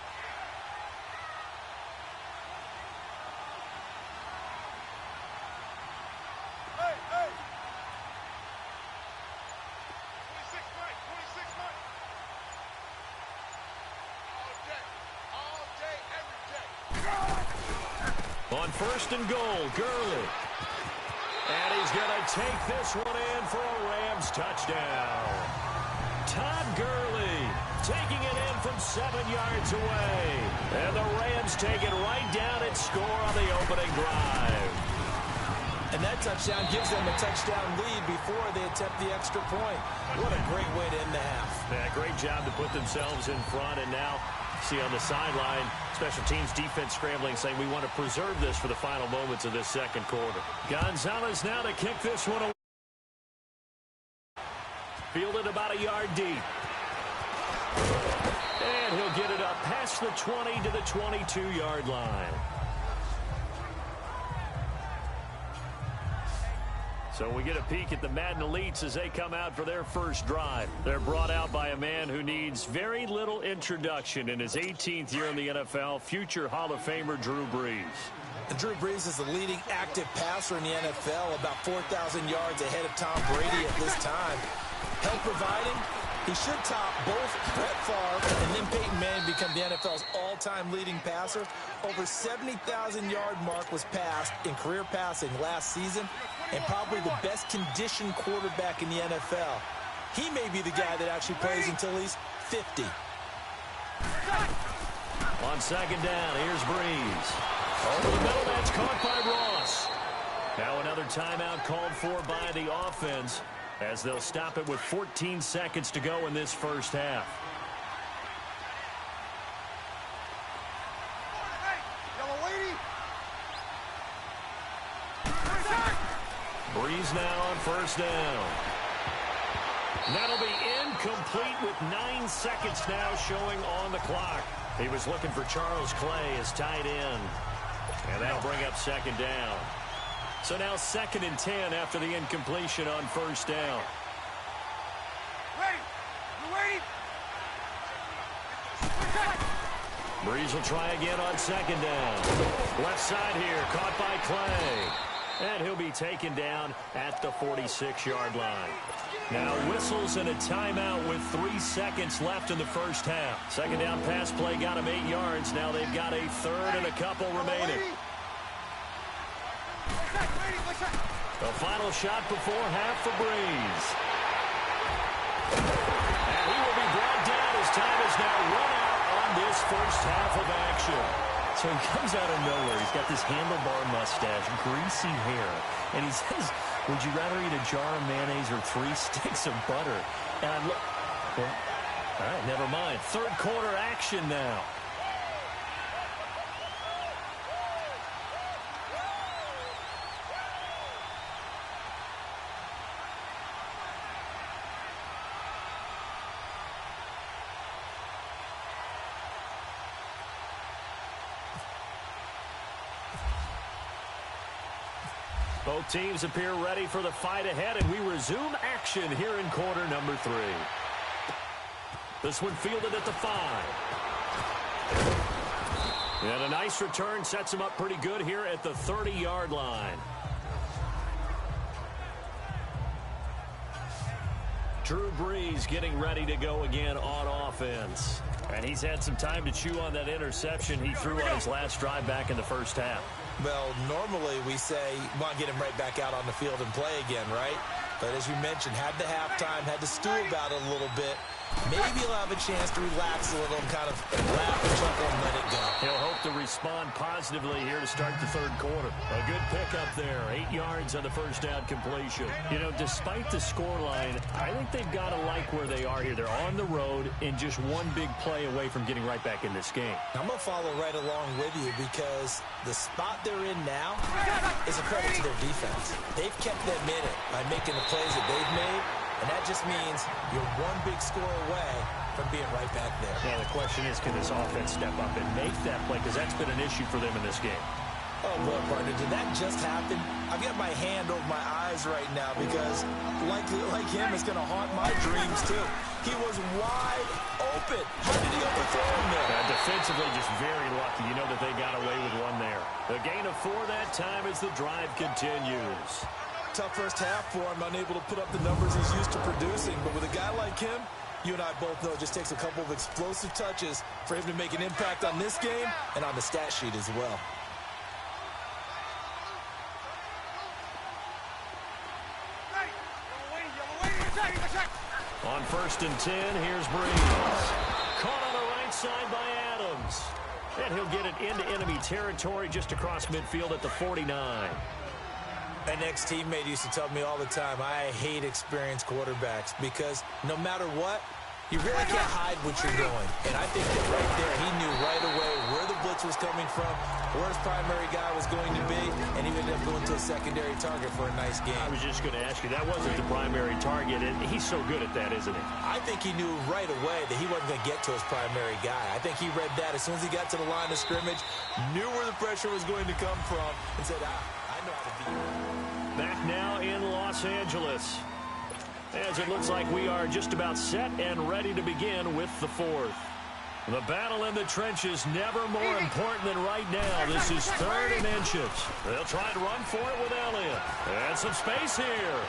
On first and goal, Gurley. And he's going to take this one in for a Rams touchdown. Todd Gurley taking it in from 7 yards away. And the Rams take it right down and score on the opening drive. And that touchdown gives them a touchdown lead before they attempt the extra point. What a great way to end the half. Yeah, great job to put themselves in front. And now, see on the sideline, special teams defense scrambling, saying we want to preserve this for the final moments of this second quarter. Gonzalez now to kick this one away. Fielded about a yard deep. And he'll get it up past the 20 to the 22-yard line. So we get a peek at the Madden Elites as they come out for their first drive. They're brought out by a man who needs very little introduction in his 18th year in the NFL, future Hall of Famer Drew Brees. And Drew Brees is the leading active passer in the NFL, about 4,000 yards ahead of Tom Brady at this time. Help providing, he should top both Brett Favre and then Peyton Manning become the NFL's all-time leading passer. Over 70,000-yard mark was passed in career passing last season, and probably the best conditioned quarterback in the NFL. He may be the guy that actually plays until he's 50. On second down, here's Brees. Over the middle, that's caught by Ross. Now another timeout called for by the offense, as they'll stop it with 14 seconds to go in this first half. Brees now on first down. That'll be incomplete with 9 seconds now showing on the clock. He was looking for Charles Clay as tight end. And that'll bring up second down. So now 2nd and 10 after the incompletion on first down. Brees will try again on second down. Left side here, caught by Clay. And he'll be taken down at the 46-yard line. Now whistles and a timeout with 3 seconds left in the first half. Second down pass play got him 8 yards. Now they've got a third and a couple remaining. The final shot before half for Brees. And he will be brought down as time is now run out on this first half of action. So he comes out of nowhere. He's got this handlebar mustache, greasy hair, and he says, would you rather eat a jar of mayonnaise or 3 sticks of butter? And I'm like, well, all right, never mind. Third quarter action now. Both teams appear ready for the fight ahead, and we resume action here in quarter number 3. This one fielded at the 5. And a nice return sets him up pretty good here at the 30-yard line. Drew Brees getting ready to go again on offense. And he's had some time to chew on that interception he threw on his last drive back in the first half. Well, normally we say, want to get him right back out on the field and play again, right? But as you mentioned, had the halftime, had to stew about it a little bit. Maybe he'll have a chance to relax a little and kind of laugh and chuckle and let it go. He'll hope to respond positively here to start the third quarter. A good pickup there, 8 yards on the first down completion. You know, despite the scoreline, I think they've got to like where they are here. They're on the road and just one big play away from getting right back in this game. I'm going to follow right along with you because the spot they're in now is a credit to their defense. They've kept them in it by making the plays that they've made. And that just means you're one big score away from being right back there. Yeah, the question is, can this offense step up and make that play? Because that's been an issue for them in this game. Oh, look, partner, did that just happen? I've got my hand over my eyes right now because, like him, it's going to haunt my dreams, too. He was wide open. How did he overthrow him there? Defensively, just very lucky. You know that they got away with one there. The gain of 4 that time as the drive continues. Tough first half for him, unable to put up the numbers he's used to producing. But with a guy like him, you and I both know it just takes a couple of explosive touches for him to make an impact on this game and on the stat sheet as well. On 1st and 10, here's Breeze. Caught on the right side by Adams. And he'll get it into enemy territory just across midfield at the 49. An ex-teammate used to tell me all the time, I hate experienced quarterbacks because no matter what, you really can't hide what you're doing. And I think that right there, he knew right away where the blitz was coming from, where his primary guy was going to be, and he ended up going to a secondary target for a nice game. I was just going to ask you, that wasn't the primary target, and he's so good at that, isn't he? I think he knew right away that he wasn't going to get to his primary guy. I think he read that as soon as he got to the line of scrimmage, knew where the pressure was going to come from, and said, I know how to beat him. Back now in Los Angeles, as it looks like we are just about set and ready to begin with the 4th. The battle in the trenches never more important than right now. This is 3rd and inches. They'll try to run for it with Elliott. And some space here.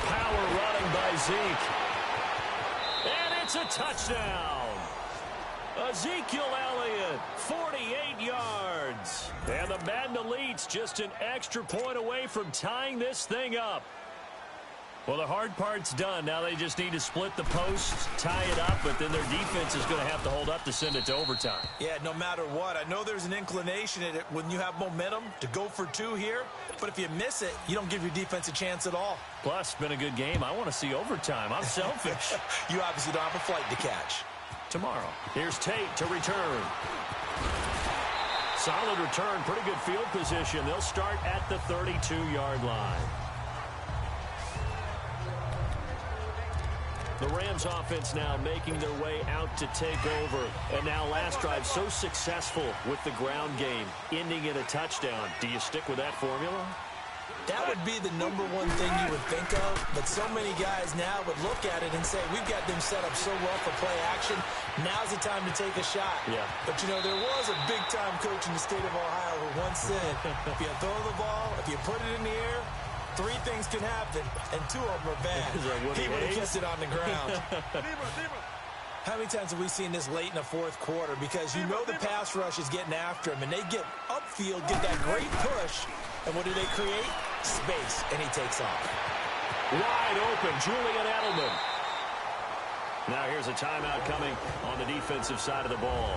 Power running by Zeke. And it's a touchdown. Ezekiel Elliott, 48 yards. And the Madden Elites just an extra point away from tying this thing up. Well, the hard part's done. Now they just need to split the posts, tie it up, but then their defense is going to have to hold up to send it to overtime. Yeah, no matter what. I know there's an inclination in it when you have momentum to go for 2 here, but if you miss it, you don't give your defense a chance at all. Plus, it's been a good game. I want to see overtime. I'm selfish. You obviously don't have a flight to catch. Tomorrow. Here's Tate to return. Solid return, pretty good field position. They'll start at the 32-yard line. The Rams offense now making their way out to take over. And now last drive so successful with the ground game, ending in a touchdown. Do you stick with that formula? That would be the #1 thing you would think of, but so many guys now would look at it and say, we've got them set up so well for play action, now's the time to take a shot. Yeah. But, you know, there was a big-time coach in the state of Ohio who once said, if you throw the ball, if you put it in the air, 3 things can happen, and 2 of them are bad. He would have kept it on the ground. How many times have we seen this late in the 4th quarter? Because you know the pass rush is getting after him, and they get upfield, get that great push, and what do they create? Space, and he takes off. Wide open, Julian Edelman. Now here's a timeout coming on the defensive side of the ball.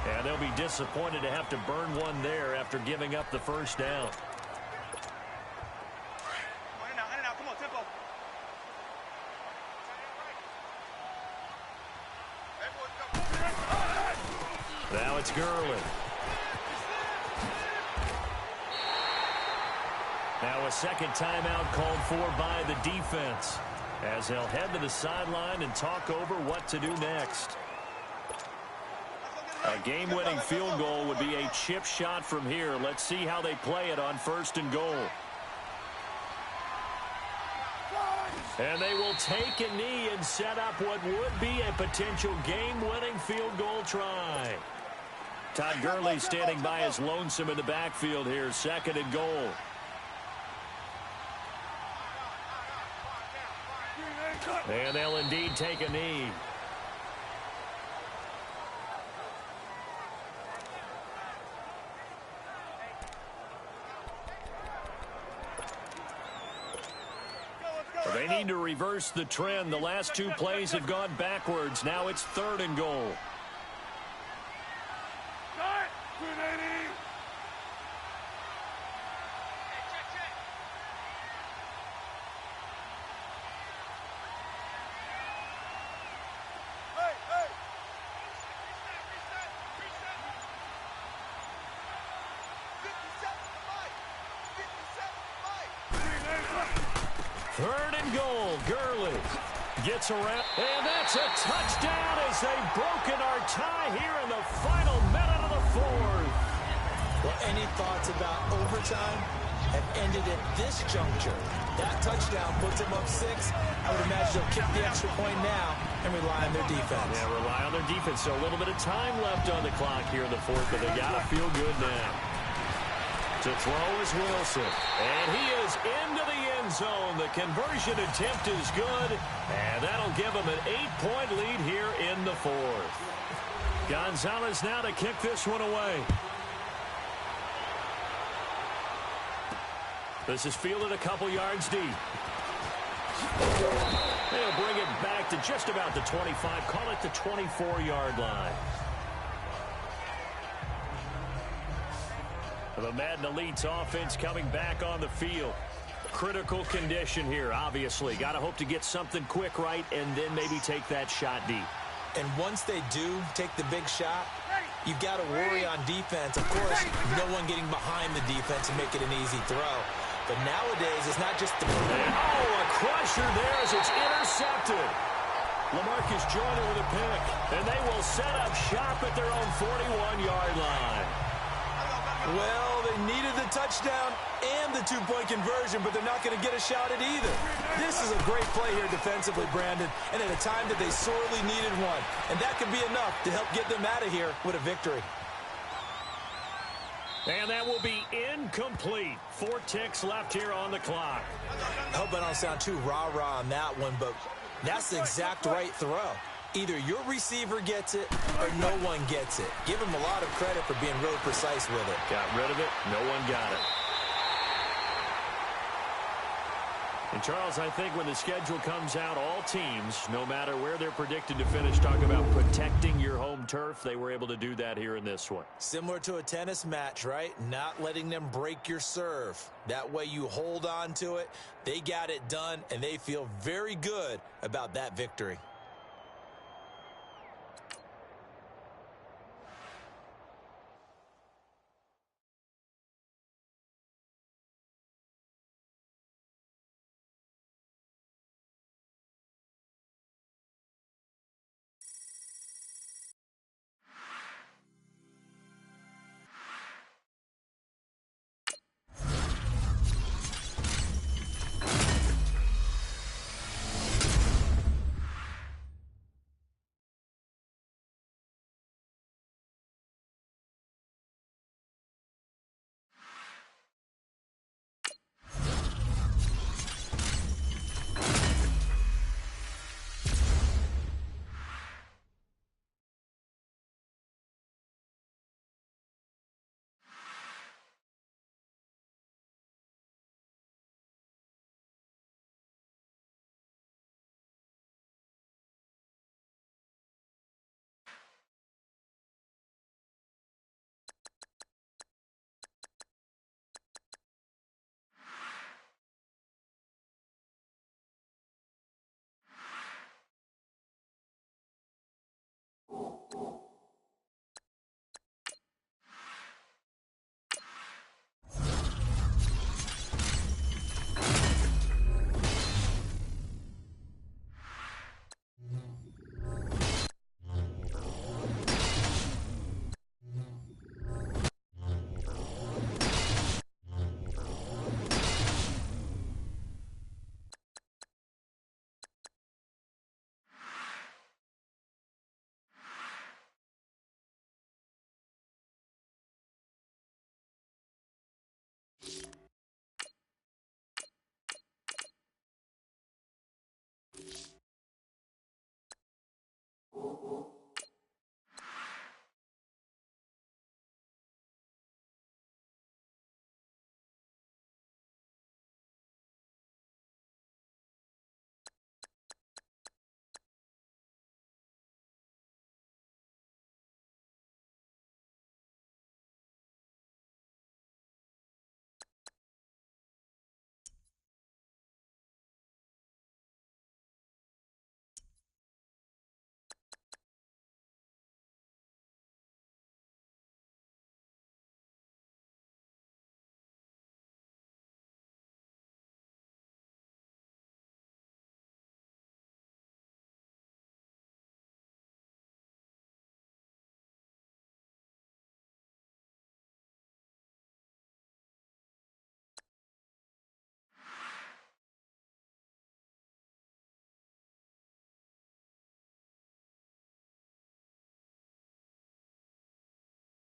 And they'll be disappointed to have to burn one there after giving up the first down. Now it's Gurley. Now a second timeout called for by the defense as they'll head to the sideline and talk over what to do next. A game-winning field goal would be a chip shot from here. Let's see how they play it on 1st and goal. And they will take a knee and set up what would be a potential game-winning field goal try. Todd Gurley standing by as lonesome in the backfield here, 2nd and goal. And they'll indeed take a knee. They need to reverse the trend. The last 2 plays have gone backwards. Now it's 3rd and goal. Gurley gets around, and that's a touchdown as they've broken our tie here in the final minute of the 4th. Well, any thoughts about overtime have ended at this juncture. That touchdown puts them up 6. I would imagine they'll kick the extra point now and rely on their defense. Yeah, rely on their defense. So a little bit of time left on the clock here in the 4th, but they got to feel good now. To throw is Wilson, and he is into the end zone. The conversion attempt is good, and that'll give him an 8-point lead here in the 4th. Gonzalez now to kick this one away. This is fielded a couple yards deep. They'll bring it back to just about the 25. Call it the 24-yard line. The Madden Elite's offense coming back on the field. Critical condition here, obviously. Got to hope to get something quick right and then maybe take that shot deep. And once they do take the big shot, you've got to worry on defense. Of course, no one getting behind the defense and make it an easy throw. But nowadays, it's not just the... Oh, a crusher there as it's intercepted. LaMarcus Joyner with a pick. And they will set up shop at their own 41-yard line. Well, they needed the touchdown and the two-point conversion, but they're not going to get a shot at either. This is a great play here defensively, Brandon, and at a time that they sorely needed one. And that could be enough to help get them out of here with a victory. And that will be incomplete. 4 ticks left here on the clock. I hope I don't sound too rah-rah on that one, but that's the exact right throw. Either your receiver gets it or no one gets it. Give him a lot of credit for being really precise with it. Got rid of it. No one got it. And, Charles, I think when the schedule comes out, all teams, no matter where they're predicted to finish, talk about protecting your home turf. They were able to do that here in this one. Similar to a tennis match, right? Not letting them break your serve. That way you hold on to it. They got it done, and they feel very good about that victory.